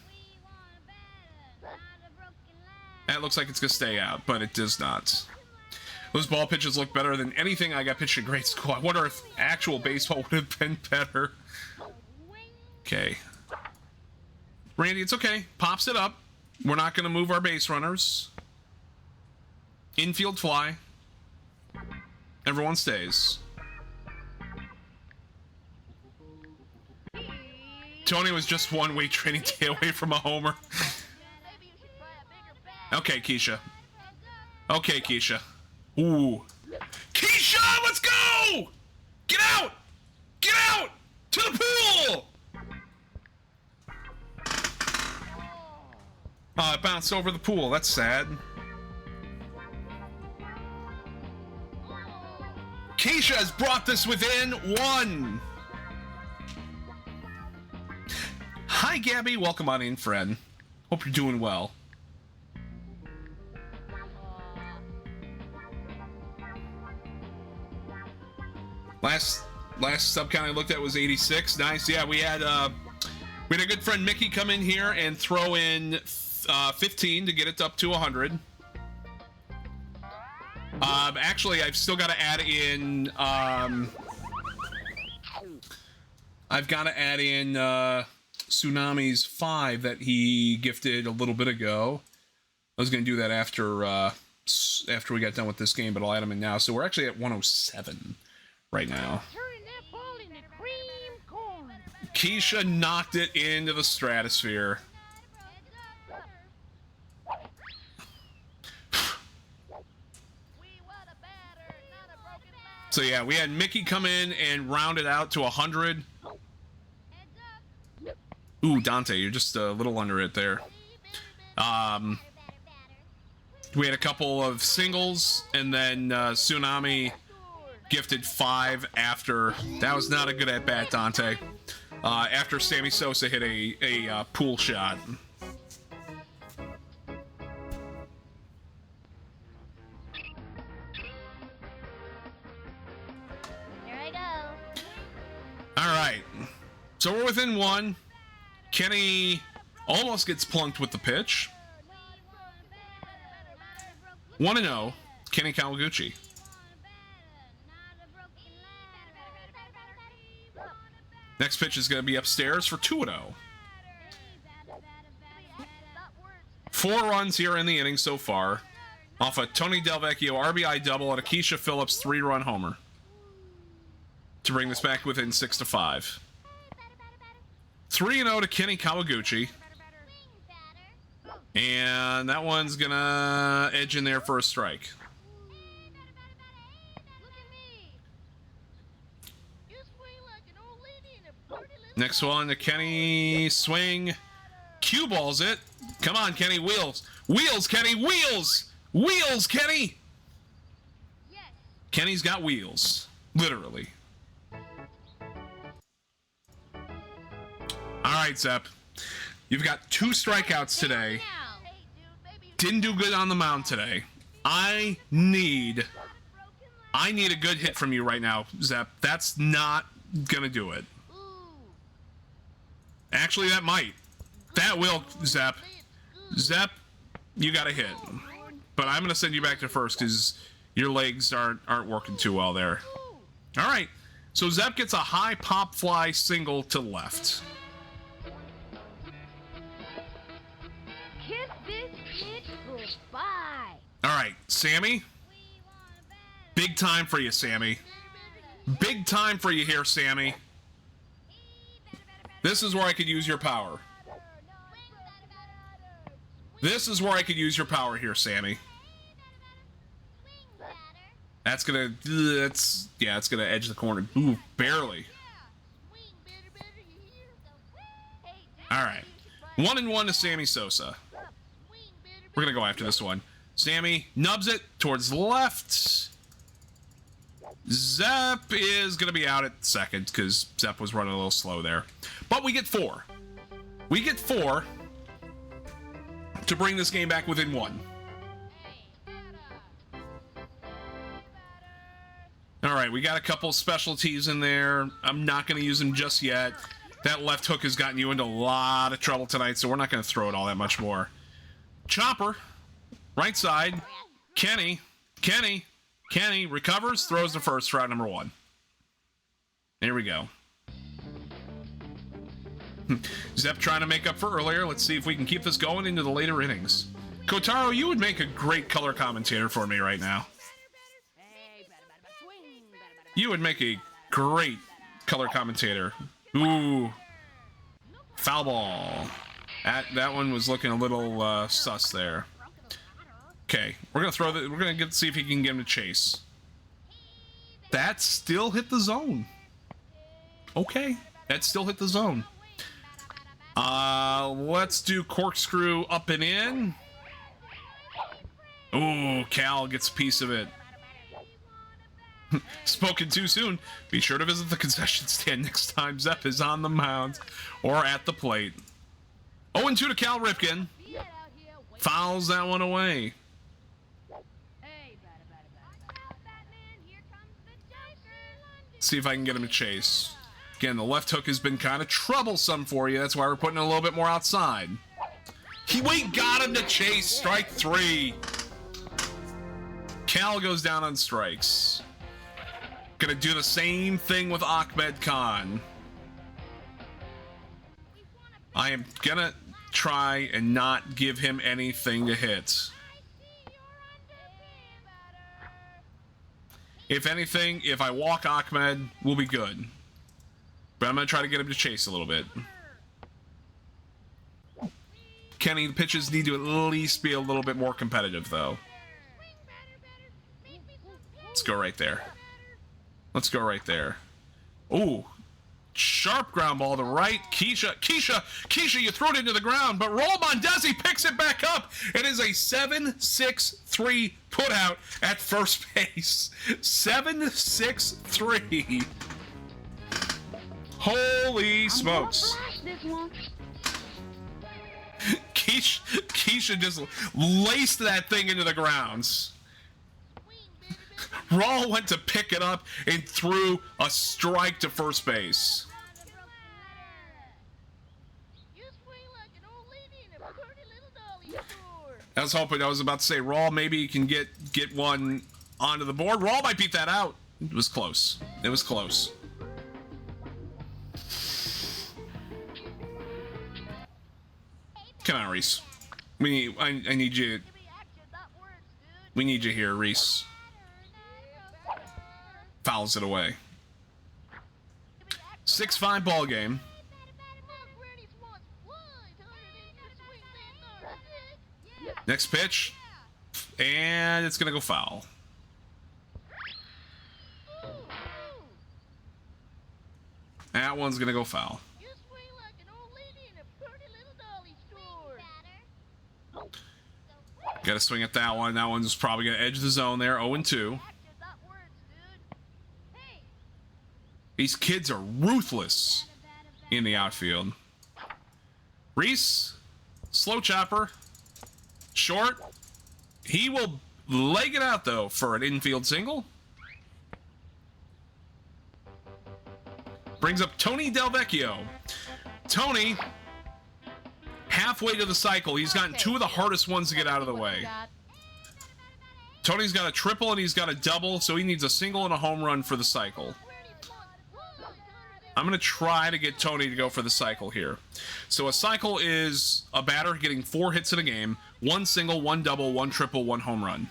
That looks like it's going to stay out, but it does not. Those ball pitches look better than anything I got pitched in grade school. I wonder if actual baseball would have been better. Okay. Randy, it's okay. Pops it up. We're not going to move our base runners. Infield fly. Everyone stays. Tony was just one weight training day away from a homer. Okay, Keisha. Okay, Keisha. Ooh. Keisha, let's go! Get out! Get out! To the pool! Oh, it bounced over the pool. That's sad. Keisha has brought this within 1. Hi, Gabby. Welcome on in, friend. Hope you're doing well. Last sub count I looked at was 86. Nice. Yeah, we had a good friend Mickey come in here and throw in 15 to get it up to 100. Actually, I've still got to add in. I've got to add in Tsunami's 5 that he gifted a little bit ago. I was going to do that after we got done with this game, but I'll add them in now. So we're actually at 107 right now. Keisha knocked it into the stratosphere. So yeah, we had Mickey come in and round it out to 100. Ooh, Dante, you're just a little under it there. We had a couple of singles, and then Tsunami gifted 5 after. That was not a good at-bat, Dante. After Sammy Sosa hit a pool shot. Here I go. All right. So we're within 1. Kenny almost gets plunked with the pitch. 1-0, Kenny Kawaguchi. Next pitch is going to be upstairs for 2-0. 4 runs here in the inning so far, off a Tony Delvecchio RBI double and a Keisha Phillips 3-run homer to bring this back within 6-5. 3-0 to Kenny Kawaguchi. And that one's gonna edge in there for a strike. Next one to Kenny. Swing. Cue balls it. Come on, Kenny. Wheels. Wheels, Kenny. Wheels. Wheels, Kenny. Kenny's got wheels. Literally. All right, Zep. You've got 2 strikeouts today. Didn't do good on the mound today. I need a good hit from you right now, Zep. That's not gonna do it. Actually, that might. That will, Zep. Zep, you got a hit. But I'm gonna send you back to first because your legs aren't working too well there. All right. So Zep gets a high pop fly single to left. Kiss this bitch goodbye. All right, Sammy. Big time for you, Sammy. Big time for you here, Sammy. This is where I could use your power. This is where I could use your power here, Sammy. That's gonna, it's gonna edge the corner. Ooh, barely. All right, 1-1 to Sammy Sosa. We're gonna go after this one. Sammy nubs it towards the left. Zep is gonna be out at second because Zep was running a little slow there. But we get 4. We get 4 to bring this game back within 1. All right, we got a couple specialties in there. I'm not going to use them just yet. That left hook has gotten you into a lot of trouble tonight, so we're not going to throw it all that much more. Chopper, right side. Kenny recovers, throws the first for out number 1. There we go. Zep trying to make up for earlier. Let's see if we can keep this going into the later innings. Kotaro, you would make a great color commentator for me right now. You would make a great color commentator. Ooh. Foul ball. That one was looking a little sus there. Okay, we're gonna throw the. We're gonna see if he can get him to chase. That still hit the zone. Okay, that still hit the zone. Let's do corkscrew up and in. Ooh, Cal gets a piece of it. Spoken too soon. Be sure to visit the concession stand next time Zep is on the mound or at the plate. 0-2 to Cal Ripken. Fouls that one away. See if I can get him to chase. Again, the left hook has been kind of troublesome for you. That's why we're putting it a little bit more outside. We got him to chase. Strike 3. Cal goes down on strikes. Gonna do the same thing with Ahmed Khan. I am gonna try and not give him anything to hit. If anything, if I walk Ahmed, we'll be good. But I'm gonna try to get him to chase a little bit. Kenny, the pitches need to at least be a little bit more competitive, though. Let's go right there. Let's go right there. Ooh. Sharp ground ball to right. Keisha, you throw it into the ground, but Roll Mondesi picks it back up. It is a 7-6-3 putout at first base. 7-6-3. Holy smokes. Keisha just laced that thing into the grounds. Raw went to pick it up and threw a strike to first base. I was hoping, I was about to say, Raw, maybe you can get one onto the board. Raw might beat that out. It was close. It was close. Come on, Reese. I need you. We need you here, Reese. Fouls it away. 6-5 ball game. Next pitch. And it's going to go foul. That one's going to go foul. Got to swing at that one. That one's probably going to edge the zone there. 0-2. These kids are ruthless in the outfield. Reese, slow chopper. Short. He will leg it out, though, for an infield single. Brings up Tony Del Vecchio. Tony, halfway to the cycle. He's gotten two of the hardest ones to get out of the way. Tony's got a triple and he's got a double, so he needs a single and a home run for the cycle. I'm going to try to get Tony to go for the cycle here. So a cycle is a batter getting 4 hits in a game, 1 single, 1 double, 1 triple, 1 home run.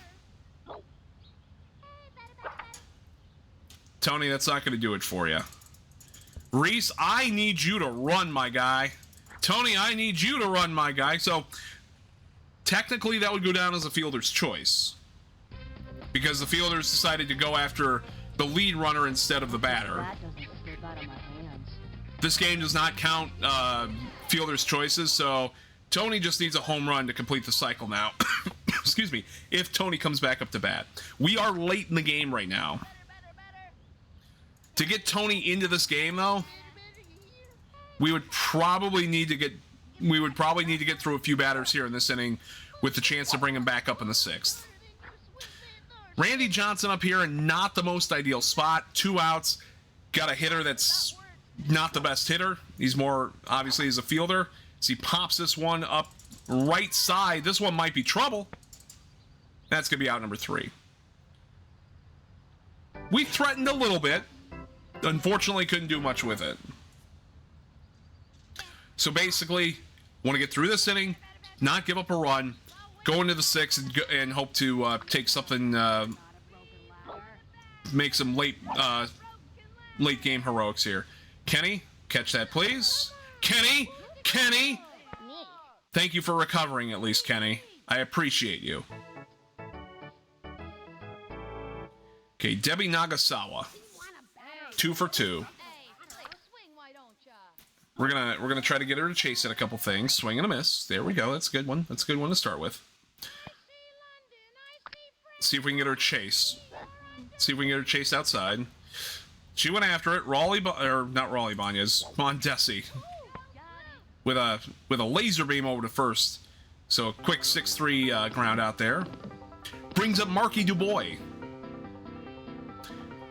Tony, that's not going to do it for you. Reese, I need you to run, my guy. Tony, I need you to run, my guy. So technically that would go down as a fielder's choice, because the fielders decided to go after the lead runner instead of the batter. That doesn't slip out of my hands. This game does not count fielder's choices, so Tony just needs a home run to complete the cycle now. Excuse me. If Tony comes back up to bat. We are late in the game right now. To get Tony into this game, though, we would probably need to get through a few batters here in this inning with the chance to bring him back up in the 6th. Randy Johnson up here in not the most ideal spot. 2 outs. Got a hitter that's not the best hitter. He's more, obviously, as a fielder. So he pops this one up right side. This one might be trouble. That's going to be out number 3. We threatened a little bit. Unfortunately, couldn't do much with it. So basically, want to get through this inning, not give up a run, go into the 6th, and hope to take something, make some late game heroics here. Kenny, catch that, please. Kenny! Thank you for recovering, at least, Kenny. I appreciate you. Okay, Debbie Nagasawa. 2 for 2. We're gonna try to get her to chase at a couple things. Swing and a miss. There we go. That's a good one. That's a good one to start with. See if we can get her to chase. See if we can get her to chase outside. She went after it. Not Raleigh Banez. Mondesi. With a laser beam over to first. So a quick 6-3 ground out there. Brings up Marky Dubois.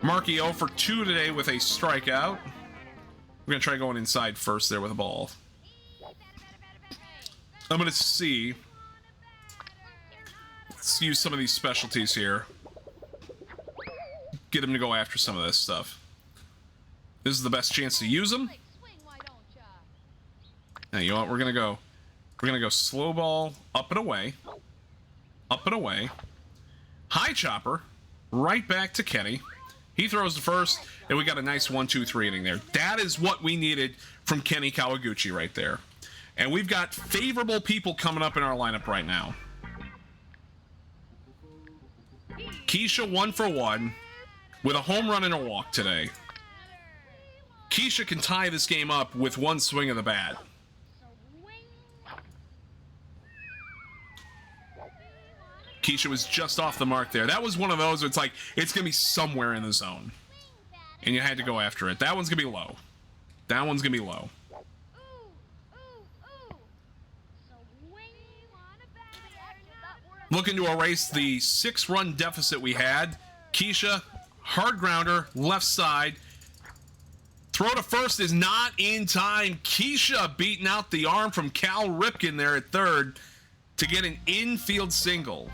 Marky 0 for 2 today with a strikeout. We're going to try going inside first there with a ball. I'm going to see. Let's use some of these specialties here. Get him to go after some of this stuff. This is the best chance to use them. Now, you know what? We're going to go slow ball, up and away. Up and away. High chopper. Right back to Kenny. He throws the first, and we got a nice 1-2-3 inning there. That is what we needed from Kenny Kawaguchi right there. And we've got favorable people coming up in our lineup right now. Keisha 1 for 1 with a home run and a walk today. Keisha can tie this game up with one swing of the bat. Keisha was just off the mark there. That was one of those where it's like, it's going to be somewhere in the zone. And you had to go after it. That one's going to be low. That one's going to be low. Looking to erase the 6-run deficit we had. Keisha, hard grounder, left side. Throw to first is not in time. Keisha beating out the arm from Cal Ripken there at third to get an infield single.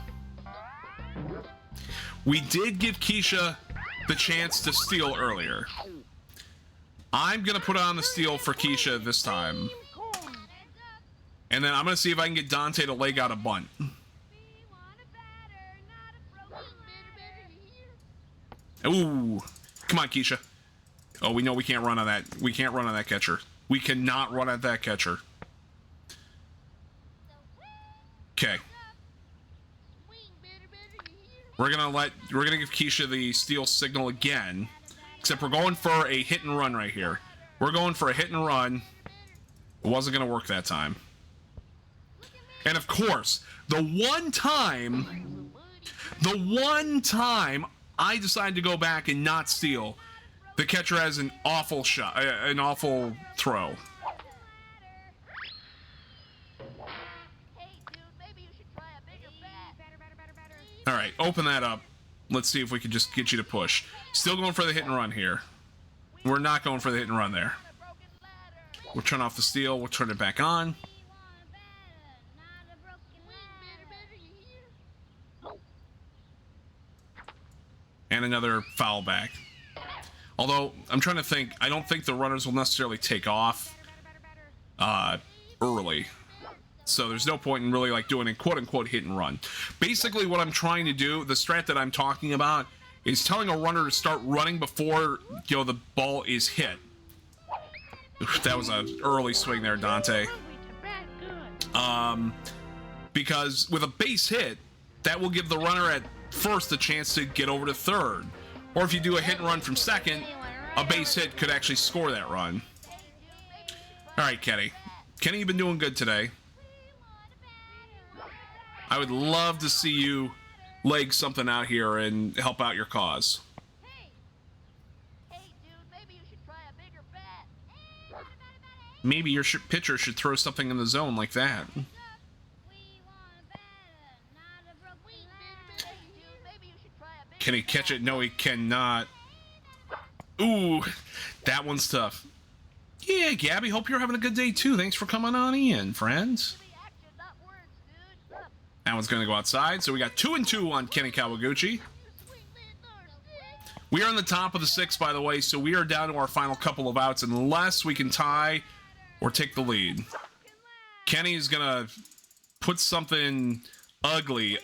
We did give Keisha the chance to steal earlier. I'm going to put on the steal for Keisha this time. And then I'm going to see if I can get Dante to leg out a bunt. Ooh. Come on, Keisha. Oh, we know we can't run on that. We can't run on that catcher. We cannot run at that catcher. Okay. We're gonna give Keisha the steal signal again. Except we're going for a hit and run right here. We're going for a hit and run. It wasn't gonna work that time. And of course, the one time I decided to go back and not steal, the catcher has an awful shot, an awful throw. Hey, dude, maybe you should try a bigger All right, open that up. Let's see if we can just get you to push. Still going for the hit and run here. We're not going for the hit and run there. We'll turn off the steel. We'll turn it back on. And another foul back. Although, I'm trying to think. I don't think the runners will necessarily take off early. So there's no point in really like doing a quote-unquote hit and run. Basically, what I'm trying to do, the strat that I'm talking about, is telling a runner to start running before, you know, the ball is hit. Oof, that was an early swing there, Dante. Because with a base hit, that will give the runner at first a chance to get over to third. Or if you do a hit and run from second, a base hit could actually score that run. All right, Kenny. Kenny, you've been doing good today. I would love to see you leg something out here and help out your cause. Hey, dude, maybe you should try a bigger bat. Maybe your pitcher should throw something in the zone like that. Can he catch it? No, he cannot. Ooh, that one's tough. Yeah, Gabby, hope you're having a good day too. Thanks for coming on in, friends. That one's going to go outside, so we got 2 and 2 on Kenny Kawaguchi. We are on the top of the 6th, by the way, so we are down to our final couple of outs unless we can tie or take the lead. Kenny is going to put something ugly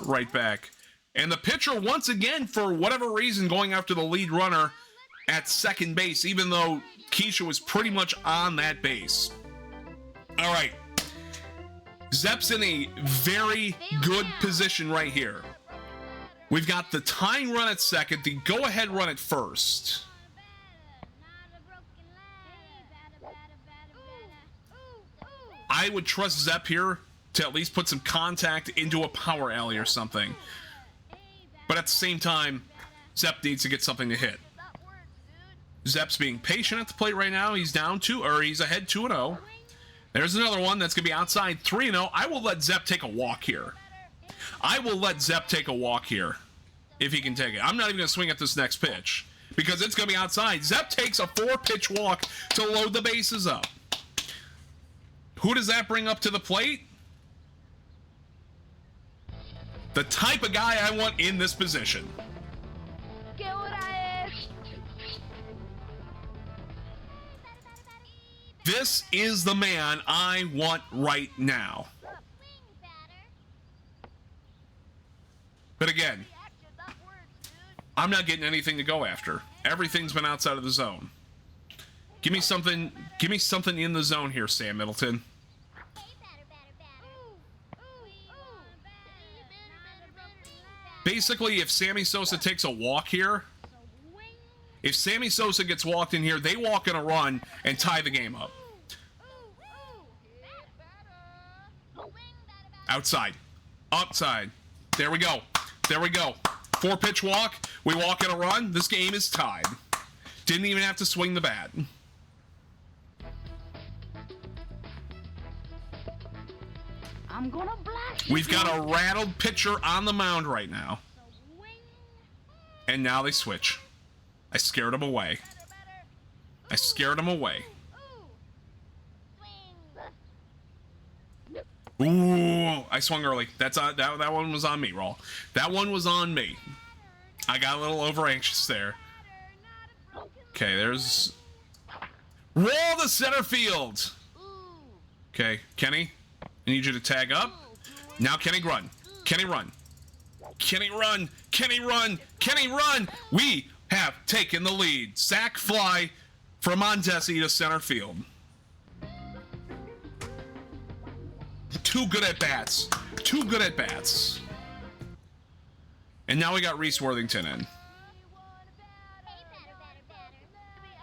right back. And the pitcher, once again, for whatever reason, going after the lead runner at second base, even though Keisha was pretty much on that base. All right. Zepp's in a very good position right here. We've got the tying run at second, the go-ahead run at first. I would trust Zepp here to at least put some contact into a power alley or something. But at the same time, Zepp needs to get something to hit. Zepp's being patient at the plate right now. He's down 2, or he's ahead 2-0. There's another one that's going to be outside 3-0. I will let Zepp take a walk here. I will let Zepp take a walk here if he can take it. I'm not even going to swing at this next pitch because it's going to be outside. Zepp takes a 4-pitch walk to load the bases up. Who does that bring up to the plate? The type of guy I want in this position. This is the man I want right now. But again, I'm not getting anything to go after. Everything's been outside of the zone. Give me something in the zone here, Sam Middleton. Basically, if Sammy Sosa takes a walk here, if Sammy Sosa gets walked in here, they walk in a run and tie the game up. Outside. Upside. There we go. There we go. 4-pitch walk. We walk in a run. This game is tied. Didn't even have to swing the bat. I'm gonna blast We've got a rattled pitcher on the mound right now. And now they switch. I scared him away. I scared him away. Ooh, I swung early. That one was on me, Raul. That one was on me. I got a little over anxious there. Okay, there's roll to center field. Okay, Kenny, I need you to tag up. Now Kenny run. Kenny run. Kenny run. Kenny run. Kenny run. We have taken the lead. Sack fly from Mondesi to center field. 2 good at bats. 2 good at bats. And now we got Reese Worthington in.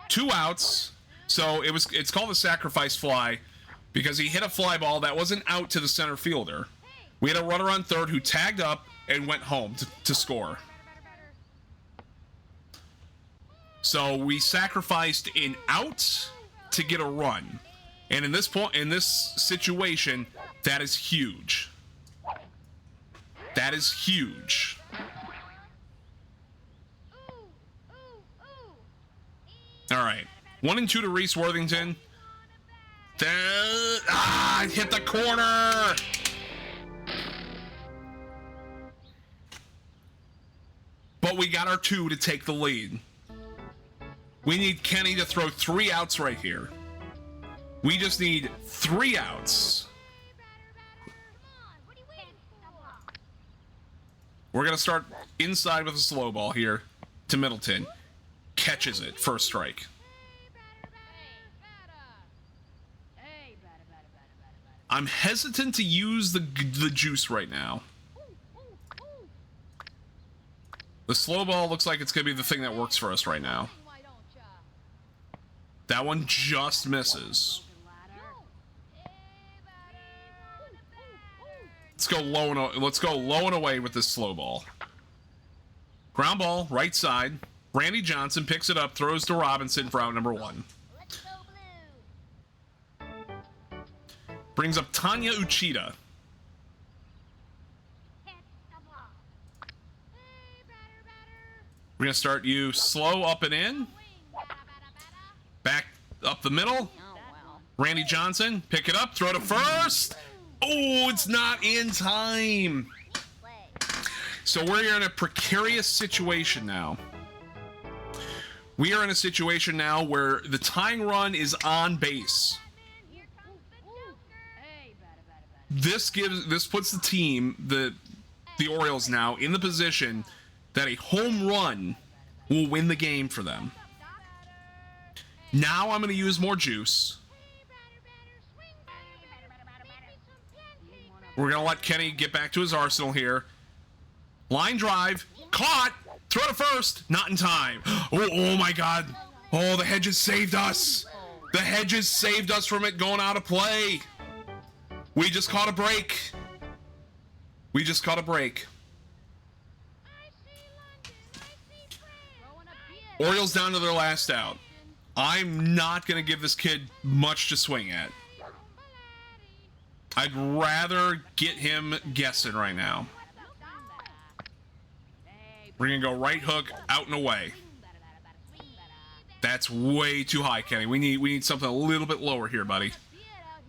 2 outs. So it's called a sacrifice fly because he hit a fly ball that wasn't out to the center fielder. We had a runner on third who tagged up and went home to score. So we sacrificed an out to get a run. And in this situation, that is huge. That is huge. All right. 1 and 2 to Reese Worthington. Hit the corner. But we got our 2 to take the lead. We need Kenny to throw 3 outs right here. We just need 3 outs. We're going to start inside with a slow ball here to Middleton. Catches it. First strike. I'm hesitant to use the juice right now. The slow ball looks like it's going to be the thing that works for us right now. That one just misses. Let's go low and away with this slow ball. Ground ball, right side. Randy Johnson picks it up, throws to Robinson for out number 1. Brings up Tanya Uchida. We're going to start you slow up and in. Back up the middle. Randy Johnson, pick it up, throw to first. Oh, it's not in time. So we're in a precarious situation now. We are in a situation now where the tying run is on base. This puts the team, the Orioles now, in the position that a home run will win the game for them. Now I'm going to use more juice. We're going to let Kenny get back to his arsenal here. Line drive. Caught. Throw to first. Not in time. Oh my God. Oh, the hedges saved us. The hedges saved us from it going out of play. We just caught a break. Orioles down to their last out. I'm not going to give this kid much to swing at. I'd rather get him guessing right now. We're going to go right hook, out and away. That's way too high, Kenny. We need something a little bit lower here, buddy.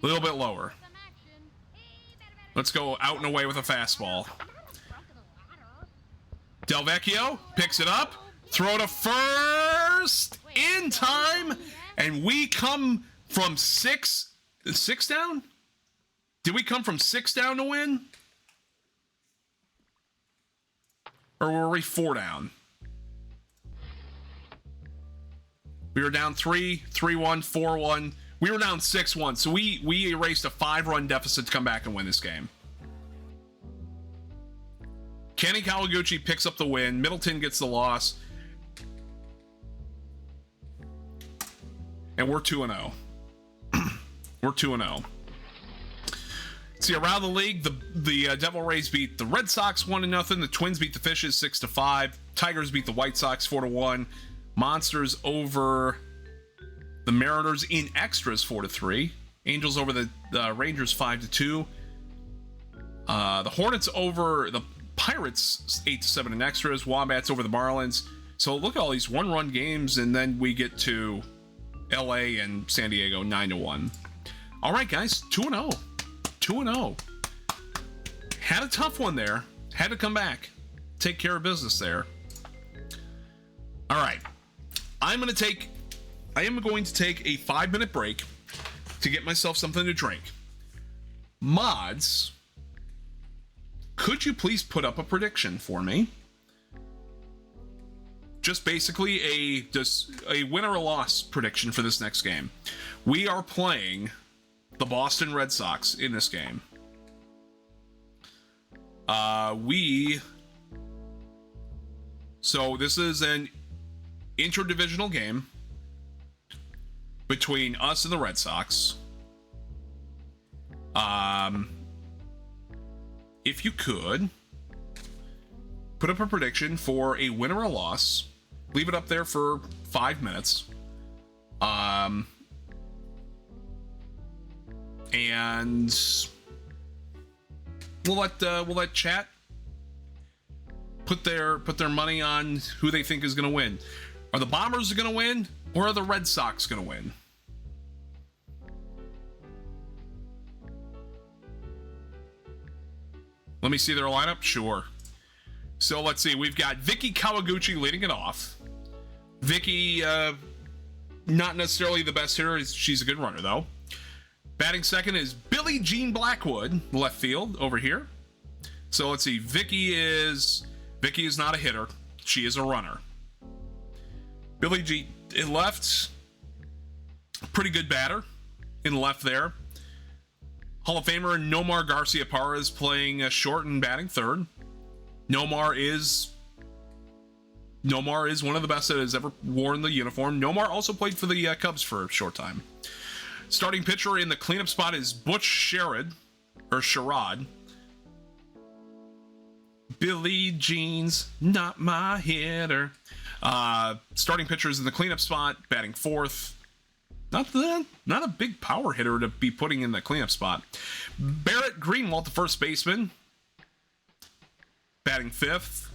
A little bit lower. Let's go out and away with a fastball. Delvecchio picks it up. Throw to first. In time. And we come from 6 down? Did we come from 6 down to win? Or were we 4 down? We were down 3-1, 4-1. We were down 6-1. So we erased a 5-run deficit to come back and win this game. Kenny Kawaguchi picks up the win. Middleton gets the loss. And we're 2-0. We're 2-0. See, around the league, the Devil Rays beat the Red Sox 1-0. The Twins beat the Fishes 6-5. Tigers beat the White Sox 4-1. Monsters over the Mariners in extras 4-3. Angels over the Rangers 5-2. The Hornets over the Pirates 8-7 in extras. Wombats over the Marlins. So look at all these 1-run games, and then we get to LA and San Diego 9-1. All right, guys, 2-0. 2-0. Had a tough one there. Had to come back. Take care of business there. All right. I am going to take a 5-minute break to get myself something to drink. Mods, could you please put up a prediction for me? Just basically a win or a loss prediction for this next game. We are playing the Boston Red Sox in this game. So this is an interdivisional game between us and the Red Sox. If you could put up a prediction for a win or a loss, leave it up there for 5 minutes. And we'll let chat put their money on who they think is going to win. Are the Bombers going to win, or are the Red Sox going to win? Let me see their lineup. Sure. So let's see. We've got Vicky Kawaguchi leading it off. Vicky, not necessarily the best hitter. She's a good runner, though. Batting second is Billie Jean Blackwood, left field over here. So let's see. Vicky is not a hitter. She is a runner. Billie Jean in left, pretty good batter in left there. Hall of Famer Nomar Garciaparra is playing short and batting third. Nomar is one of the best that has ever worn the uniform. Nomar also played for the Cubs for a short time. Starting pitcher in the cleanup spot is Butch Sherrod. Billie Jean's not my hitter. Starting pitchers in the cleanup spot, batting fourth. Not a big power hitter to be putting in the cleanup spot. Barrett Greenwald, the first baseman, batting fifth.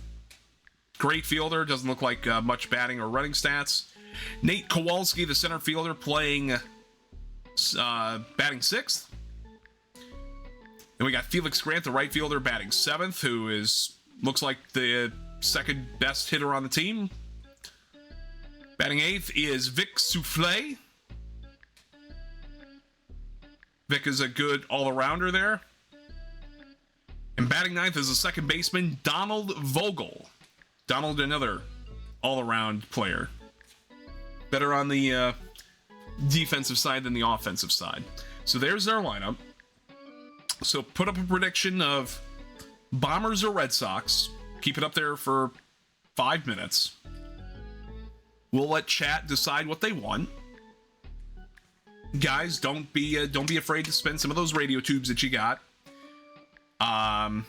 Great fielder, doesn't look like much batting or running stats. Nate Kowalski, the center fielder, playing batting sixth. And we got Felix Grant, the right fielder, batting seventh, who looks like the second best hitter on the team. Batting eighth is Vic Souffle. Vic is a good all-arounder there. And batting ninth is the second baseman, Donald Vogel. Donald, another all-around player. Better on the defensive side than the offensive side. So there's their lineup. So put up a prediction of Bombers or Red Sox. Keep it up there for 5 minutes. We'll let chat decide what they want. Guys, don't be afraid to spend some of those radio tubes that you got. And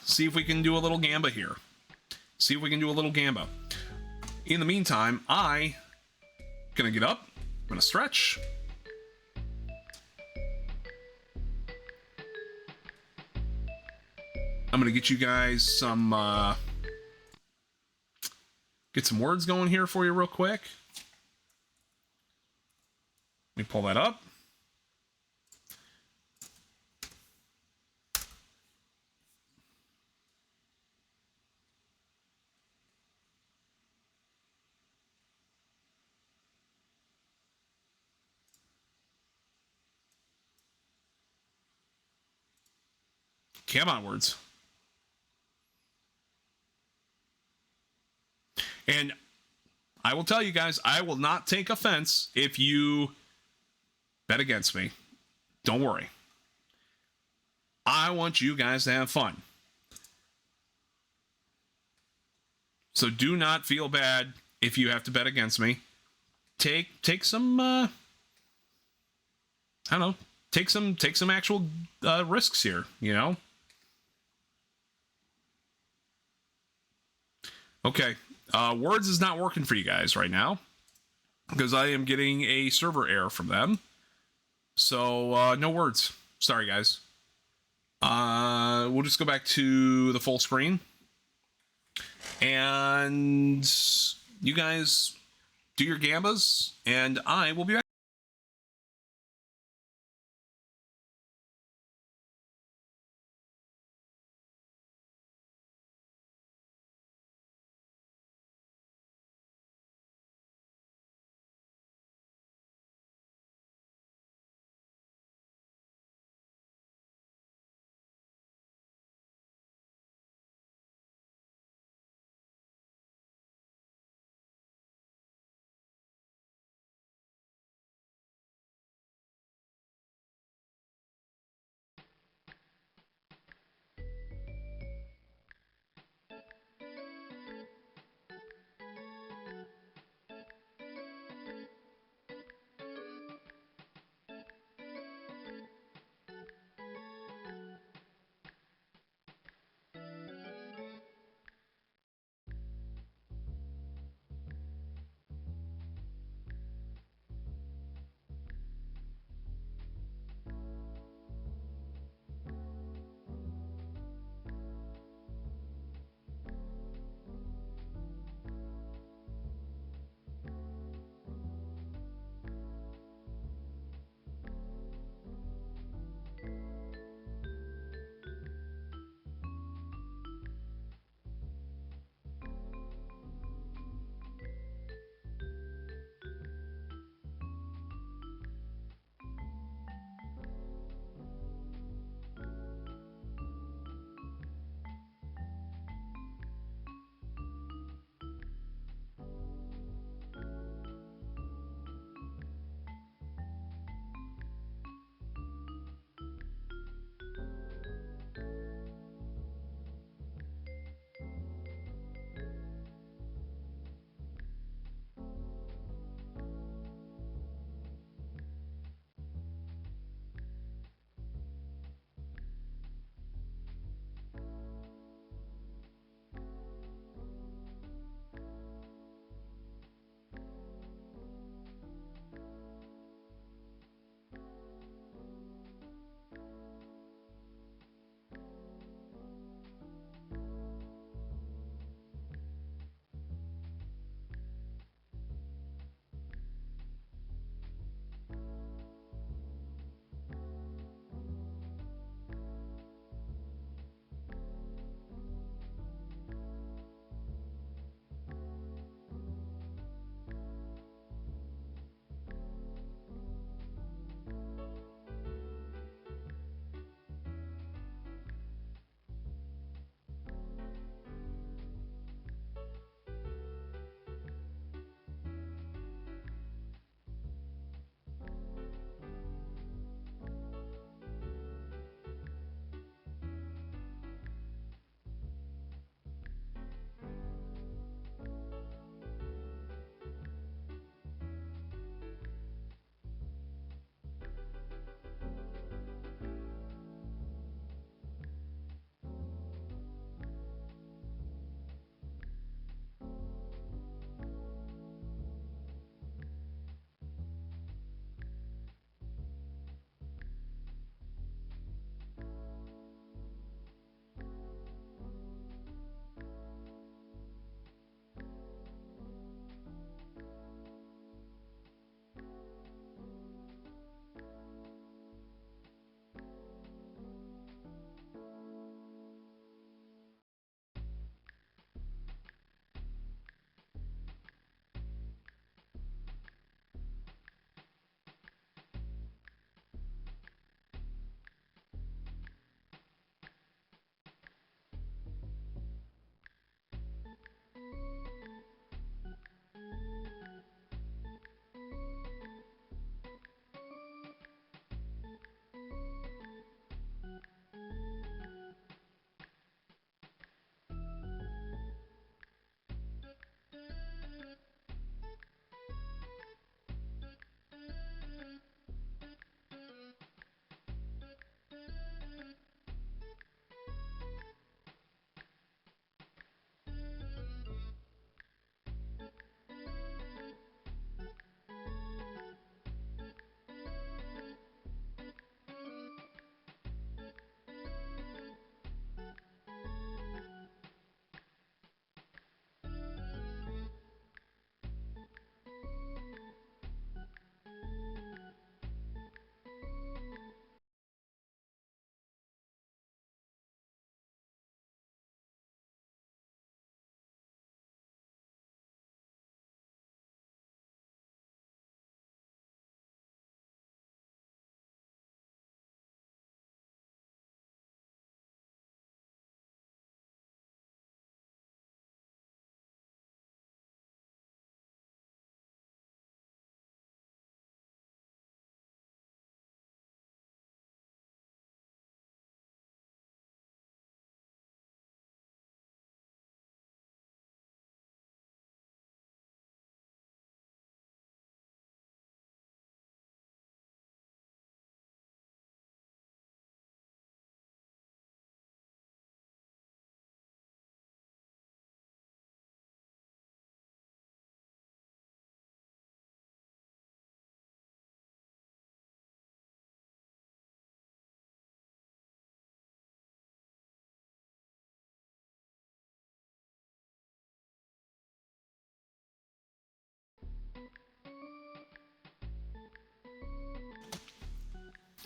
see if we can do a little gamba here. In the meantime, I'm gonna get up. I'm gonna stretch. I'm gonna get you guys some get some words going here for you real quick. Let me pull that up. Come on, words. And I will tell you guys, I will not take offense if you bet against me. Don't worry. I want you guys to have fun. So do not feel bad if you have to bet against me. Take some I don't know, take some actual risks here, you know? Okay. Words is not working for you guys right now because I am getting a server error from them. So, no words. Sorry, guys. We'll just go back to the full screen. And you guys do your gambas, and I will be back.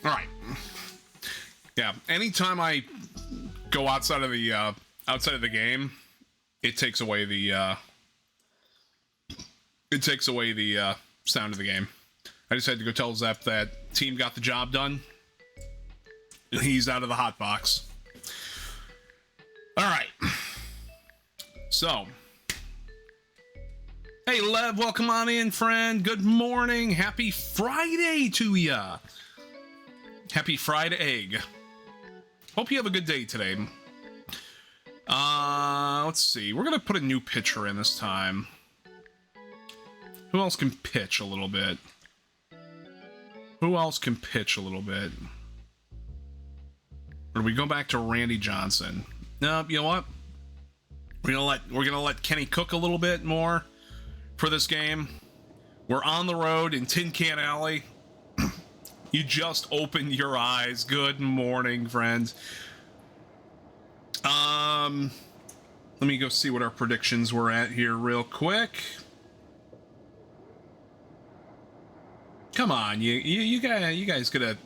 All right. Yeah. Anytime I go outside of the game, it takes away the sound of the game. I just had to go tell Zep that team got the job done. He's out of the hot box. All right. So, hey Lev, welcome on in, friend. Good morning. Happy Friday to ya. Happy fried egg. Hope you have a good day today. Let's see. We're gonna put a new pitcher in this time. Who else can pitch a little bit? Or do we go back to Randy Johnson? No, you know what? We're gonna let Kenny cook a little bit more for this game. We're on the road in Tin Can Alley. You just opened your eyes. Good morning, friends. Let me go see what our predictions were at here real quick. Come on, you guys could have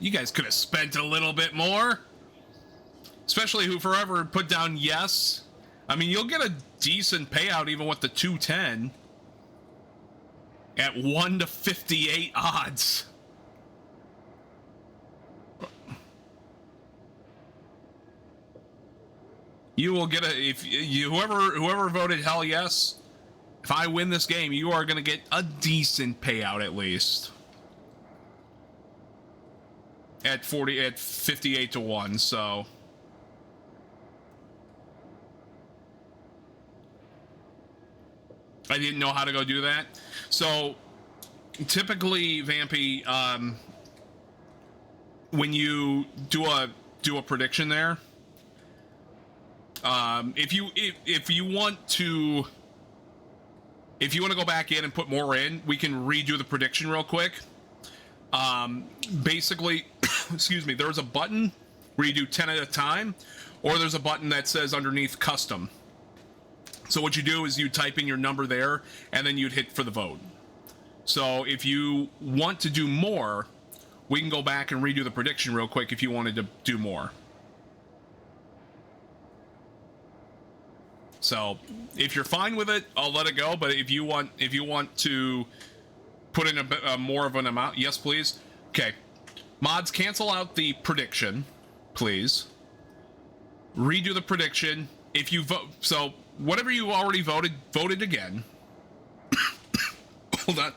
spent a little bit more. Especially who forever put down yes. I mean, you'll get a decent payout even with the 210 at 1-58 odds. You will get whoever voted hell yes. If I win this game, you are going to get a decent payout at least. At 58 to 1, so I didn't know how to go do that. So typically, Vampy, when you do a prediction there, if you want to go back in and put more in, we can redo the prediction real quick. Basically, excuse me, there's a button where you do 10 at a time, or there's a button that says underneath custom. So what you do is you type in your number there, and then you'd hit for the vote. So if you want to do more, we can go back and redo the prediction real quick if you wanted to do more. So if you're fine with it, I'll let it go. But if you want to put in a more of an amount, yes, please. Okay, mods, cancel out the prediction, please. Redo the prediction. If you vote, so whatever you already voted again. Hold on.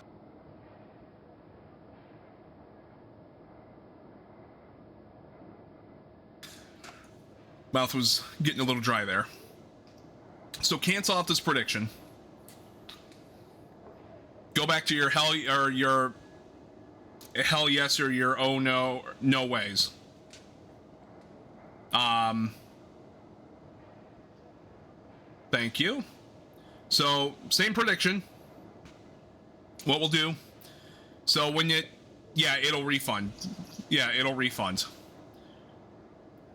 Mouth was getting a little dry there. So cancel out this prediction. Go back to your hell yes or your oh no ways. Thank you. So same prediction. What we'll do. So when it'll refund. Yeah, it'll refund.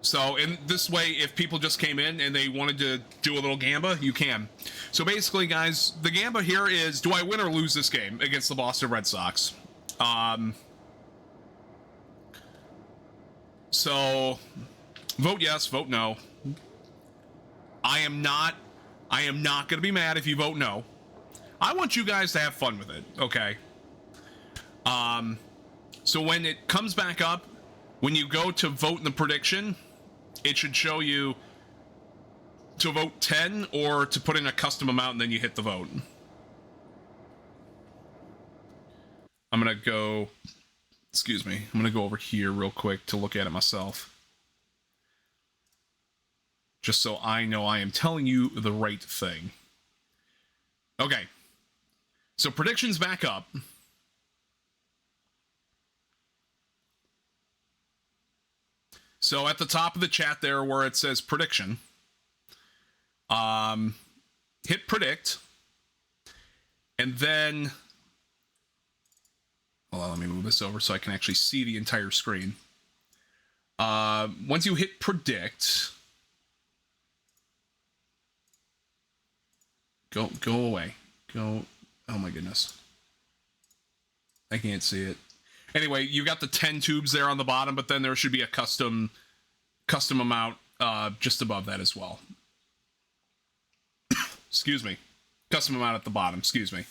So in this way, if people just came in and they wanted to do a little gamba, you can. So basically, guys, the gamba here is, do I win or lose this game against the Boston Red Sox? So vote yes, vote no. I am not going to be mad if you vote no. I want you guys to have fun with it, okay? So when it comes back up, when you go to vote in the prediction, it should show you to vote 10 or to put in a custom amount, and then you hit the vote. I'm going to go, excuse me, I'm going to go over here real quick to look at it myself. Just so I know I am telling you the right thing. Okay. So predictions back up. So at the top of the chat there where it says prediction, hit predict, and then, hold on, let me move this over so I can actually see the entire screen. Once you hit predict, go away. Go, oh my goodness. I can't see it. Anyway, you got the 10 tubes there on the bottom, but then there should be a custom amount just above that as well. Excuse me. Custom amount at the bottom, excuse me.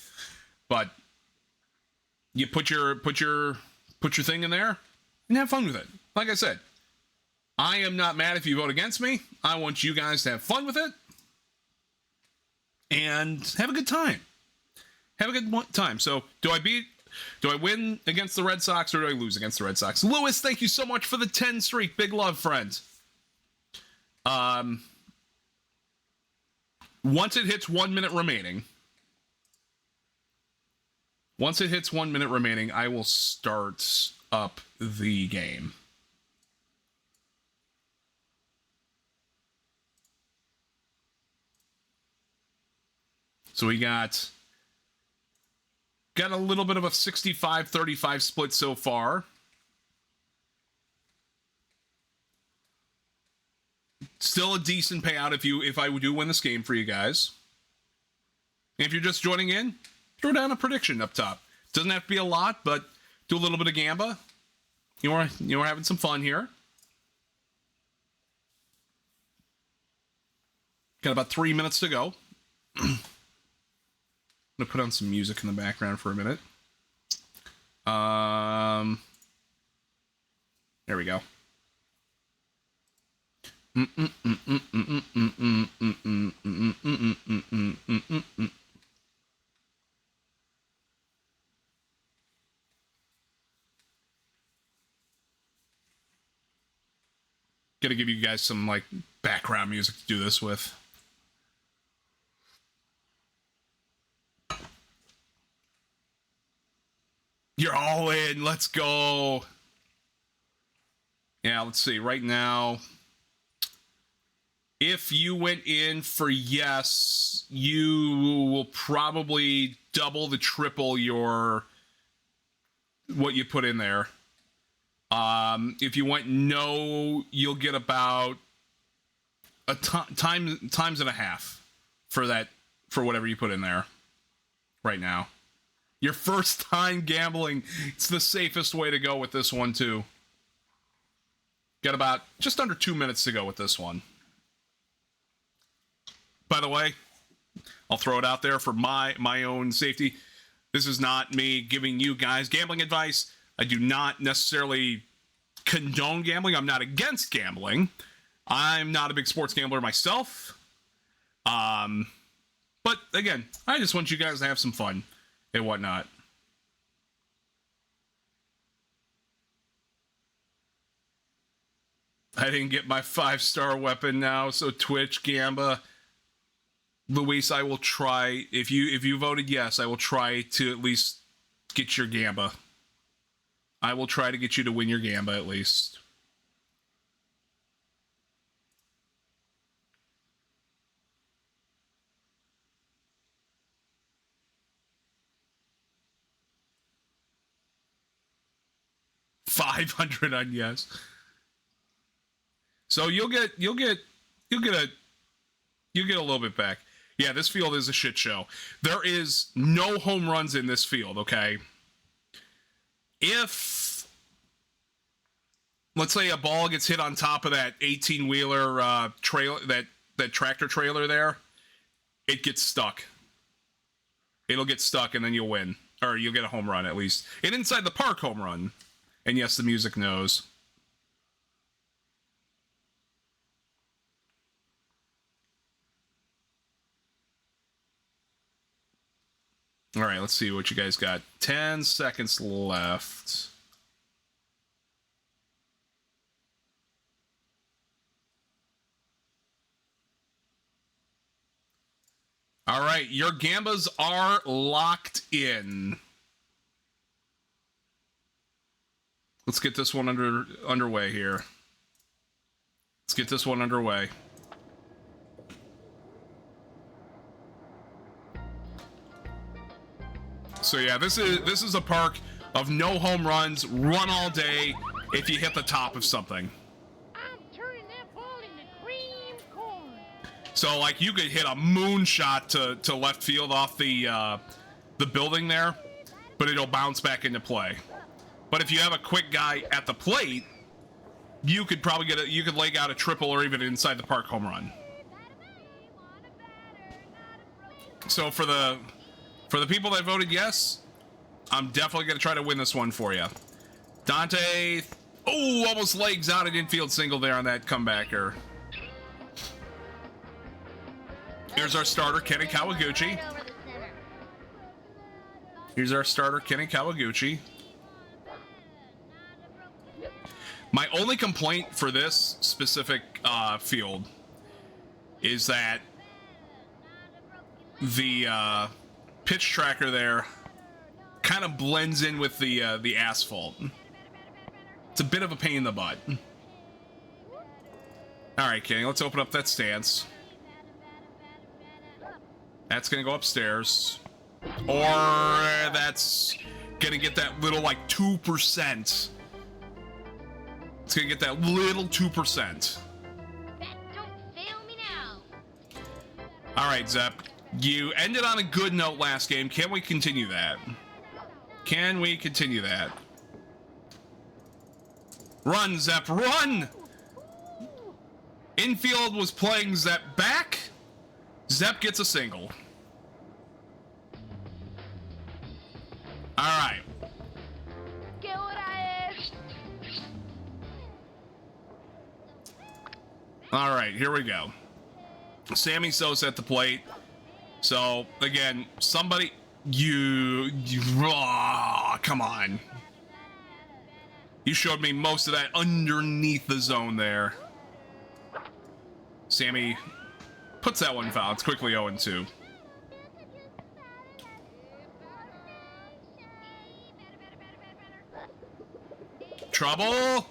But you put your thing in there and have fun with it. Like I said, I am not mad if you vote against me. I want you guys to have fun with it and have a good time. Have a good time. So, do I win against the Red Sox or do I lose against the Red Sox? Lewis, thank you so much for the 10 streak. Big love, friend. Once it hits 1 minute remaining, I will start up the game. So we got a little bit of a 65-35 split so far. Still a decent payout if I do win this game for you guys. And if you're just joining in, throw down a prediction up top. Doesn't have to be a lot, but do a little bit of gamba. We're having some fun here. Got about 3 minutes to go. I'm gonna put on some music in the background for a minute. There we go. Gotta give you guys some like background music to do this with. You're all in. Let's go. Yeah, let's see. Right now, if you went in for yes, you will probably double the triple what you put in there. If you went no, you'll get about a times and a half for whatever you put in there right now. Your first time gambling, it's the safest way to go with this one too. Got about just under 2 minutes to go with this one. By the way, I'll throw it out there for my own safety. This is not me giving you guys gambling advice. I do not necessarily condone gambling. I'm not against gambling. I'm not a big sports gambler myself. But again, I just want you guys to have some fun and whatnot. I didn't get my 5-star weapon now, so Twitch, Gamba, Luis, I will try. If you voted yes, I will try to at least get your Gamba. I will try to get you to win your Gamba at least. $500 on yes. So you'll get a little bit back. Yeah, this field is a shit show. There is no home runs in this field, okay? If, let's say a ball gets hit on top of that 18-wheeler trailer, that tractor trailer there, it gets stuck. It'll get stuck and then you'll win. Or you'll get a home run at least. An inside the park home run. And yes, the music knows. All right, let's see what you guys got. 10 seconds left. All right, your Gambas are locked in. Let's get this one underway here. Let's get this one underway. So yeah, this is a park of no home runs, run all day if you hit the top of something. I'm turning that ball into cream corn. So like you could hit a moonshot to left field off the building there, but it'll bounce back into play. But if you have a quick guy at the plate, you could probably you could leg out a triple or even inside the park home run. So for the people that voted yes, I'm definitely going to try to win this one for you. Dante, oh, almost legs out an infield single there on that comebacker. Here's our starter, Kenny Kawaguchi. Here's our starter, Kenny Kawaguchi. My only complaint for this specific field is that the pitch tracker there kind of blends in with the asphalt. It's a bit of a pain in the butt. All right, Kenny, let's open up that stance. That's gonna go upstairs, or that's gonna get that little like 2%. It's gonna get that little 2%. Don't fail me now. All right, Zepp. You ended on a good note last game. Can we continue that? Can we continue that? Run, Zepp, run! Infield was playing Zepp back. Zepp gets a single. All right. All right, here we go. Sammy Sosa at the plate. So, again, somebody... come on. You showed me most of that underneath the zone there. Sammy puts that one foul. It's quickly 0-2. Trouble.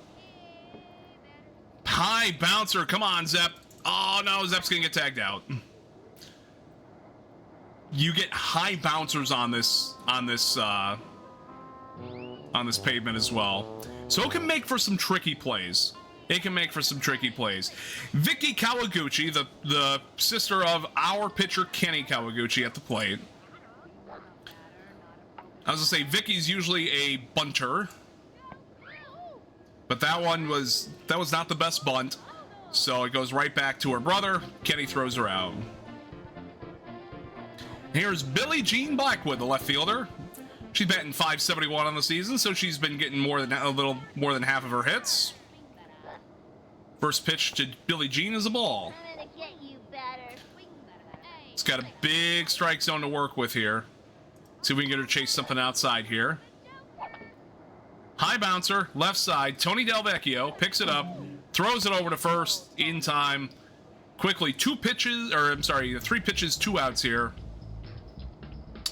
High bouncer. Come on, Zepp. Oh, no. Zepp's going to get tagged out. You get high bouncers on this pavement as well. So it can make for some tricky plays. It can make for some tricky plays. Vicky Kawaguchi, the sister of our pitcher Kenny Kawaguchi at the plate. I was going to say, Vicky's usually a bunter. But that was not the best bunt. So it goes right back to her brother. Kenny throws her out. Here's Billie Jean Blackwood, the left fielder. She's batting .571 on the season, so she's been getting a little more than half of her hits. First pitch to Billie Jean is a ball. I'm gonna get you better. It's got a big strike zone to work with here. See if we can get her to chase something outside here. High bouncer, left side. Tony Del Vecchio picks it up, throws it over to first in time. Quickly, 3 pitches, 2 outs here.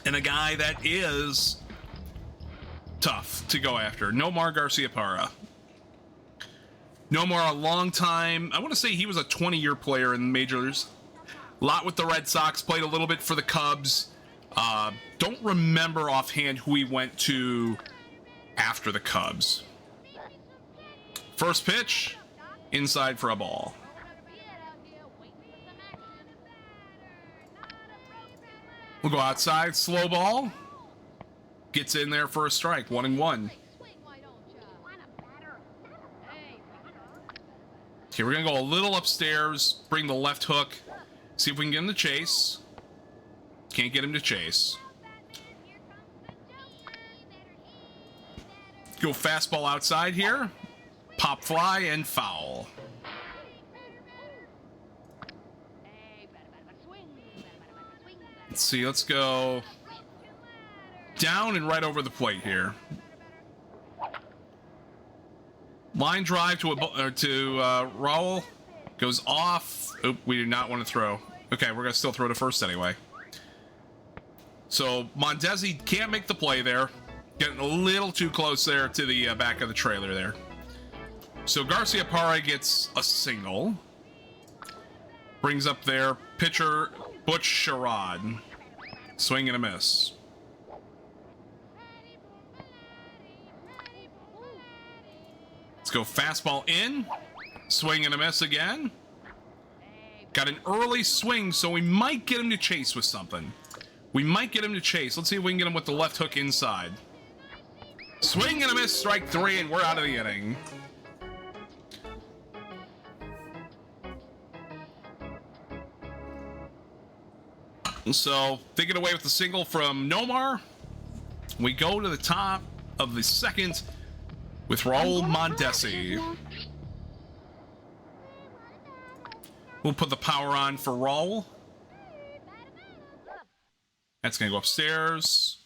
And a guy that is tough to go after. Nomar Garciaparra. Nomar, a long time, I want to say he was a 20-year player in the majors. A lot with the Red Sox, played a little bit for the Cubs. Don't remember offhand who he went to after the Cubs. First pitch, inside for a ball. We'll go outside, slow ball. Gets in there for a strike, 1-1. Okay, we're gonna go a little upstairs, bring the left hook, see if we can get him to chase. Can't get him to chase. Go fastball outside here. Pop fly and foul. Let's see, let's go down and right over the plate here. Line drive to Raul. Goes off. Oop, we do not want to throw. Okay, we're going to still throw to first anyway. So Mondesi can't make the play there. Getting a little too close there to the back of the trailer there. So Garciaparra gets a single. Brings up their pitcher, Butch Sherrod. Swing and a miss. Let's go fastball in. Swing and a miss again. Got an early swing, so we might get him to chase with something. We might get him to chase. Let's see if we can get him with the left hook inside. Swing and a miss, strike 3, and we're out of the inning. So, they get away with the single from Nomar. We go to the top of the second with Raul Mondesi. We'll put the power on for Raul. That's going to go upstairs.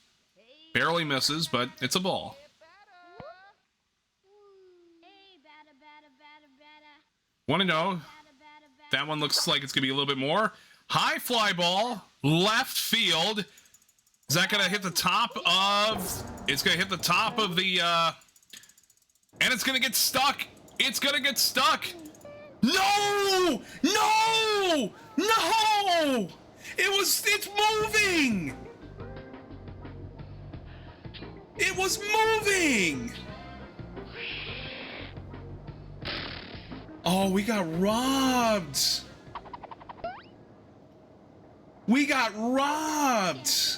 Barely misses, but it's a ball. Want to know? That one looks like it's going to be a little bit more. High fly ball, left field. Is that going to hit the top of... It's going to hit the top of the... And it's going to get stuck. It's going to get stuck. No! No! No! It's moving! It was moving! Oh, we got robbed! We got robbed!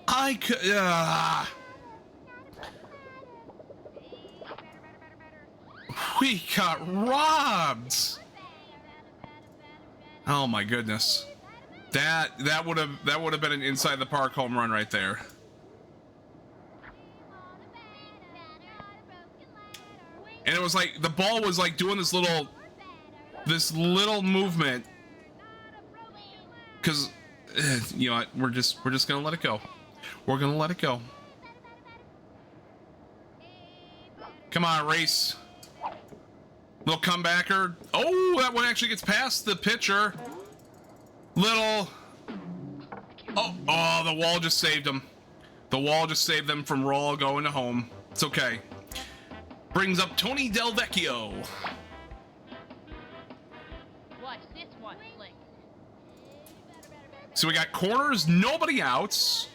I could... We got robbed! Oh my goodness. That would have been an inside the park home run right there. And it was like the ball was like doing this little movement. Cause you know what, we're just gonna let it go. We're gonna let it go. Come on, race. Little comebacker. Oh, that one actually gets past the pitcher. Little. Oh, the wall just saved him. The wall just saved them from Raw going to home. It's okay. Brings up Tony Del Vecchio. Watch this one, Slick. So we got corners, nobody outs.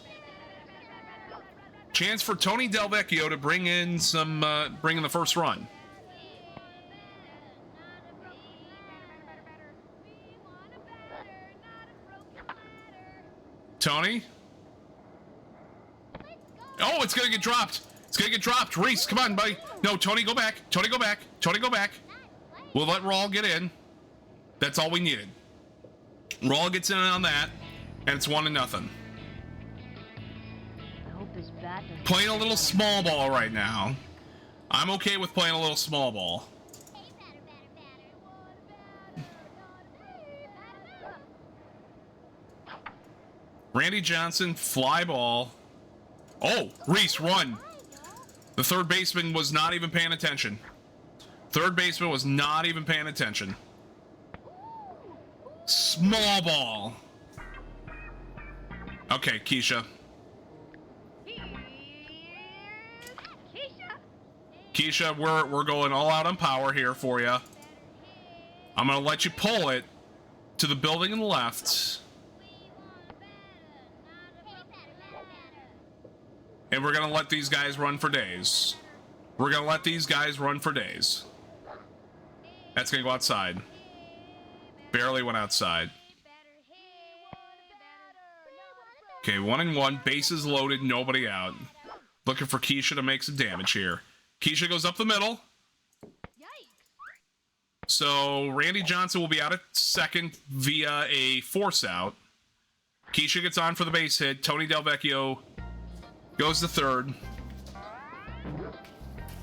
Chance for Tony Del Vecchio to bring in the first run. Tony? Oh, it's gonna get dropped. It's gonna get dropped. Reese, come on, buddy. No, Tony, go back. Tony, go back. Tony, go back. We'll let Raul get in. That's all we needed. Raul gets in on that, and it's 1-0. I hope his bat doesn't... Playing a little small ball right now. I'm okay with playing a little small ball. Randy Johnson, fly ball. Oh, Reese, run. The third baseman was not even paying attention. Third baseman was not even paying attention. Small ball. Okay, Keisha. Keisha, we're going all out on power here for you. I'm gonna let you pull it to the building on the left. And we're gonna let these guys run for days. We're gonna let these guys run for days. That's gonna go outside. Barely went outside. Okay, 1-1, bases loaded, nobody out. Looking for Keisha to make some damage here. Keisha goes up the middle. So Randy Johnson will be out at second via a force out. Keisha gets on for the base hit. Tony Del Vecchio goes to third.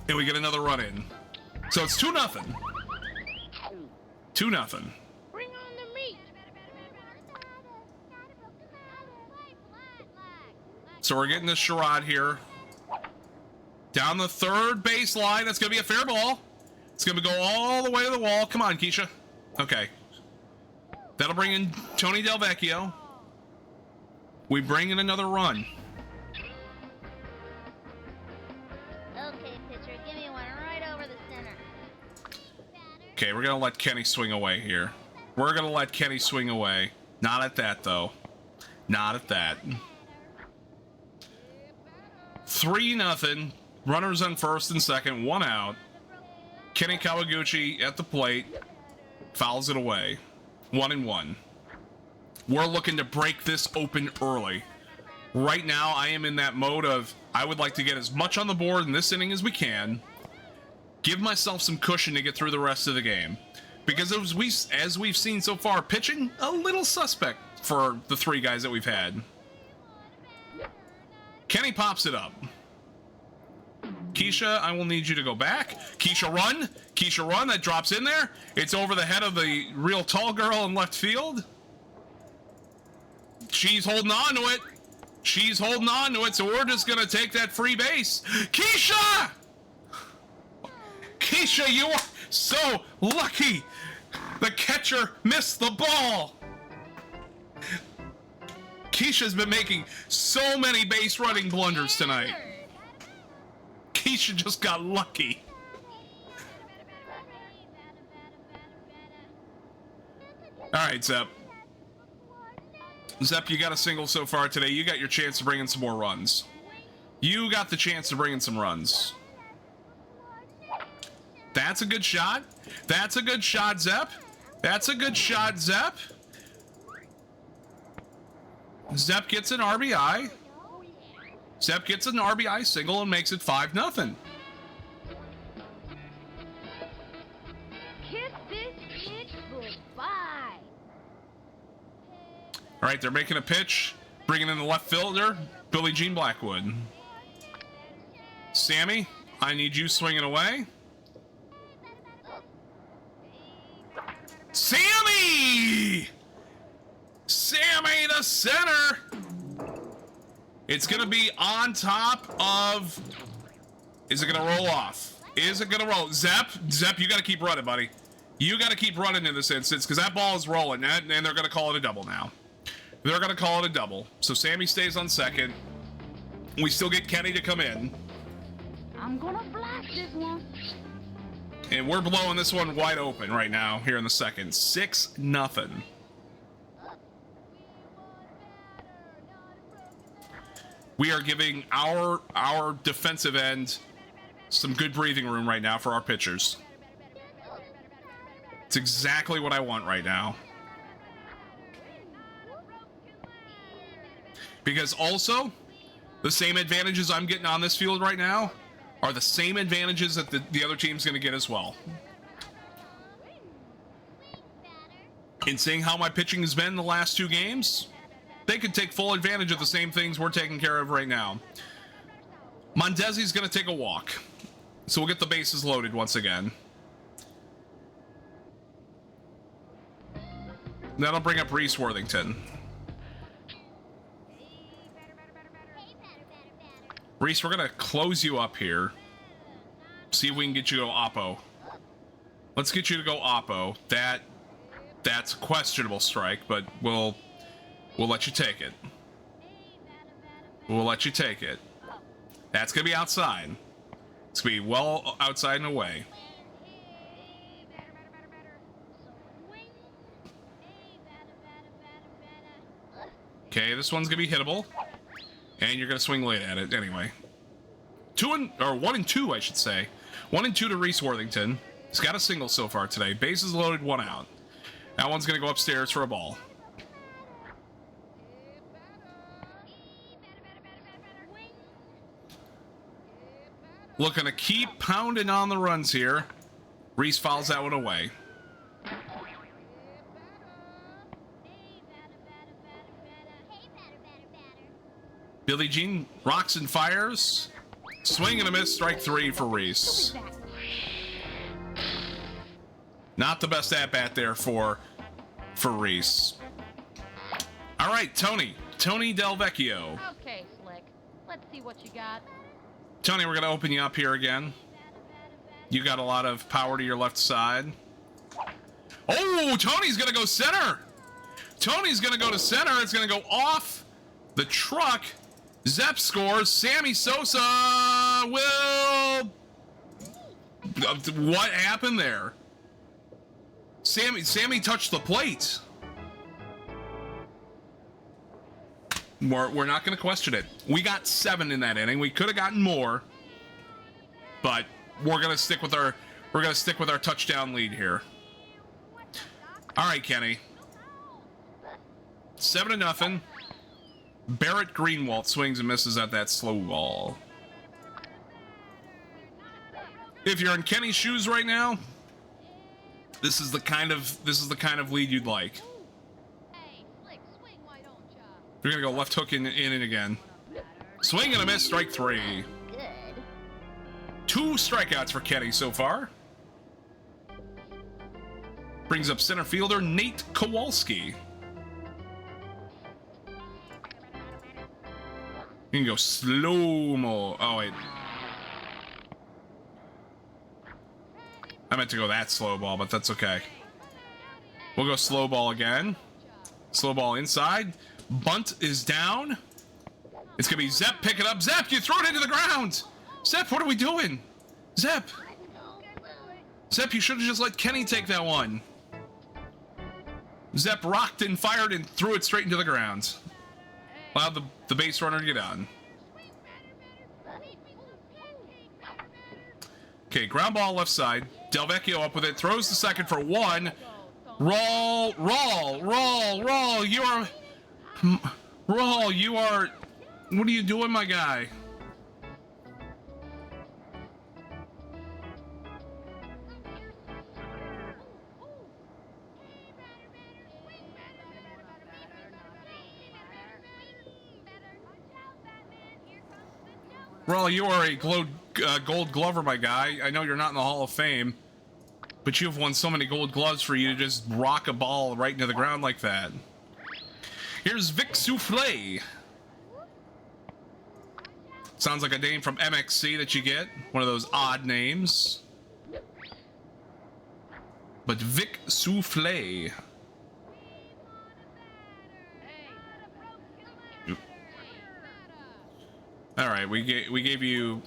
And we get another run in. So it's 2-0. 2-0. Bring on the meat. So we're getting this charade here. Down the third base line. That's going to be a fair ball. It's going to go all the way to the wall. Come on, Keisha. Okay. That'll bring in Tony Del Vecchio. We bring in another run. Okay, pitcher, give me one right over the center. Okay, we're going to let Kenny swing away here. We're going to let Kenny swing away. Not at that, though. Not at that. 3-0. Runners on first and second, 1 out. Kenny Kawaguchi at the plate. Fouls it away. 1-1. We're looking to break this open early. Right now, I am in that mode of I would like to get as much on the board in this inning as we can. Give myself some cushion to get through the rest of the game. Because as we've seen so far, pitching a little suspect for the 3 guys that we've had. Kenny pops it up. Keisha, I will need you to go back. Keisha, run. Keisha, run. That drops in there. It's over the head of the real tall girl in left field. She's holding on to it. She's holding on to it, so we're just going to take that free base. Keisha! Keisha, you are so lucky. The catcher missed the ball. Keisha's been making so many base running blunders tonight. Keisha just got lucky. All right, Zep. Zep, you got a single so far today. You got your chance to bring in some more runs. You got the chance to bring in some runs. That's a good shot. That's a good shot, Zep. That's a good shot, Zep. Zep gets an RBI. Zep gets an RBI single and makes it 5-0. Kiss this bitch goodbye. All right, they're making a pitch. Bringing in the left fielder, Billie Jean Blackwood. Sammy, I need you swinging away. Sammy! Sammy to center! It's gonna be on top of... Is it gonna roll off? Is it gonna roll? Zep, you gotta keep running, buddy. You gotta keep running in this instance, because that ball is rolling, and they're gonna call it a double now. They're gonna call it a double. So Sammy stays on second. We still get Kenny to come in. I'm gonna blast this one. And we're blowing this one wide open right now, here in the second. 6-0. We are giving our defensive end some good breathing room right now for our pitchers. It's exactly what I want right now. Because also, the same advantages I'm getting on this field right now are the same advantages that the other team's going to get as well. In seeing how my pitching has been the last 2 games, they could take full advantage of the same things we're taking care of right now. Mondesi's going to take a walk, so we'll get the bases loaded once again. That'll bring up Reese Worthington. Reese, we're going to close you up here. See if we can get you to go Oppo. Let's get you to go Oppo. That's a questionable strike, but we'll let you take it. We'll let you take it. That's going to be outside. It's going to be well outside and away. Okay, this one's going to be hittable. And you're going to swing late at it anyway. 1-2, I should say. 1-2 to Reese Worthington. He's got a single so far today. Bases loaded, 1 out. That one's going to go upstairs for a ball. Looking to keep pounding on the runs here. Reese fouls that one away. Billie Jean rocks and fires. Swing and a miss, strike 3 for Reese. Not the best at-bat there for Reese. All right, Tony Del Vecchio. Okay, Slick. Let's see what you got. Tony, we're going to open you up here again. You got a lot of power to your left side. Oh, Tony's going to go center. Tony's going to go to center. It's going to go off the truck. Zep scores. Sammy Sosa will... What happened there? Sammy touched the plate. We're not going to question it. We got 7 in that inning. We could have gotten more. but we're gonna stick with our touchdown lead here. All right, Kenny. 7-0. Barrett Greenwald swings and misses at that slow ball. If you're in Kenny's shoes right now, this is the kind of lead you'd like. Hey, Slick, swing, why don't ya? You're gonna go left hook in and again. Swing and a miss, strike 3. Good. 2 strikeouts for Kenny so far. Brings up center fielder Nate Kowalski. You can go slow-mo. Oh, wait. I meant to go that slow ball, but that's okay. We'll go slow ball again. Slow ball inside. Bunt is down. It's going to be Zepp pick it up. Zepp, you threw it into the ground. Zepp, what are we doing? Zepp. Zepp, you should have just let Kenny take that one. Zepp rocked and fired and threw it straight into the ground. Allowed the base runner to get on. Okay, ground ball left side. Delvecchio up with it. Throws the second for 1. Roll. You are... Roll, you are... What are you doing, my guy? Well, you are a gold glover, my guy. I know you're not in the Hall of Fame, but you have won so many gold gloves for you to just rock a ball right into the ground like that. Here's Vic Souffle. Sounds like a name from MXC that you get. One of those odd names. But Vic Souffle. All right, we gave you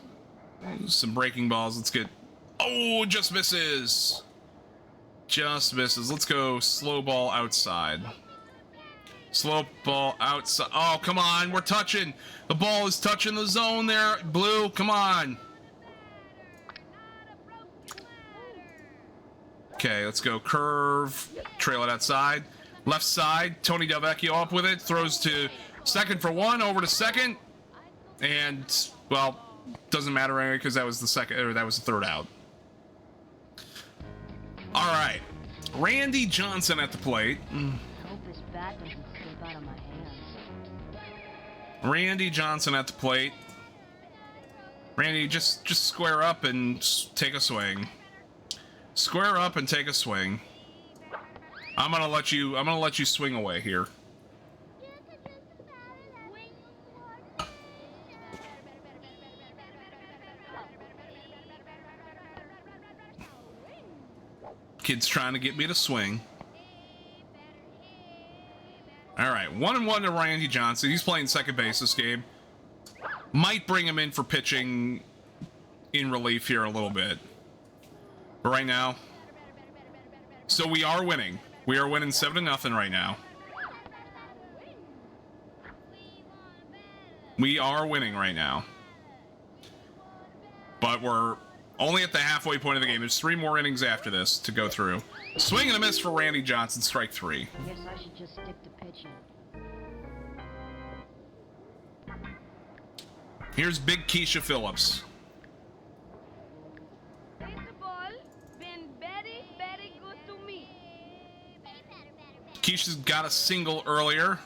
some breaking balls. Let's get... Oh, just misses. Just misses. Let's go slow ball outside. Slow ball outside. Oh, come on. We're touching. The ball is touching the zone there. Blue, come on. Okay, let's go curve. Trail it outside. Left side. Tony Delvecchio up with it. Throws to second for 1. Over to second. And, well, doesn't matter anyway because that was the second, or that was the third out. All right, Randy Johnson at the plate. I hope this bat doesn't slip out of my hands. Randy Johnson at the plate. Randy, just square up and take a swing. Square up and take a swing. I'm gonna let you swing away here. Kid's trying to get me to swing. All right, 1-1 to Randy Johnson. He's playing second base this game. Might bring him in for pitching in relief here a little bit. But right now, so we are winning. We are winning 7-0 right now. We are winning right now. But we're only at the halfway point of the game. There's 3 more innings after this to go through. Swing and a miss for Randy Johnson, strike 3. I guess I should just stick to pitching. Here's Big Keisha Phillips. Baseball been very, very good to me. Keisha's got a single earlier.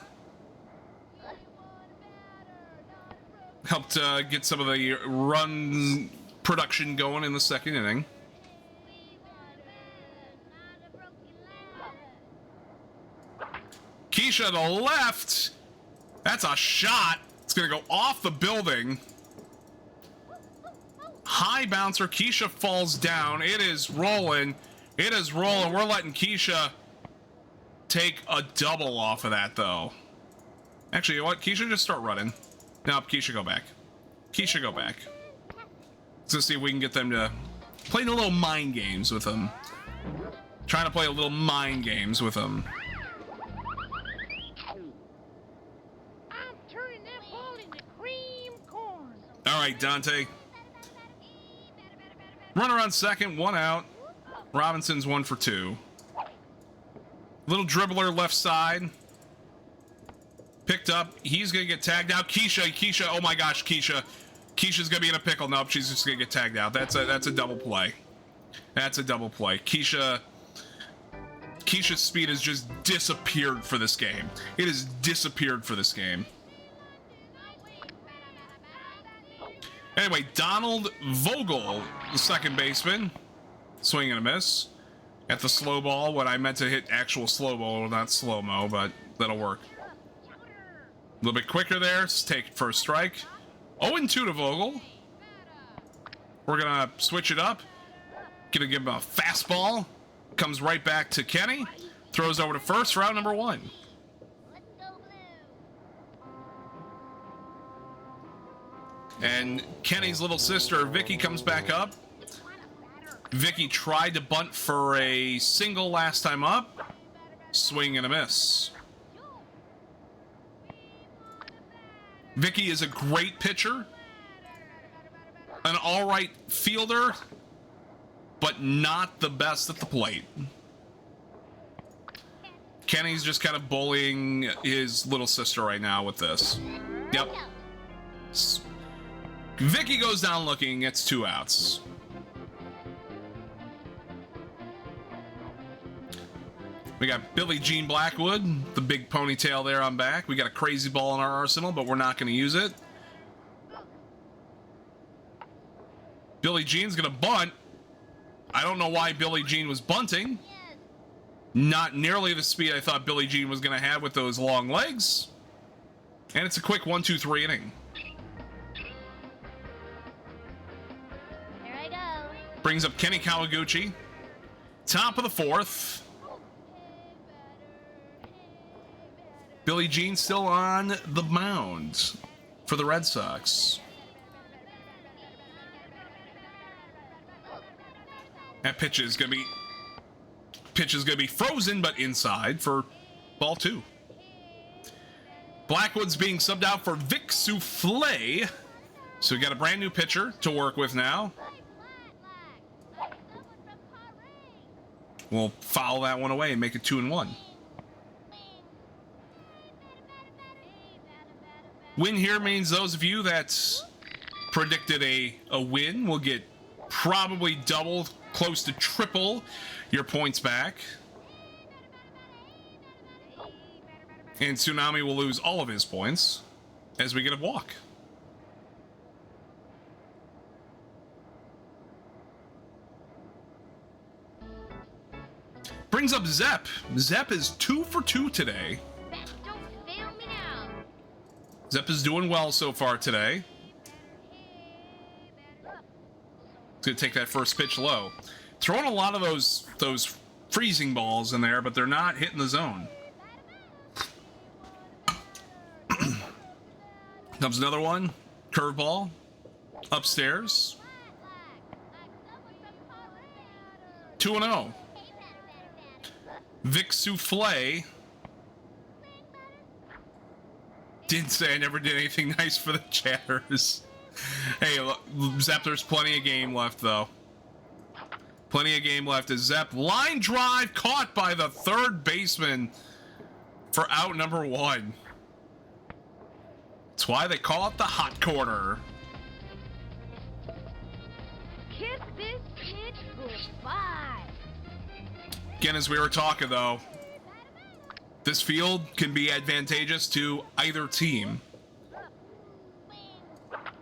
Helped get some of the run production going in the second inning. Keisha to the left. That's a shot. It's going to go off the building. High bouncer. Keisha falls down. It is rolling. It is rolling. We're letting Keisha take a double off of that, though. Actually, you know what? Keisha, just start running. Nope, Keisha, go back. Keisha, go back. Let's see if we can get them to play a little mind games with them. Trying to play a little mind games with them. I'm turning that ball into cream corn. All right, Dante. Runner on second, 1 out. Robinson's 1 for 2. Little dribbler left side. Picked up. He's going to get tagged out. Keisha. Oh my gosh, Keisha. Keisha's going to be in a pickle. Nope, she's just going to get tagged out. That's a double play. That's a double play. Keisha's speed has just disappeared for this game. It has disappeared for this game. Anyway, Donald Vogel, the second baseman, swing and a miss at the slow ball. What I meant to hit actual slow ball, not slow-mo, but that'll work. A little bit quicker there. Let's take first strike. 0-2 to Vogel. We're going to switch it up. Going to give him a fastball. Comes right back to Kenny. Throws over to first for out number 1. And Kenny's little sister, Vicky, comes back up. Vicky tried to bunt for a single last time up. Swing and a miss. Vicky is a great pitcher. An all-right fielder. But not the best at the plate. Kenny's just kind of bullying his little sister right now with this. Yep. Vicky goes down looking, gets 2 outs. We got Billie Jean Blackwood, the big ponytail there on back. We got a crazy ball in our arsenal, but we're not going to use it. Billie Jean's going to bunt. I don't know why Billie Jean was bunting. Not nearly the speed I thought Billie Jean was going to have with those long legs. And it's a quick 1-2-3 inning. Here I go. Brings up Kenny Kawaguchi. Top of the 4th. Billie Jean still on the mound for the Red Sox. That pitch is gonna be frozen, but inside for ball 2. Blackwood's being subbed out for Vic Souffle. So we got a brand new pitcher to work with now. We'll foul that one away and make it 2-1. Win here means those of you that predicted a win will get probably double, close to triple your points back. And Tsunami will lose all of his points as we get a walk. Brings up Zepp. Zepp is 2 for 2 today. Don't fail me now. Zepp is doing well so far today. He's going to take that first pitch low. Throwing a lot of those freezing balls in there, but they're not hitting the zone. Comes another one. Curveball. Upstairs. 2-0. Vic Souffle. Didn't say I never did anything nice for the chatters. Hey, look, Zepp, there's plenty of game left, though. Plenty of game left as Zepp. Line drive caught by the third baseman for out number 1. That's why they call it the hot corner. Kiss this pitch goodbye. Again, as we were talking, though, this field can be advantageous to either team.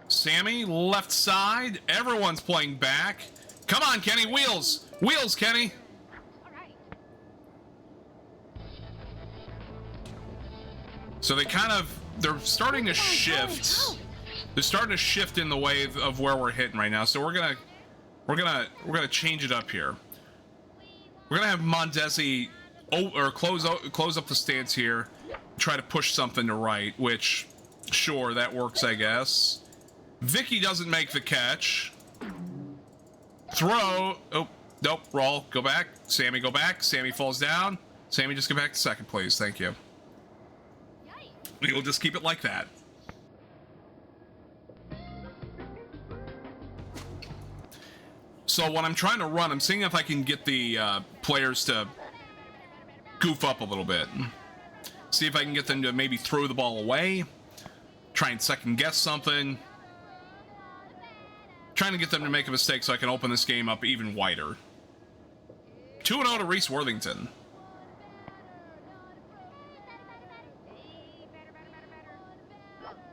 Sammy, left side. Everyone's playing back. Come on, Kenny. Wheels. Wheels, Kenny. So they're starting to shift. They're starting to shift in the way of where we're hitting right now. So we're gonna change it up here. We're gonna have Mondesi close up the stance here, try to push something to right, which sure, that works, I guess. Vicky doesn't make the catch. Throw. Oh, nope. Roll. Go back. Sammy, go back. Sammy falls down. Sammy, just get back to second, please. Thank you. We'll just keep it like that. So when I'm trying to run, I'm seeing if I can get the players to goof up a little bit. See if I can get them to maybe throw the ball away. Try and second guess something. Trying to get them to make a mistake so I can open this game up even wider. 2-0 to Reese Worthington.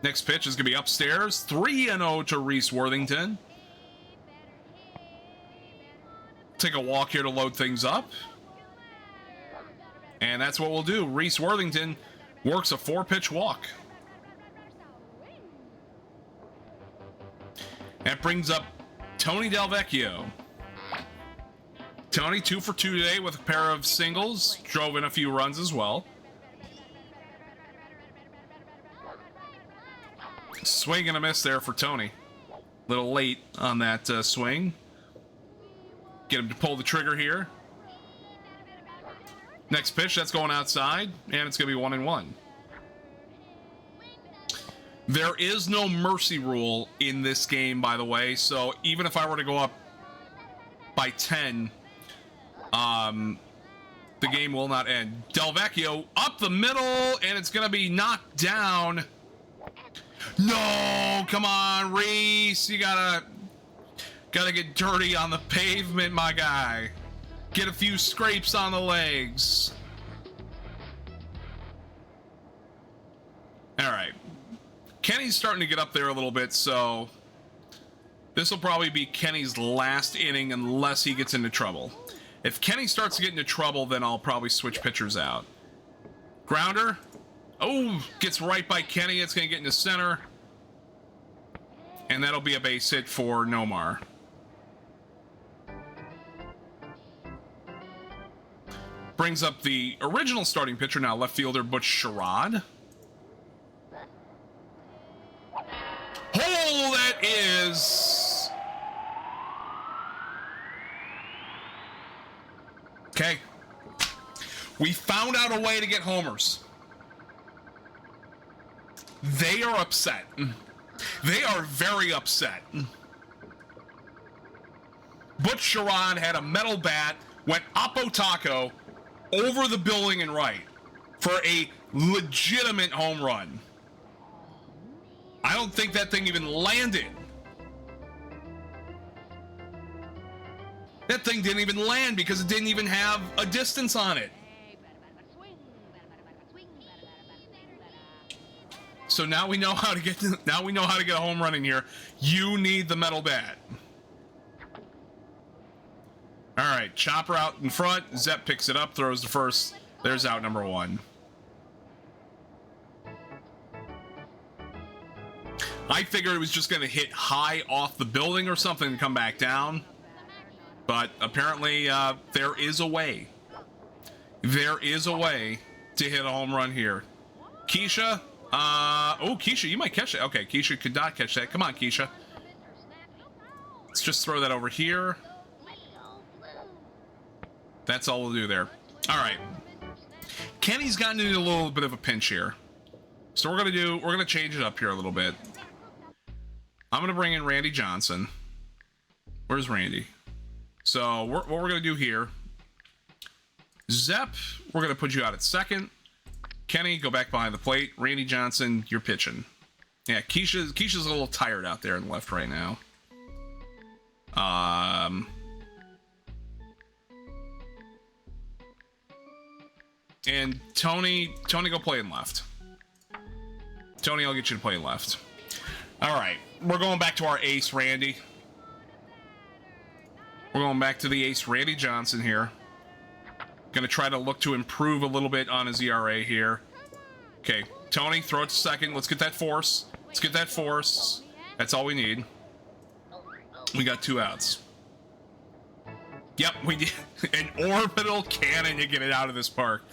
Next pitch is going to be upstairs. 3-0 to Reese Worthington. Take a walk here to load things up. And that's what we'll do. Reese Worthington works a 4-pitch walk. That brings up Tony Delvecchio. Tony, 2 for 2 today with a pair of singles. Drove in a few runs as well. Swing and a miss there for Tony. A little late on that swing. Get him to pull the trigger here. Next pitch, that's going outside, and it's going to be 1-1. There is no mercy rule in this game, by the way, so even if I were to go up by 10, the game will not end. Delvecchio up the middle, and it's going to be knocked down. No, come on, Reese, you gotta get dirty on the pavement, my guy. Get a few scrapes on the legs. All right. Kenny's starting to get up there a little bit, so this will probably be Kenny's last inning unless he gets into trouble. If Kenny starts to get into trouble, then I'll probably switch pitchers out. Grounder. Oh, gets right by Kenny. It's going to get into center. And that'll be a base hit for Nomar. Brings up the original starting pitcher, now left fielder Butch Sherrod. Oh, that is... Okay. We found out a way to get homers. They are upset. They are very upset. Butch Sherrod had a metal bat, went oppo taco over the building and right for a legitimate home run. I don't think that thing even landed. That thing didn't even land because it didn't even have a distance on it. So now we know how to get a home run in here. You need the metal bat. All right, chopper out in front. Zepp picks it up, throws the first. There's out number 1. I figured it was just going to hit high off the building or something and come back down. But apparently there is a way. There is a way to hit a home run here. Keisha. Oh, Keisha, you might catch it. Okay, Keisha could not catch that. Come on, Keisha. Let's just throw that over here. That's all we'll do there. All right. Kenny's gotten into a little bit of a pinch here. So we're going to change it up here a little bit. I'm going to bring in Randy Johnson. Where's Randy? So what we're going to do here, Zepp, we're going to put you out at second. Kenny, go back behind the plate. Randy Johnson, you're pitching. Yeah, Keisha's a little tired out there in the left right now. And Tony, go play in left. Tony, I'll get you to play in left. All right, we're going back to our ace, Randy. We're going back to the ace, Randy Johnson here. Gonna try to look to improve a little bit on his ERA here. Okay, Tony, throw it to second. Let's get that force. Let's get that force. That's all we need. We got 2 outs. Yep, we did an orbital cannon to get it out of this park.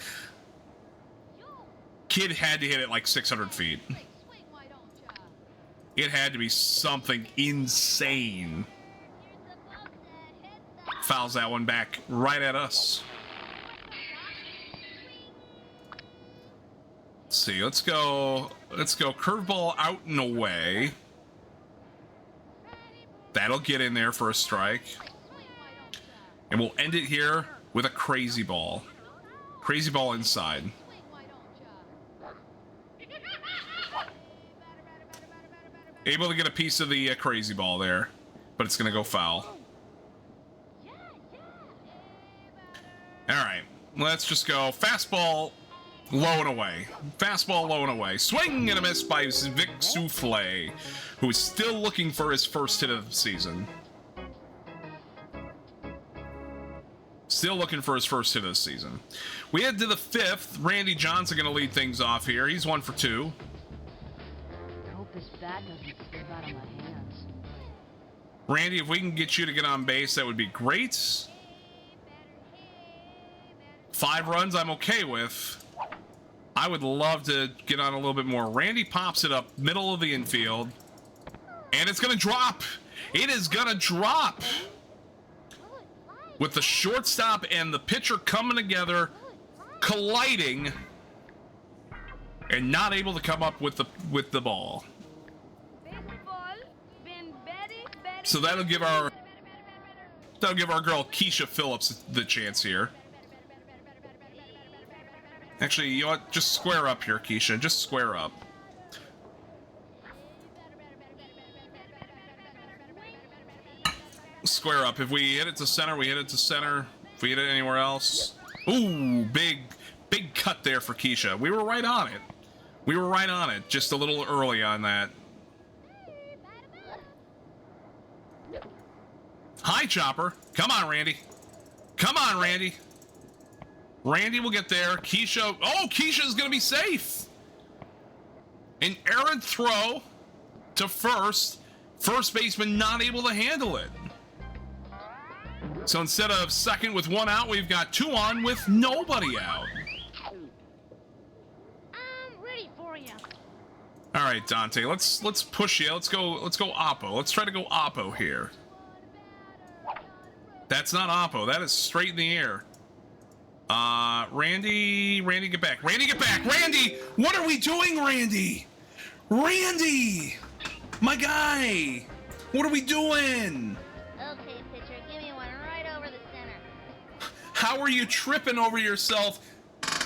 Kid had to hit it like 600 feet. It had to be something insane. Fouls that one back right at us. Let's see, let's go curveball out and away. That'll get in there for a strike. And we'll end it here with a crazy ball. Crazy ball inside. Able to get a piece of the crazy ball there, but it's going to go foul. All right, let's just go fastball low and away. Fastball low and away. Swing and a miss by Vic Souffle, who is still looking for his first hit of the season. Still looking for his first hit of the season. We head to the 5th. Randy Johnson going to lead things off here. He's 1 for 2. I hope this bat doesn't slip out of my hands. Randy, if we can get you to get on base, that would be great. 5 runs I'm okay with. I would love to get on a little bit more. Randy pops it up middle of the infield. And it's going to drop. It is going to drop. With the shortstop and the pitcher coming together, colliding, and not able to come up with the ball. So that'll give our girl Keisha Phillips the chance here. Actually, you know what? Just square up here, Keisha. Just square up. Square up. If we hit it to center, we hit it to center. If we hit it anywhere else... Ooh, big cut there for Keisha. We were right on it. We were right on it. Just a little early on that. Hi, Chopper. Come on, Randy. Come on, Randy. Randy will get there. Keisha... Oh, Keisha's going to be safe. An errant throw to first. First baseman not able to handle it. So instead of second with 1 out, we've got 2 on with nobody out. I'm ready for you. All right, Dante, let's push you. Let's go Oppo. Let's try to go Oppo here. That's not Oppo. That is straight in the air. Randy, get back. Randy, get back. Randy, what are we doing, Randy? Randy, my guy, what are we doing? Okay, pitcher, give me one right over the center. How are you tripping over yourself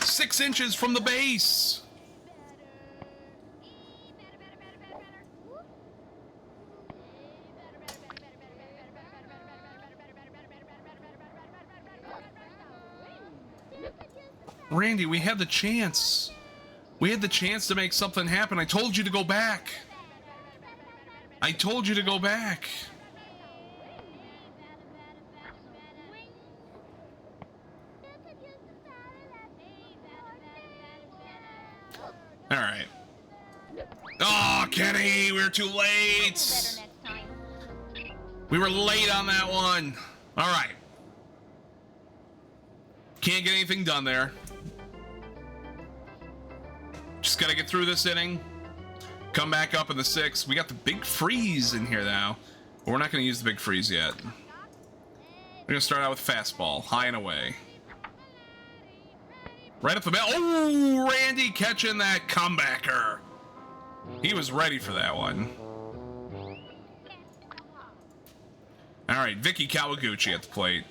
6 inches from the base? Randy, we had the chance. We had the chance to make something happen. I told you to go back. I told you to go back. All right. Oh, Kenny, we were too late. We were late on that one. All right. Can't get anything done there. Just got to get through this inning. Come back up in the 6th. We got the big freeze in here now. But we're not going to use the big freeze yet. We're going to start out with fastball. High and away. Right up the middle. Oh, Randy catching that comebacker. He was ready for that one. All right, Vicky Kawaguchi at the plate.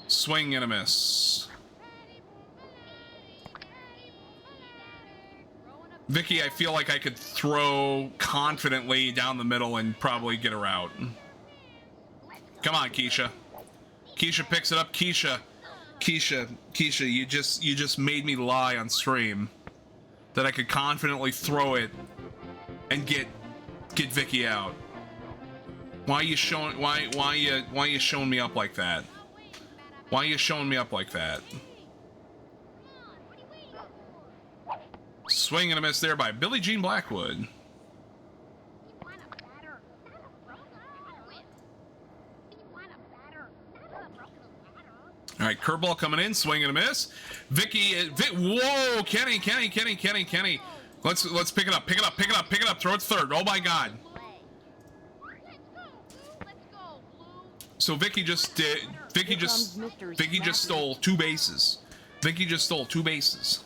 Swing and a miss. Vicky, I feel like I could throw confidently down the middle and probably get her out. Come on, Keisha. Keisha picks it up. Keisha, you just made me lie on stream that I could confidently throw it and get Vicky out. Why are you showing you showing me up like that? Why are you showing me up like that? Swing and a miss there by Billie Jean Blackwood. All right, curveball coming in, swing and a miss. Vicky, whoa, Kenny. Let's pick it up, throw it third. Oh my God. So Vicky just stole 2 bases. Vicky just stole 2 bases.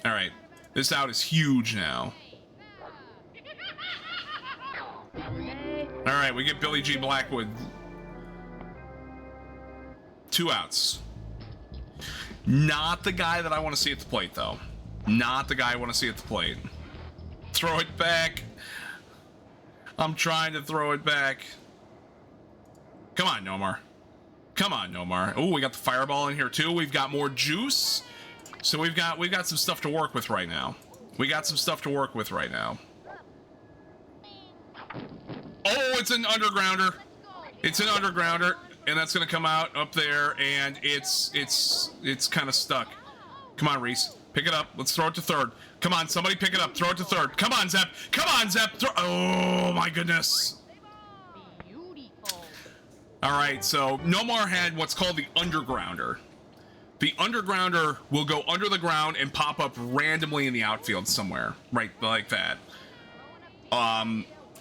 All right, this out is huge now. All right, we get Billy G. Blackwood. 2 outs. Not the guy that I want to see at the plate, though. Not the guy I want to see at the plate. Throw it back. I'm trying to throw it back. Come on, Nomar. Come on, Nomar. Oh, we got the fireball in here too. We've got more juice. So we've got some stuff to work with right now. We got some stuff to work with right now. Oh, it's an undergrounder. It's an undergrounder, and that's gonna come out up there, and it's kind of stuck. Come on, Reese. Pick it up. Let's throw it to third. Come on, somebody pick it up. Throw it to third. Come on, Zep. Come on, Zep. Oh, my goodness. Beautiful. All right, so Nomar had what's called the undergrounder. The undergrounder will go under the ground and pop up randomly in the outfield somewhere, right, like that.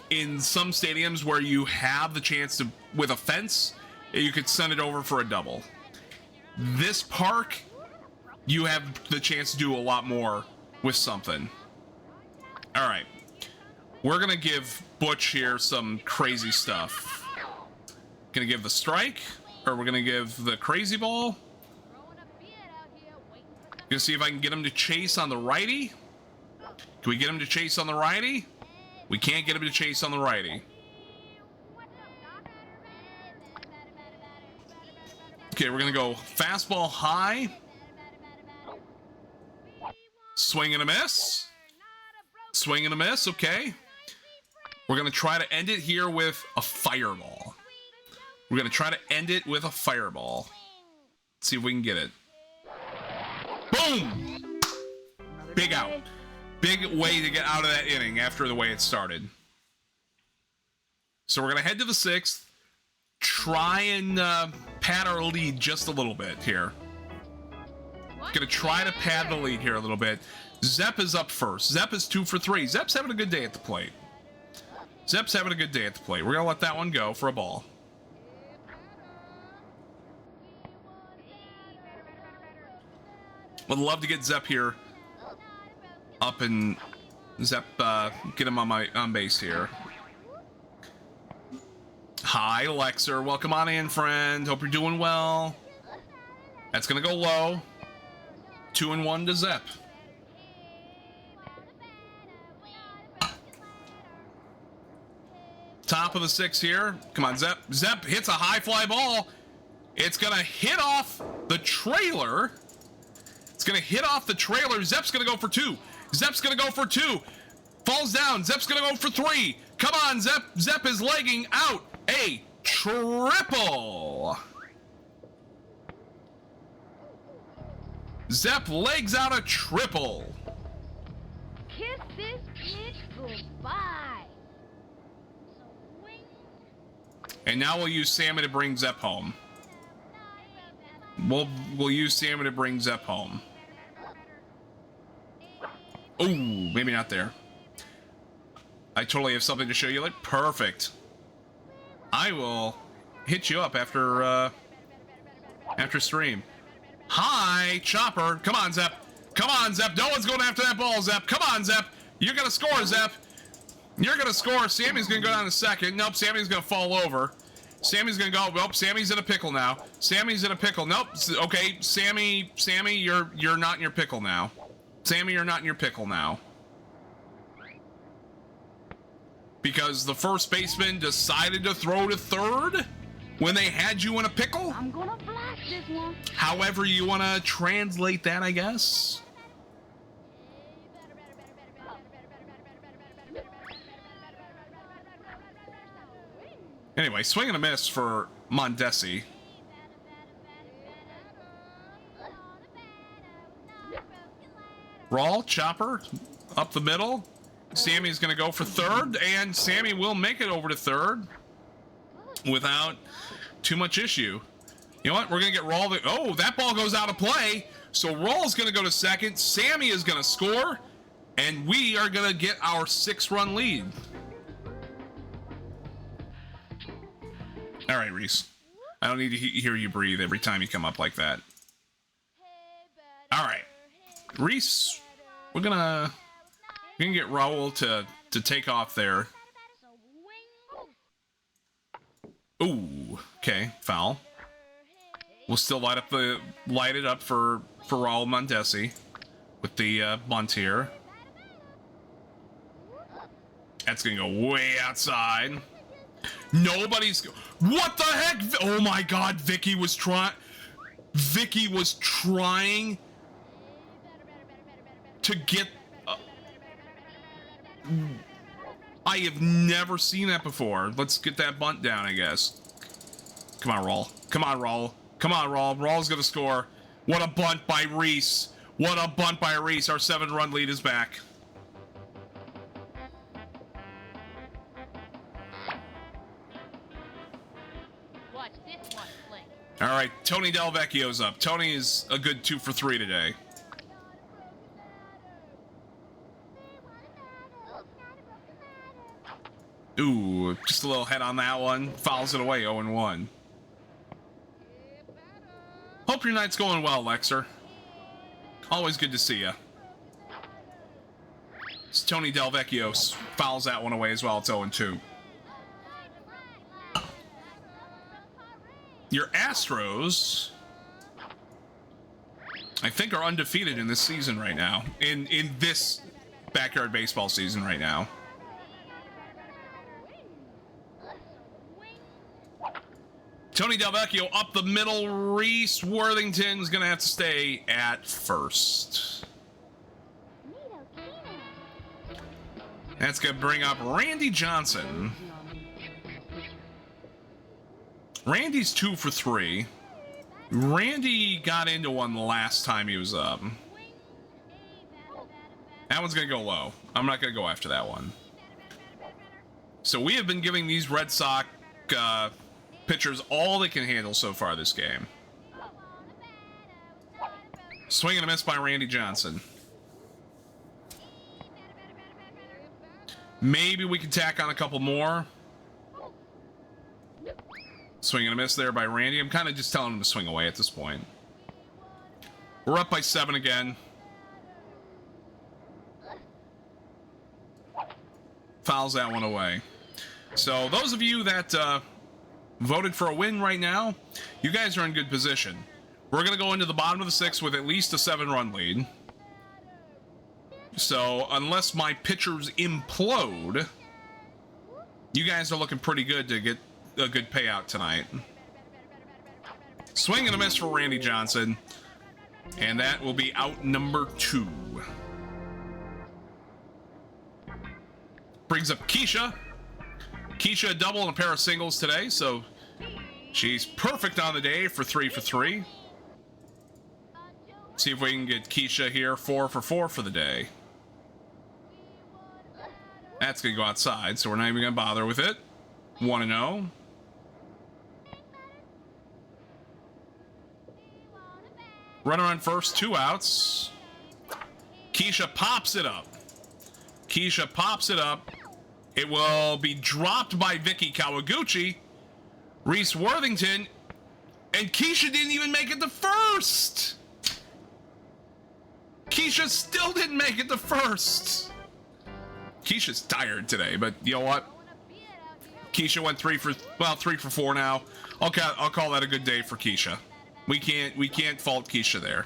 In some stadiums where you have the chance to, with a fence, you could send it over for a double. This park, you have the chance to do a lot more with something. All right, we're gonna give Butch here some crazy stuff. Gonna give the strike, or we're gonna give the crazy ball. Gonna see if I can get him to chase on the righty. Can we get him to chase on the righty? We can't get him to chase on the righty. Okay, we're gonna go fastball high. Swing and a miss. Swing and a miss, okay. We're gonna try to end it here with a fireball. We're gonna try to end it with a fireball. Let's see if we can get it. Boom! Big out. Big way to get out of that inning after the way it started. So we're gonna head to the 6th. Try and pad our lead just a little bit here. Gonna try to pad the lead here a little bit. Zep is up first. Zep is 2 for 3. Zep's having a good day at the plate. Zep's having a good day at the plate. We're gonna let that one go for a ball. Would love to get Zep here up and Zep get him on base here. Hi, Lexer. Welcome on in, friend. Hope you're doing well. That's gonna go low. 2-1 to Zep. Top of the 6th here. Come on, Zep. Zep hits a high fly ball. It's gonna hit off the trailer. It's gonna hit off the trailer. Zep's gonna go for 2. Zep's gonna go for 2. Falls down. Zep's gonna go for 3. Come on, Zep. Zep is legging out a triple. Zep legs out a triple. Kiss this bitch goodbye. And now we'll use Salmon to bring Zep home. We'll use Salmon to bring Zep home. Ooh, maybe not there. I totally have something to show you. Like, perfect. I will hit you up after stream. Hi, Chopper. Come on, Zep. Come on, Zep. No one's going after that ball, Zep. Come on, Zep. You're gonna score, Zep. You're gonna score. Sammy's gonna go down to second. Nope, Sammy's gonna fall over. Sammy's gonna go. Nope, Sammy's in a pickle now. Sammy's in a pickle. Nope. Okay, Sammy, you're not in your pickle now. Sammy, you're not in your pickle now. Because the first baseman decided to throw to third when they had you in a pickle? I'm gonna blast this one. However you want to translate that, I guess. Anyway, swing and a miss for Mondesi. Raw, Chopper, up the middle. Sammy's going to go for third, and Sammy will make it over to third without too much issue. You know what? We're going to get Raw. Oh, that ball goes out of play. So Raw's going to go to second. Sammy is going to score, and we are going to get our 6-run lead. All right, Reese. I don't need to hear you breathe every time you come up like that. All right. Reese, we're gonna get Raul to take off there. Ooh, okay, foul. We'll still light it up for Raul Mondesi with the bunt here. That's gonna go way outside. Nobody's. What the heck? Oh my God! Vicky was trying to get. I have never seen that before. Let's get that bunt down, I guess. Come on, Raul. Come on, Raul. Come on, Raul. Raul's gonna score. What a bunt by Reese. What a bunt by Reese. Our 7-run lead is back. Watch this one, Flink. All right, Tony Del Vecchio's up. Tony is a good 2 for 3 today. Ooh, just a little head on that one. Fouls it away, 0-1. Hope your night's going well, Lexer. Always good to see you. It's Tony Del Vecchio fouls that one away as well. It's 0-2. Your Astros, I think, are undefeated in this season right now. In this backyard baseball season right now. Tony Del Vecchio up the middle. Reese Worthington's gonna have to stay at first. That's gonna bring up Randy Johnson. Randy's 2 for 3. Randy got into one the last time he was up. That one's gonna go low. I'm not gonna go after that one. So we have been giving these Red Sox pitchers all they can handle so far this game. Swing and a miss by Randy Johnson. Maybe we can tack on a couple more. Swing and a miss there by Randy. I'm kind of just telling him to swing away at this point. We're up by 7 again. Fouls that one away. So those of you that voted for a win right now, you guys are in good position. We're going to go into the bottom of the 6th with at least a 7-run lead. So unless my pitchers implode, you guys are looking pretty good to get a good payout tonight. Swing and a miss for Randy Johnson. And that will be out number 2. Brings up Keisha. Keisha a double and a pair of singles today, so she's perfect on the day for 3 for 3. See if we can get Keisha here 4 for 4 for the day. That's going to go outside, so we're not even going to bother with it. 1-0. Runner on first, 2 outs. Keisha pops it up. Keisha pops it up. It will be dropped by Vicky Kawaguchi. Reese Worthington. And Keisha didn't even make it to first. Keisha still didn't make it to first. Keisha's tired today, but you know what? Keisha went 3 for 4 now. I'll call that a good day for Keisha. We can't fault Keisha there.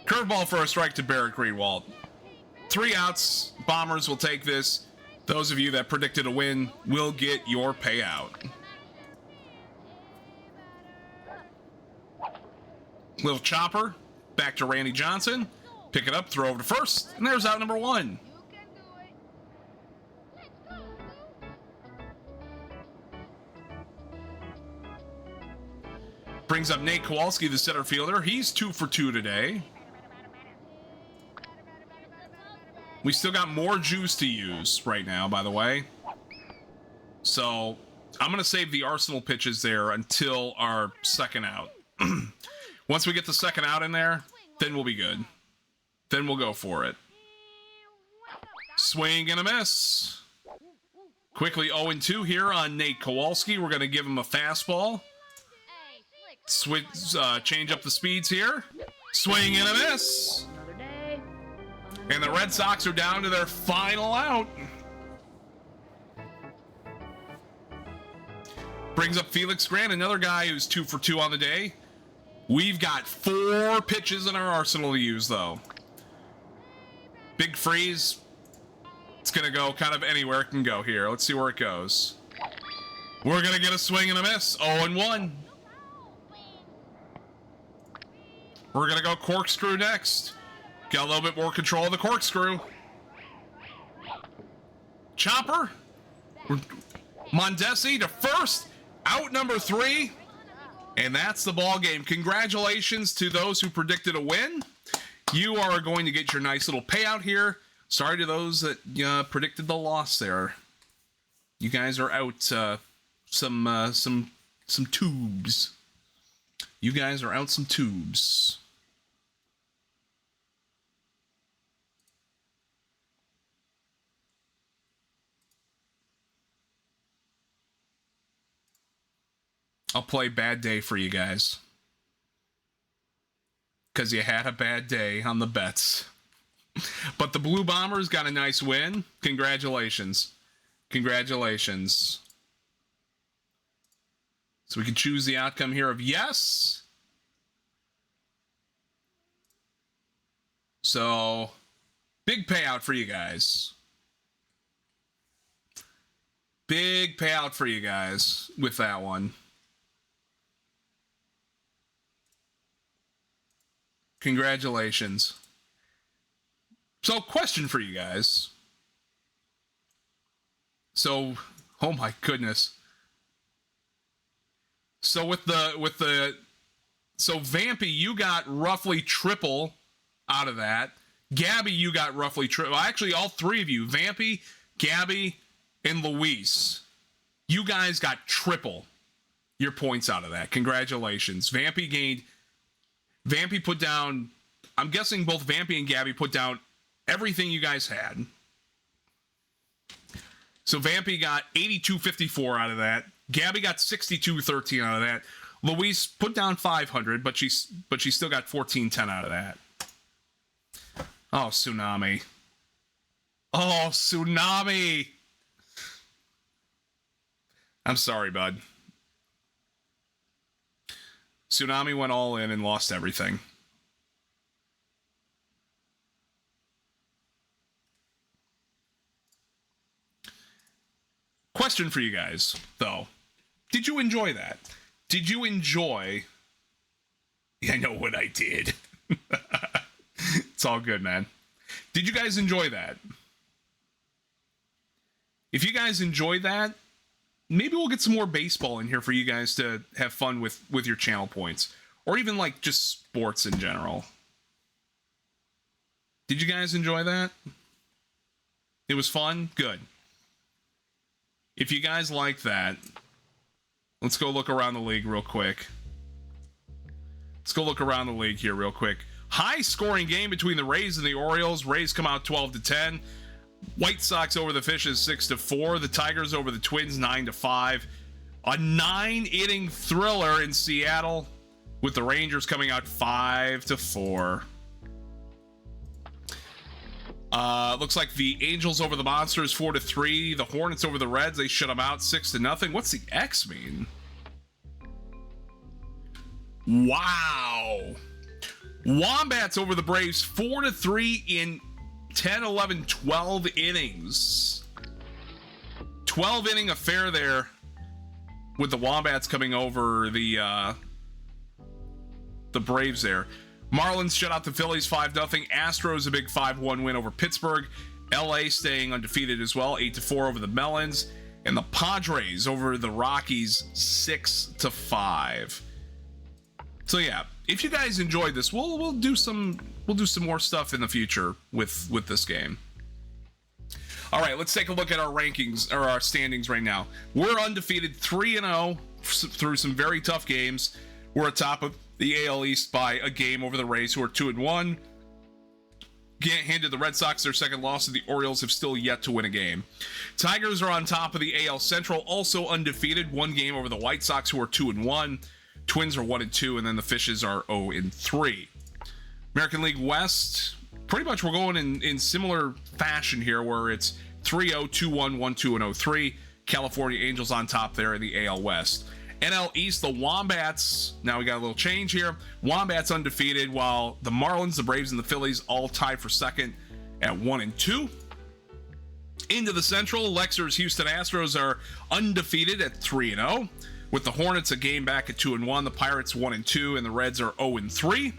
Curveball for a strike to Barrett Greenwald. 3 outs. Bombers will take this. Those of you that predicted a win will get your payout. Little chopper. Back to Randy Johnson. Pick it up, throw over to first. And there's out number 1. Brings up Nate Kowalski, the center fielder. He's 2 for 2 today. We still got more juice to use right now, by the way. So I'm going to save the Arsenal pitches there until our second out. Once we get the second out in there, then we'll be good. Then we'll go for it. Swing and a miss. Quickly 0-2 here on Nate Kowalski. We're going to give him a fastball. Switch, change up the speeds here. Swing and a miss. And the Red Sox are down to their final out. Brings up Felix Grant, another guy who's 2 for 2 on the day. We've got 4 pitches in our arsenal to use, though. Big freeze. It's going to go kind of anywhere it can go here. Let's see where it goes. We're going to get a swing and a miss. 0-1. We're going to go corkscrew next. Got a little bit more control of the corkscrew. Chopper. Mondesi to first. Out number 3. And that's the ball game. Congratulations to those who predicted a win. You are going to get your nice little payout here. Sorry to those that predicted the loss there. You guys are out some tubes. You guys are out some tubes. I'll play Bad Day for you guys. Because you had a bad day on the bets. But the Blue Bombers got a nice win. Congratulations. Congratulations. So we can choose the outcome here of yes. So, big payout for you guys. Big payout for you guys with that one. Congratulations. So, question for you guys. So, oh my goodness. So so Vampy, you got roughly triple out of that. Gabby, you got roughly triple. Well, actually, all 3 of you, Vampy, Gabby, and Luis, you guys got triple your points out of that. Congratulations. Vampy put down, I'm guessing both Vampy and Gabby put down everything you guys had. So Vampy got 82.54 out of that. Gabby got 62.13 out of that. Luis put down 500, but she still got 14.10 out of that. Oh, Tsunami. Oh, Tsunami. I'm sorry, bud. Tsunami went all in and lost everything. Question for you guys, though. Did you enjoy that? Did you enjoy... I know what I did. It's all good, man. Did you guys enjoy that? If you guys enjoyed that, maybe we'll get some more baseball in here for you guys to have fun with your channel points. Or even, like, just sports in general. Did you guys enjoy that? It was fun? Good. If you guys like that, let's go look around the league real quick. Let's go look around the league here real quick. High scoring game between the Rays and the Orioles. Rays come out 12-10. White Sox over the Fishes 6-4. The Tigers over the Twins 9-5. A 9-inning thriller in Seattle with the Rangers coming out 5-4. Looks like the Angels over the Monsters 4-3. The Hornets over the Reds, they shut them out 6-0. What's the X mean? Wow. Wombats over the Braves 4-3 in 10, 11, 12 innings. 12 inning affair there with the Wombats coming over the Braves there. Marlins shut out the Phillies 5-0. Astros a big 5-1 win over Pittsburgh. LA staying undefeated as well, 8-4 over the Melons. And the Padres over the Rockies 6-5. So yeah, if you guys enjoyed this, we'll do some more stuff in the future with this game. All right, let's take a look at our rankings or our standings right now. We're undefeated 3-0 through some very tough games. We're atop of the AL East by a game over the Rays, who are 2-1. Handed the Red Sox their second loss, and the Orioles have still yet to win a game. Tigers are on top of the AL Central, also undefeated, one game over the White Sox, who are 2-1. Twins are 1-2, and then the Fishes are 0-3. American League West, pretty much we're going in similar fashion here, where it's 3-0, 2-1, 1-2, and 0-3. California Angels on top there in the AL West. NL East, the Wombats, now we got a little change here. Wombats undefeated, while the Marlins, the Braves, and the Phillies all tied for second at 1-2. Into the Central, Lexer's Houston Astros are undefeated at 3-0, with the Hornets a game back at 2-1, the Pirates 1-2, and the Reds are 0-3.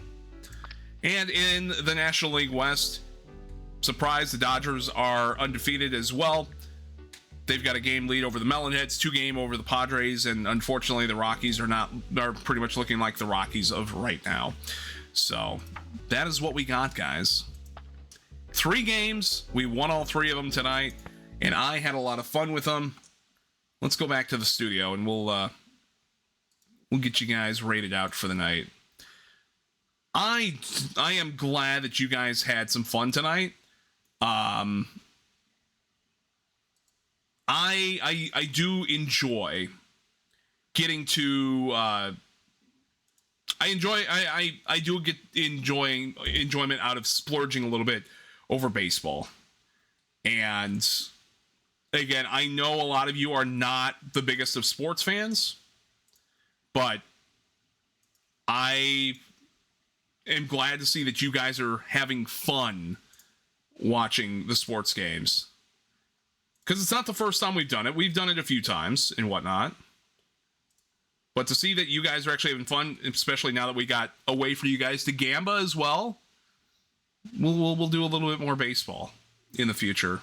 And in the National League West, surprise, the Dodgers are undefeated as well. They've got a game lead over the Melonheads, 2-game over the Padres, and unfortunately the Rockies are pretty much looking like the Rockies of right now. So that is what we got, guys. 3 games, we won all 3 of them tonight, and I had a lot of fun with them. Let's go back to the studio and we'll get you guys rated out for the night. I am glad that you guys had some fun tonight. I do enjoy getting to I do get enjoyment out of splurging a little bit over baseball. And again, I know a lot of you are not the biggest of sports fans, but I am glad to see that you guys are having fun watching the sports games. Because it's not the first time we've done it. We've done it a few times and whatnot. But to see that you guys are actually having fun, especially now that we got a way for you guys to gamba as well, we'll do a little bit more baseball in the future.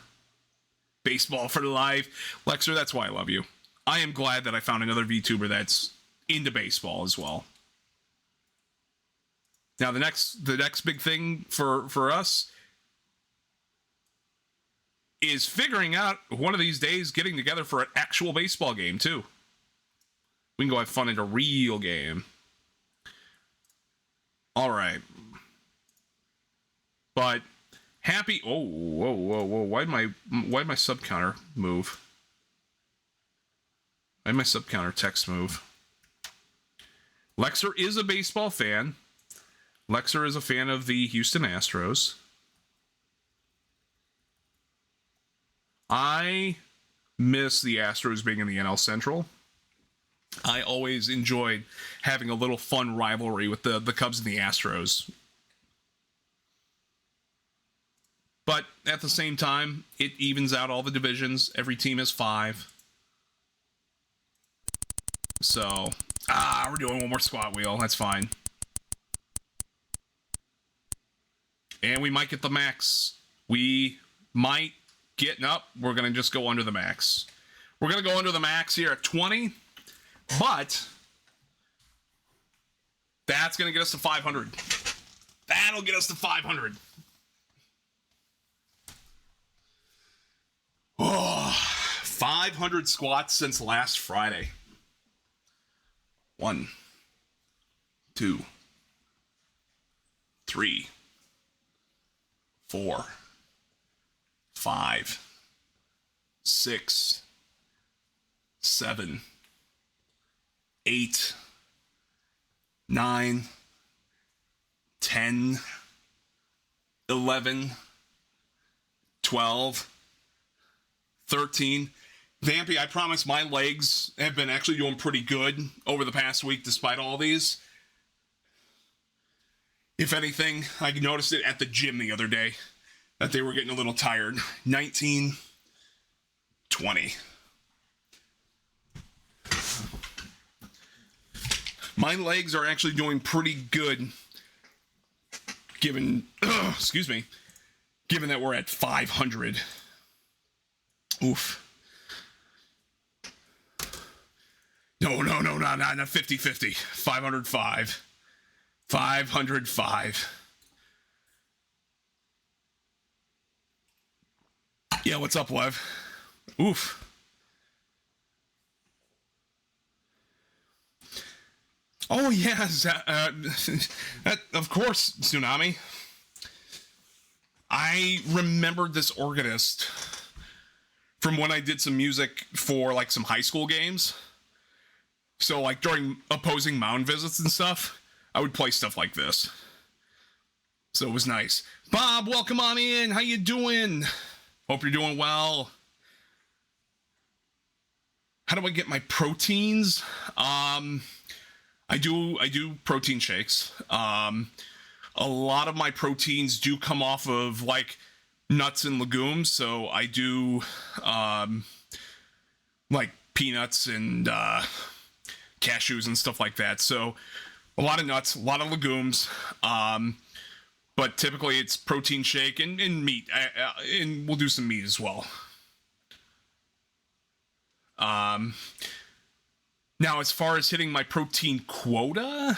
Baseball for life. Lexer, that's why I love you. I am glad that I found another VTuber that's into baseball as well. Now, the next big thing for us is figuring out one of these days getting together for an actual baseball game, too. We can go have fun in a real game. All right. But happy... Oh, whoa. Why'd my sub counter move? Why'd my sub counter text move? Lexer is a baseball fan. Lexer is a fan of the Houston Astros. I miss the Astros being in the NL Central. I always enjoyed having a little fun rivalry with the Cubs and the Astros. But at the same time, it evens out all the divisions. Every team has 5. So, we're doing one more squat wheel. That's fine. And we might get the max. We might get... Nope, we're going to just go under the max. We're going to go under the max here at 20. But that's going to get us to 500. That'll get us to 500. Oh, 500 squats since last Friday. 1, 2, 3, 4, 5, 6, 7, 8, 9, 10, 11, 12, 13. Vampy, I promise my legs have been actually doing pretty good over the past week despite all these. If anything, I noticed it at the gym the other day that they were getting a little tired. 19, 20. My legs are actually doing pretty good given, given that we're at 500. Oof. No, not 50-50. 505. 505. Yeah, what's up, Lev? Oof. Oh, yes. Of course, Tsunami. I remembered this organist from when I did some music for, like, some high school games. So, like, during opposing mound visits and stuff, I would play stuff like this. So it was nice. Bob, welcome on in. How you doing? Hope you're doing well. how do I get my proteins? I do protein shakes. A lot of my proteins do come off of like nuts and legumes, so I do like peanuts and cashews and stuff like that. So a lot of nuts, a lot of legumes, but typically it's protein shake and meat, and we'll do some meat as well. Now, as far as hitting my protein quota,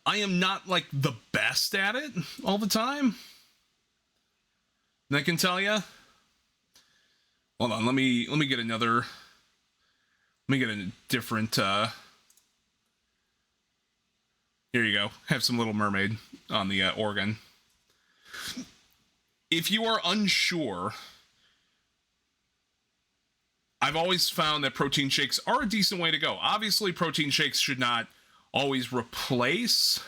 I am not like the best at it all the time. And I can tell you. Hold on, let me get another. Let me get a different. Here you go. Have some Little Mermaid on the organ. If you are unsure, I've always found that protein shakes are a decent way to go. Obviously, protein shakes should not always replace,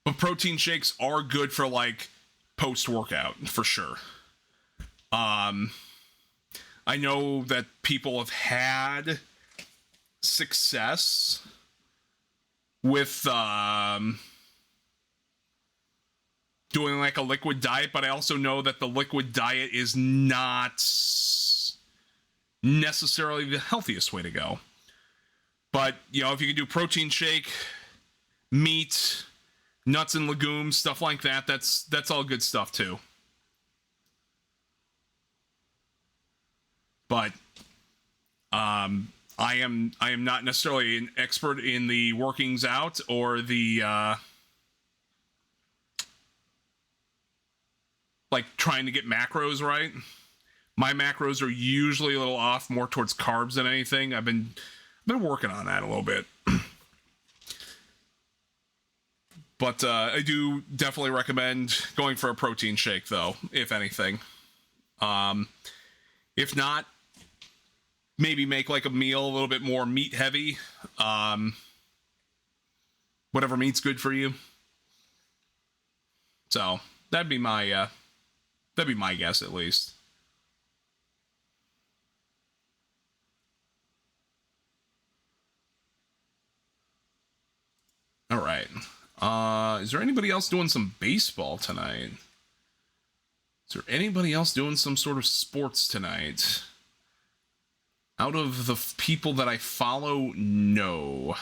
but protein shakes are good for like post-workout for sure. I know that people have had success with doing like a liquid diet, but I also know that the liquid diet is not necessarily the healthiest way to go. But, you know, if you can do protein shake, meat, nuts and legumes, stuff like that, that's all good stuff too. But I am not necessarily an expert in the workings out or the like trying to get macros right. My macros are usually a little off, more towards carbs than anything. I've been working on that a little bit. But I do definitely recommend going for a protein shake, though, if anything. If not, maybe make like a meal a little bit more meat heavy. Whatever meat's good for you. So that'd be my guess, at least. All right. Is there anybody else doing some baseball tonight? Is there anybody else doing some sort of sports tonight? Out of the people that I follow, no.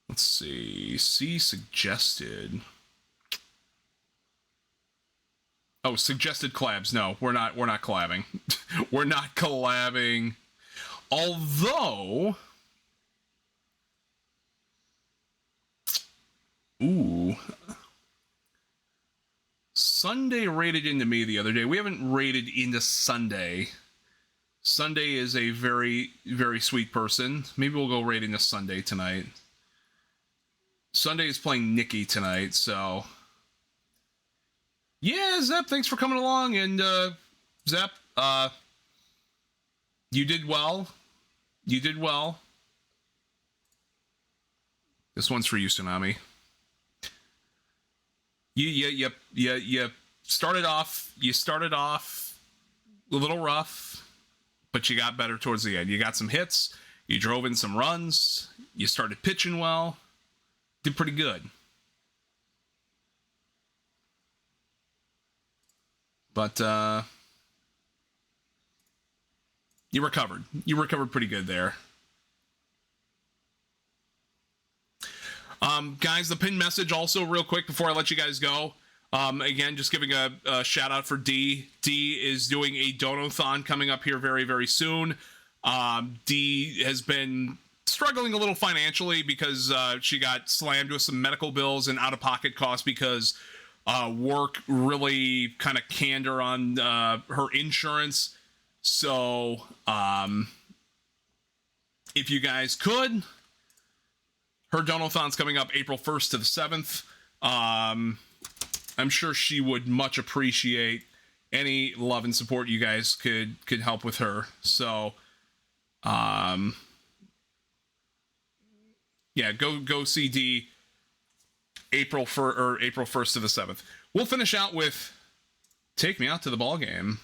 Let's see. See suggested. Oh, suggested collabs. No, we're not collabing. We're not collabing. Although, ooh, Sunday raided into me the other day. We haven't raided into Sunday. Sunday is a very, very sweet person. Maybe we'll go raid into Sunday tonight. Sunday is playing Nikki tonight, so yeah, Zep, thanks for coming along. And Zep, you did well. You did well. This one's for you, Tsunami. You started off a little rough, but you got better towards the end. You got some hits, you drove in some runs, you started pitching well, did pretty good. But you recovered. You recovered pretty good there. Guys, the pin message also real quick before I let you guys go. Again, just giving a shout out for D. D is doing a donathon coming up here very, very soon. D has been struggling a little financially because she got slammed with some medical bills and out-of-pocket costs because work really kind of canned her on her insurance. So, if you guys could, her donathon's coming up April 1st to the 7th. I'm sure she would much appreciate any love and support you guys could help with her. So, yeah, go see D. April 1st to the 7th. We'll finish out with Take Me Out to the Ball Game.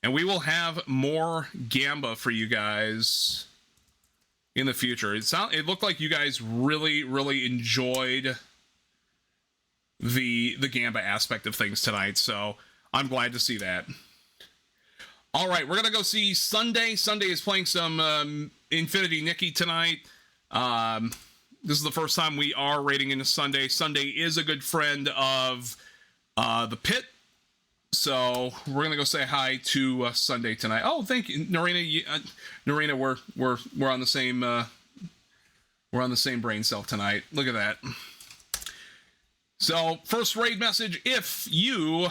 And we will have more Gamba for you guys in the future. It looked like you guys really, really enjoyed the Gamba aspect of things tonight, so I'm glad to see that. All right, we're gonna go see Sunday. Sunday is playing some Infinity Nikki tonight. This is the first time we are raiding into Sunday. Sunday is a good friend of the Pit, so we're gonna go say hi to Sunday tonight. Oh, thank you, Norina. Norina, we're on the same brain cell tonight. Look at that. So, first raid message, if you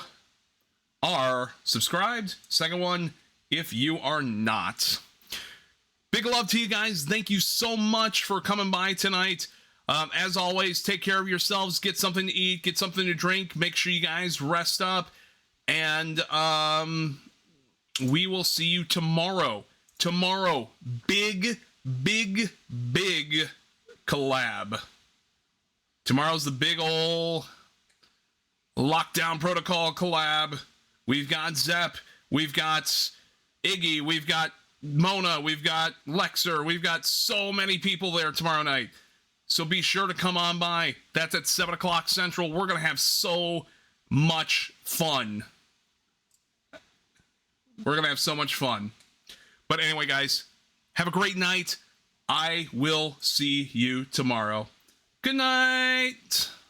are subscribed. Second one, if you are not. Big love to you guys. Thank you so much for coming by tonight. As always, take care of yourselves. Get something to eat. Get something to drink. Make sure you guys rest up. And we will see you tomorrow. Tomorrow, big collab. Tomorrow's the big ol' Lockdown Protocol collab. We've got Zepp, we've got Iggy, we've got Mona, we've got Lexer, we've got so many people there tomorrow night. So be sure to come on by. That's at 7 o'clock Central. We're going to have so much fun. We're going to have so much fun. But anyway, guys, have a great night. I will see you tomorrow. Good night.